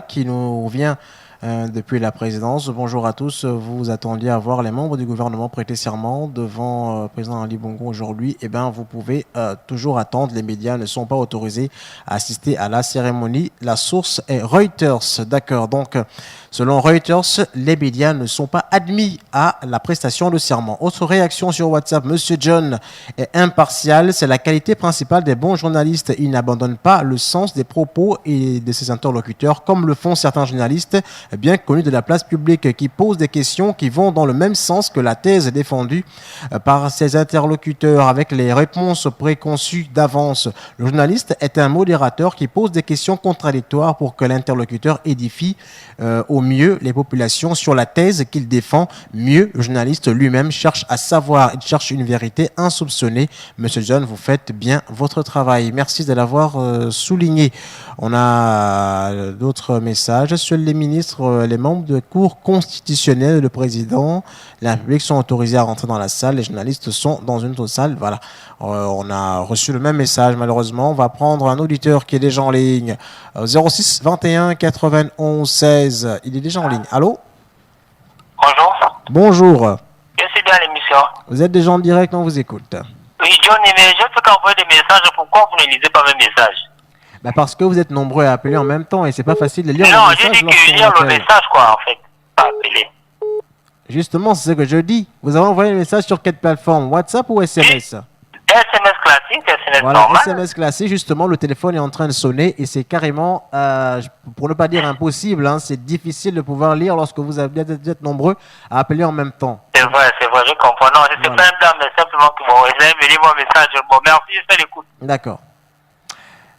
qui nous vient depuis la présidence. Bonjour à tous. Vous attendiez à voir les membres du gouvernement prêter serment devant le président Ali Bongo aujourd'hui. Eh bien, vous pouvez toujours attendre. Les médias ne sont pas autorisés à assister à la cérémonie. La source est Reuters. D'accord. Donc, selon Reuters, les médias ne sont pas admis à la prestation de serment. Autre réaction sur WhatsApp. Monsieur John est impartial. C'est la qualité principale des bons journalistes. Il n'abandonne pas le sens des propos et de ses interlocuteurs, comme le font certains journalistes bien connus de la place publique, qui posent des questions qui vont dans le même sens que la thèse défendue par ses interlocuteurs, avec les réponses préconçues d'avance. Le journaliste est un modérateur qui pose des questions contradictoires pour que l'interlocuteur édifie au mieux les populations sur la thèse qu'il défend. Mieux, le journaliste lui-même cherche à savoir, il cherche une vérité insoupçonnée. Monsieur John, vous faites bien votre travail. Merci de l'avoir souligné. On a d'autres messages. Seuls les ministres, les membres de cour constitutionnelle, le président, la République sont autorisés à rentrer dans la salle. Les journalistes sont dans une autre salle. Voilà. On a reçu le même message, malheureusement. On va prendre un auditeur qui est déjà en ligne. 06 21 91 16. Il est déjà en ligne. Allô? Bonjour. Bonjour. Je suis dans l'émission. Vous êtes déjà en direct, on vous écoute. Oui, John, mais je fais qu'envoyer des messages. Pourquoi vous ne lisez pas mes messages? Parce que vous êtes nombreux à appeler en même temps et c'est pas facile de lire non, le message. Non, je dis que lire le message, quoi, en fait. Pas appeler. Justement, c'est ce que je dis. Vous avez envoyé le message sur quelle plateforme? WhatsApp ou SMS? SMS classique, SMS voilà, normal. SMS classique, justement, le téléphone est en train de sonner et c'est carrément, pour ne pas dire impossible, c'est difficile de pouvoir lire lorsque vous êtes nombreux à appeler en même temps. C'est vrai, je comprends. Non, je ne sais pas un dame, mais simplement que vous avez mis mon message. Bon, merci, je fais l'écoute. D'accord.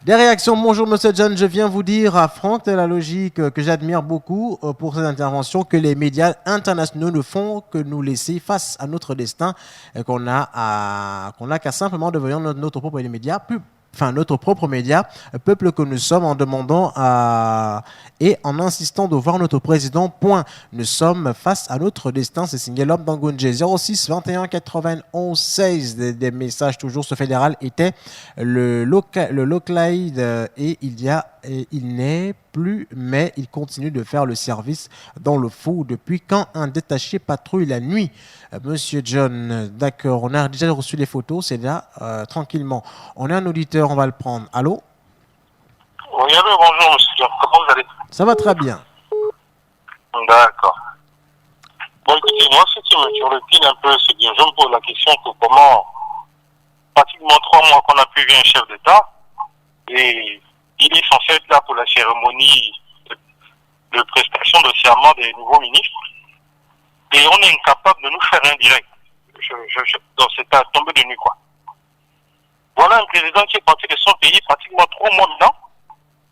Des réactions. Bonjour Monsieur John, je viens vous dire à Franck de la Logique que j'admire beaucoup pour cette intervention, que les médias internationaux ne font que nous laisser face à notre destin, qu'on a qu'à simplement devenir notre propre média, notre propre média, peuple que nous sommes, en demandant et en insistant de voir notre président. Point. Nous sommes face à notre destin. C'est signé l'homme d'Angonje. 06 21 91 16. Des messages toujours. Ce fédéral était le Loclaid et il n'est plus, mais il continue de faire le service dans le fou. Depuis quand un détaché patrouille la nuit? Monsieur John, d'accord. On a déjà reçu les photos. C'est là, tranquillement. On a un auditeur, on va le prendre. Allô? Oui, allô, bonjour, monsieur John. Comment vous allez? Ça va très bien. D'accord. Bon, écoutez, moi, ce qui me turlupine un peu, c'est que je me pose la question que comment, pratiquement 3 mois qu'on a plus vu un chef d'État, et il est censé être là pour la cérémonie de prestation de serment des nouveaux ministres, et on est incapable de nous faire un direct. Donc, c'est à tomber de nuit, quoi. Voilà un président qui est parti de son pays pratiquement 3 mois dedans.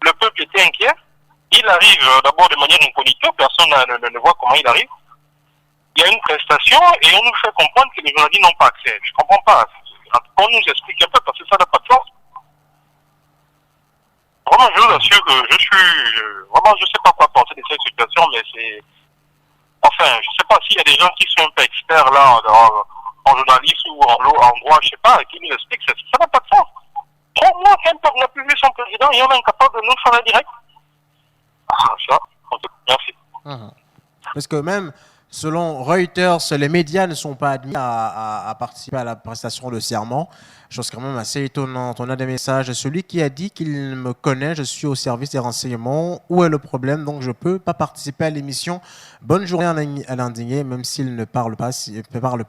Le peuple était inquiet. Il arrive d'abord de manière incognito, personne ne voit comment il arrive. Il y a une prestation et on nous fait comprendre que les journalistes n'ont pas accès. Je ne comprends pas. On nous explique un peu parce que ça n'a pas de sens. Vraiment, je vous assure que je suis... Vraiment, je ne sais pas quoi penser de cette situation, mais c'est... Enfin, je ne sais pas s'il y a des gens qui sont un peu experts là en journalisme ou en droit, je ne sais pas, qui nous expliquent. Ça n'a pas de sens. 3 mois qu'un peuple n'a plus vu son président et on est incapable de nous faire un direct. Ça, merci. Parce que même selon Reuters, les médias ne sont pas admis à participer à la prestation de serment. Chose quand même assez étonnante. On a des messages. Celui qui a dit qu'il me connaît, je suis au service des renseignements. Où est le problème? Donc je ne peux pas participer à l'émission. Bonne journée à l'indigné, même s'il ne parle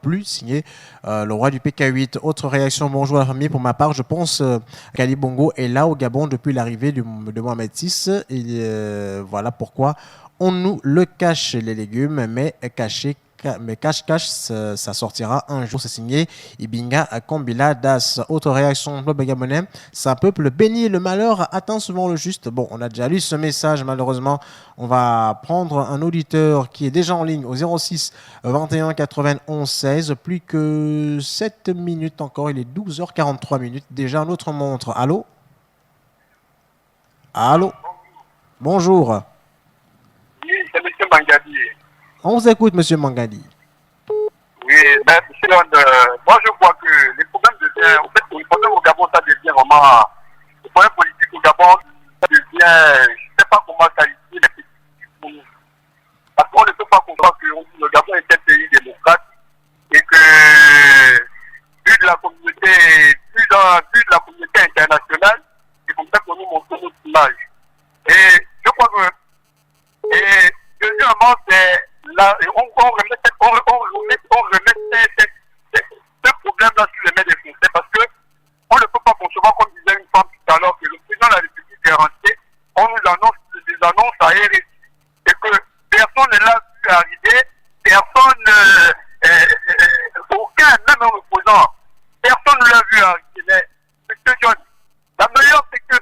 plus. Signé le roi du PK8. Autre réaction, bonjour à la famille. Pour ma part, je pense qu'Ali Bongo est là au Gabon depuis l'arrivée de Mohamed VI. Et voilà pourquoi on nous le cache, les légumes, mais cache, ça sortira un jour. C'est signé Ibinga Kombila Das. Autre réaction, Club Gabonais, c'est un peuple béni et le malheur atteint souvent le juste. Bon, on a déjà lu ce message, malheureusement. On va prendre un auditeur qui est déjà en ligne au 06 21 91 16. Plus que 7 minutes encore, il est 12h43 minutes. Déjà notre montre. Allô? Allô? Bonjour. Oui, c'est M. Mangadi. On vous écoute, M. Mangadi. Oui, mais moi je vois que les problèmes deviennent, en fait, les problèmes au Gabon, ça devient vraiment, les problèmes politiques au Gabon, ça devient, je ne sais pas comment qualifier les petits pour nous. Parce qu'on ne peut pas comprendre que le Gabon est un pays démocrate et que, vu de la communauté internationale, c'est comme ça que nous montrons notre image. Et je crois que, et deuxièmement, c'est là, on remet ce problème-là sur les mains des Français parce que on ne peut pas concevoir, comme disait une femme tout à l'heure, que le président de la République est rentré, on nous annonce des annonces à RSI et que personne ne l'a vu arriver, aucun, même un opposant, personne ne l'a vu arriver. Mais, M. John, la meilleure, c'est que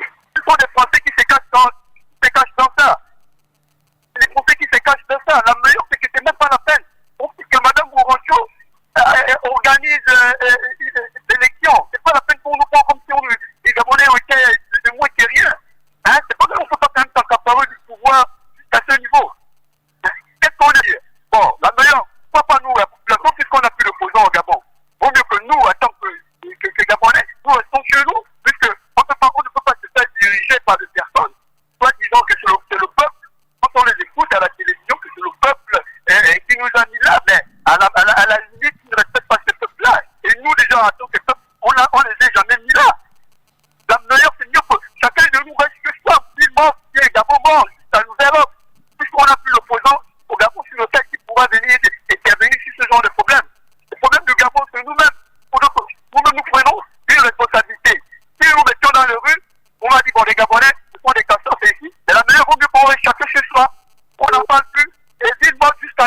il faut des Français qui se cachent dans ça. Les Français qui se cachent dans ça. La meilleure, c'est que c'est même pas la peine. Que Mme Gourancho organise l'élection. C'est pas la peine pour nous prendre comme si les Gabonais ont été de moins que rien. Hein? C'est pas qu'on ne peut pas quand même s'accaparer du pouvoir jusqu'à ce niveau. Qu'est-ce qu'on dit? Bon, la meilleure, pourquoi pas nous, la population, puisqu'on a plus d'opposants au Gabon. Vaut mieux que nous, en tant que Gabonais, nous restons chez nous, puisqu'on ne peut pas se faire diriger par des personnes, soit disant que c'est le peuple, quand on les écoute à la télévision, que c'est le peuple qui nous a mis là, mais à la limite, ils ne respectent pas ce peuple-là. Et nous, déjà, en tant que peuple, on les a jamais mis là. La meilleure, c'est mieux que chacun de nous reste que soi, s'il mort, si est Gabon mort, ça nous développe, puisqu'on n'a plus l'opposant au Gabon sur lequel qui pourra venir intervenir sur ce genre de problème. Le problème du Gabon, c'est nous-mêmes. Nous-mêmes, nous prenons une responsabilité. Si nous mettions dans les rues, on va dire, bon, les Gabonais, ce sont des casseurs, c'est ici. Mais la meilleure, vaut mieux qu'on reste chacun chez soi. On n'en parle plus. Et ville mort jusqu'à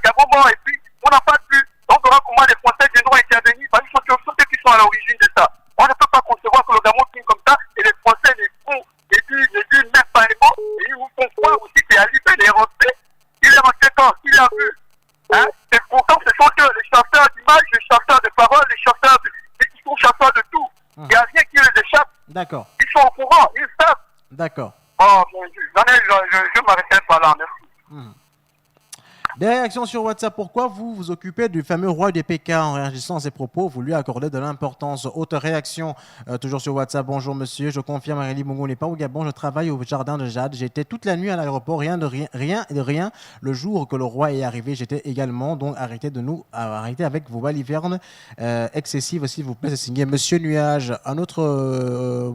Gabon mort, et puis on n'en parle plus. Donc, on verra comment les Français viendront intervenir, parce que ce sont ceux qui sont à l'origine de ça. On ne peut pas concevoir que le Gabon signe comme ça, et les Français les font, et disent même pas les mots, et ils vous font croire aussi qu'Ali Ben est rentré. Il est rentré quand? Il a vu. Hein? Et pourtant, ce sont eux, les chasseurs d'images, les chasseurs de paroles, les chasseurs ils sont chasseurs de tout. Il n'y a rien qui les échappe. D'accord. Ils sont au courant, ils savent. D'accord. Oh, mon Dieu. Je m'arrêterai pas là, merci. Des réactions sur WhatsApp. Pourquoi vous vous occupez du fameux roi des PK en réagissant à ses propos? Vous lui accordez de l'importance. Autre réaction, toujours sur WhatsApp. Bonjour monsieur, je confirme, Aurélie Bongo n'est pas au Gabon. Je travaille au jardin de Jade. J'étais toute la nuit à l'aéroport, rien de rien. Le jour que le roi est arrivé, j'étais également. Donc arrêtez avec vos balivernes excessives, s'il vous plaît. C'est signé Monsieur Nuage. Un autre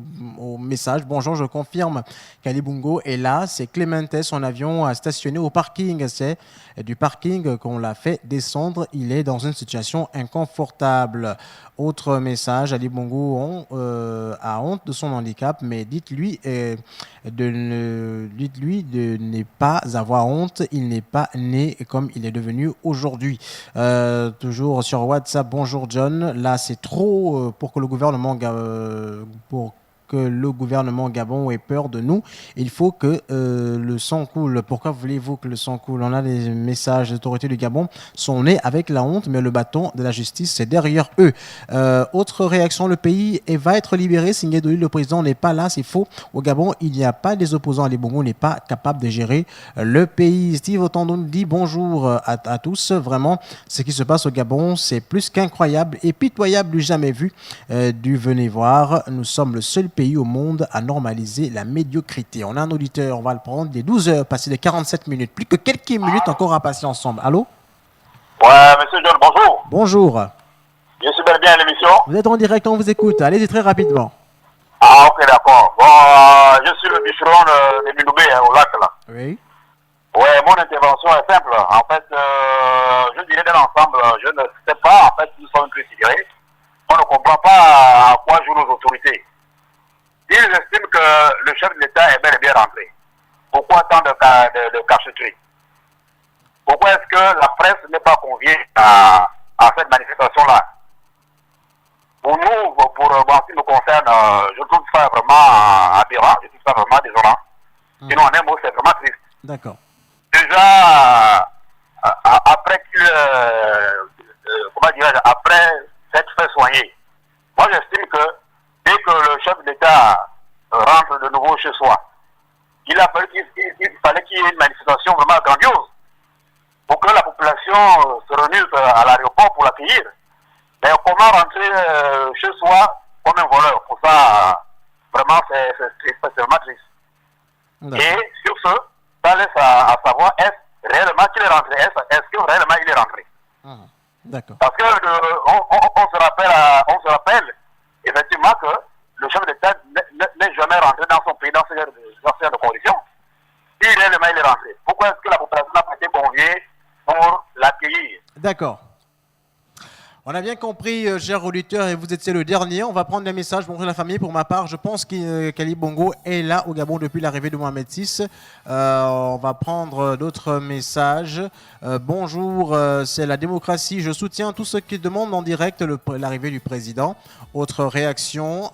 message. Bonjour, je confirme qu'Ali Bongo est là. C'est Clémente, son avion a stationné au parking. C'est du parking qu'on l'a fait descendre. Il est dans une situation inconfortable. Autre message, Ali Bongo a honte de son handicap, mais dites-lui de ne pas avoir honte. Il n'est pas né comme il est devenu aujourd'hui. Toujours sur WhatsApp, bonjour John. Là, c'est trop pour que le gouvernement que le gouvernement Gabon ait peur de nous. Il faut que le sang coule. Pourquoi voulez-vous que le sang coule? On a des messages des autorités du Gabon sont nés avec la honte, mais le bâton de la justice, c'est derrière eux. Autre réaction, le pays va être libéré. Signé Doli, le président n'est pas là, c'est faux. Au Gabon, il n'y a pas des opposants. Ali Bongo n'est pas capable de gérer le pays. Steve Otondo nous dit bonjour à tous. Vraiment, ce qui se passe au Gabon, c'est plus qu'incroyable et pitoyable du jamais vu. Du venez voir, nous sommes le seul pays au monde à normaliser la médiocrité. On a un auditeur, on va le prendre, des 12 heures, passées de 47 minutes. Plus que quelques minutes encore à passer ensemble. Allô? Ouais, monsieur John, bonjour. Bonjour. Je suis bien à l'émission. Vous êtes en direct, on vous écoute. Allez-y très rapidement. Ah, ok, d'accord. Bon, je suis le bûcheron de Minoubé, au lac, là. Oui. Ouais, mon intervention est simple. En fait, je dirais de l'ensemble, je ne sais pas, en fait, nous sommes considérés. On ne comprend pas à quoi jouent nos autorités. Ils estiment que le chef de l'État est bel et bien rentré. Pourquoi tant de cacheterie? Pourquoi est-ce que la presse n'est pas conviée à cette manifestation-là? Pour nous, en ce qui me concerne, je trouve ça vraiment aberrant, je trouve ça vraiment désolant. Sinon, en un mot, c'est vraiment triste. D'accord. Déjà, après après s'être fait soigner, moi j'estime que dès que le chef d'État rentre de nouveau chez soi, il fallait qu'il y ait une manifestation vraiment grandiose pour que la population se réunisse à l'aéroport pour l'accueillir. Mais comment rentrer chez soi comme un voleur? Pour ça, vraiment, c'est triste, c'est vraiment triste. Et sur ce, ça laisse à savoir, est-ce réellement qu'il est rentré? Est-ce que réellement il est rentré? D'accord. Parce que on se rappelle effectivement que le chef d'État n'est jamais rentré dans son pays dans ce genre de conditions. Si réellement il est rentré, pourquoi est-ce que la population n'a pas été conviée pour l'accueillir? D'accord. On a bien compris, cher auditeur, et vous étiez le dernier. On va prendre des messages. Bonjour la famille. Pour ma part, je pense qu'Ali Bongo est là au Gabon depuis l'arrivée de Mohamed VI. On va prendre d'autres messages. Bonjour, c'est la démocratie. Je soutiens tous ceux qui demandent en direct l'arrivée du président. Autre réaction.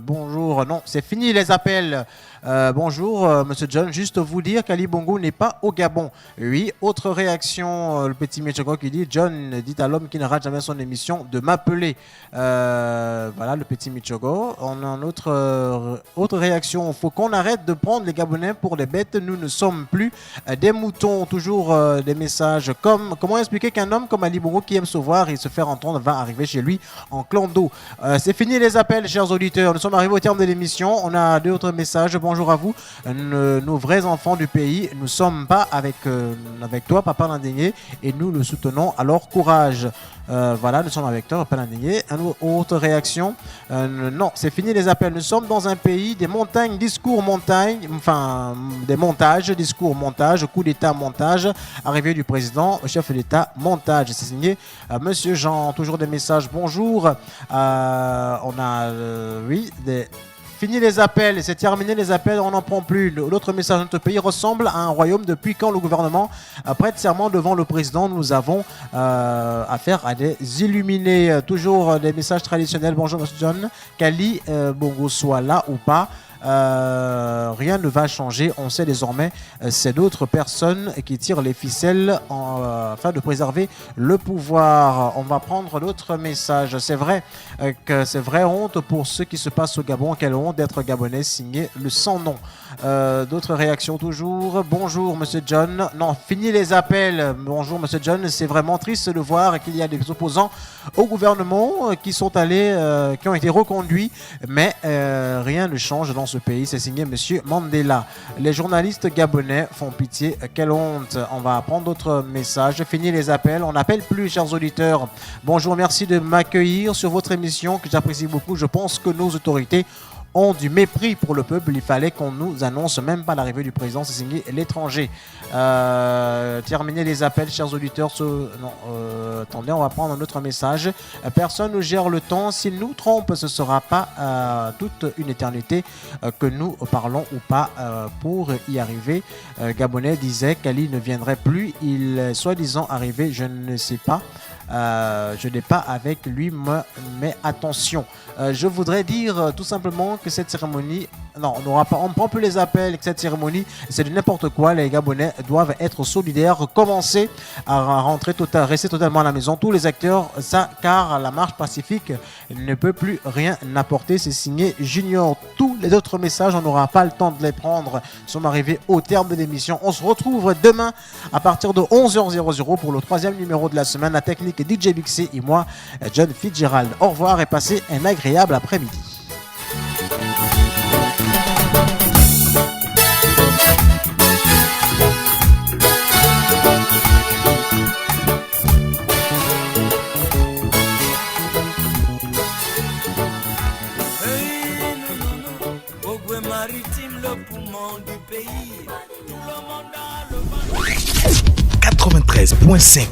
Bonjour. Non, c'est fini les appels. Bonjour, Monsieur John. Juste vous dire qu'Ali Bongo n'est pas au Gabon. Oui. Autre réaction. Le petit Michogo qui dit John dit à l'homme qui ne rate jamais son émission de m'appeler. Voilà le petit Michogo. On a une autre réaction. Il faut qu'on arrête de prendre les Gabonais pour des bêtes. Nous ne sommes plus des moutons. Toujours des messages comme comment expliquer qu'un homme comme Ali Bongo qui aime se voir et se faire entendre va arriver chez lui en clan d'eau. C'est fini les appels, chers auditeurs. Nous sommes arrivés au terme de l'émission. On a deux autres messages. Bonjour à vous, nos vrais enfants du pays. Nous ne sommes pas avec toi, Papa Landegné, et nous le soutenons. Alors courage. Voilà, nous sommes avec toi, Papa Landegné. Autre réaction. Non, c'est fini les appels. Nous sommes dans un pays des montagnes, discours montagne, enfin des montages, discours montage, coup d'État montage, arrivée du président, chef d'État montage. C'est signé Monsieur Jean. Toujours des messages. Bonjour. On a fini les appels, c'est terminé les appels, on n'en prend plus. L'autre message, notre pays ressemble à un royaume depuis quand le gouvernement prête serment devant le président. Nous avons affaire à des illuminés. Toujours des messages traditionnels. Bonjour Monsieur John, qu'Ali Bongo soit là ou pas. Rien ne va changer. On sait désormais c'est d'autres personnes qui tirent les ficelles afin de préserver le pouvoir. On va prendre d'autres messages. C'est vrai que c'est vraie honte pour ce qui se passe au Gabon. Quelle honte d'être gabonais, signé le sans nom. D'autres réactions toujours. Bonjour Monsieur John. Non, fini les appels. Bonjour Monsieur John. C'est vraiment triste de voir qu'il y a des opposants au gouvernement qui sont allés, qui ont été reconduits, mais rien ne change dans ce pays. C'est signé Monsieur Mandela. Les journalistes gabonais font pitié. Quelle honte. On va prendre d'autres messages. Fini les appels. On n'appelle plus, chers auditeurs. Bonjour, merci de m'accueillir sur votre émission que j'apprécie beaucoup. Je pense que nos autorités ont du mépris pour le peuple. Il fallait qu'on nous annonce même pas l'arrivée du président. C'est signé l'étranger. Terminer les appels, chers auditeurs. Attendez, on va prendre un autre message. Personne ne gère le temps. S'il nous trompe, ce ne sera pas toute une éternité que nous parlons ou pas pour y arriver. Gabonais disait qu'Ali ne viendrait plus. Il est soi-disant arrivé, je ne sais pas. je n'ai pas avec lui, mais attention. Je voudrais dire tout simplement que cette cérémonie, non, on n'aura pas, on prend plus les appels, que cette cérémonie, c'est de n'importe quoi. Les Gabonais doivent être solidaires, commencer à rentrer rester totalement à la maison. Tous les acteurs, ça, car la marche pacifique ne peut plus rien apporter. C'est signé Junior. Tous les autres messages, on n'aura pas le temps de les prendre. Nous sommes arrivés au terme de l'émission. On se retrouve demain à partir de 11h00 pour le 3e numéro de la semaine. La technique est DJ Bixé et moi, John Fitzgerald. Au revoir et passez un agréable après-midi. Maritime, le poumon du pays. 93.5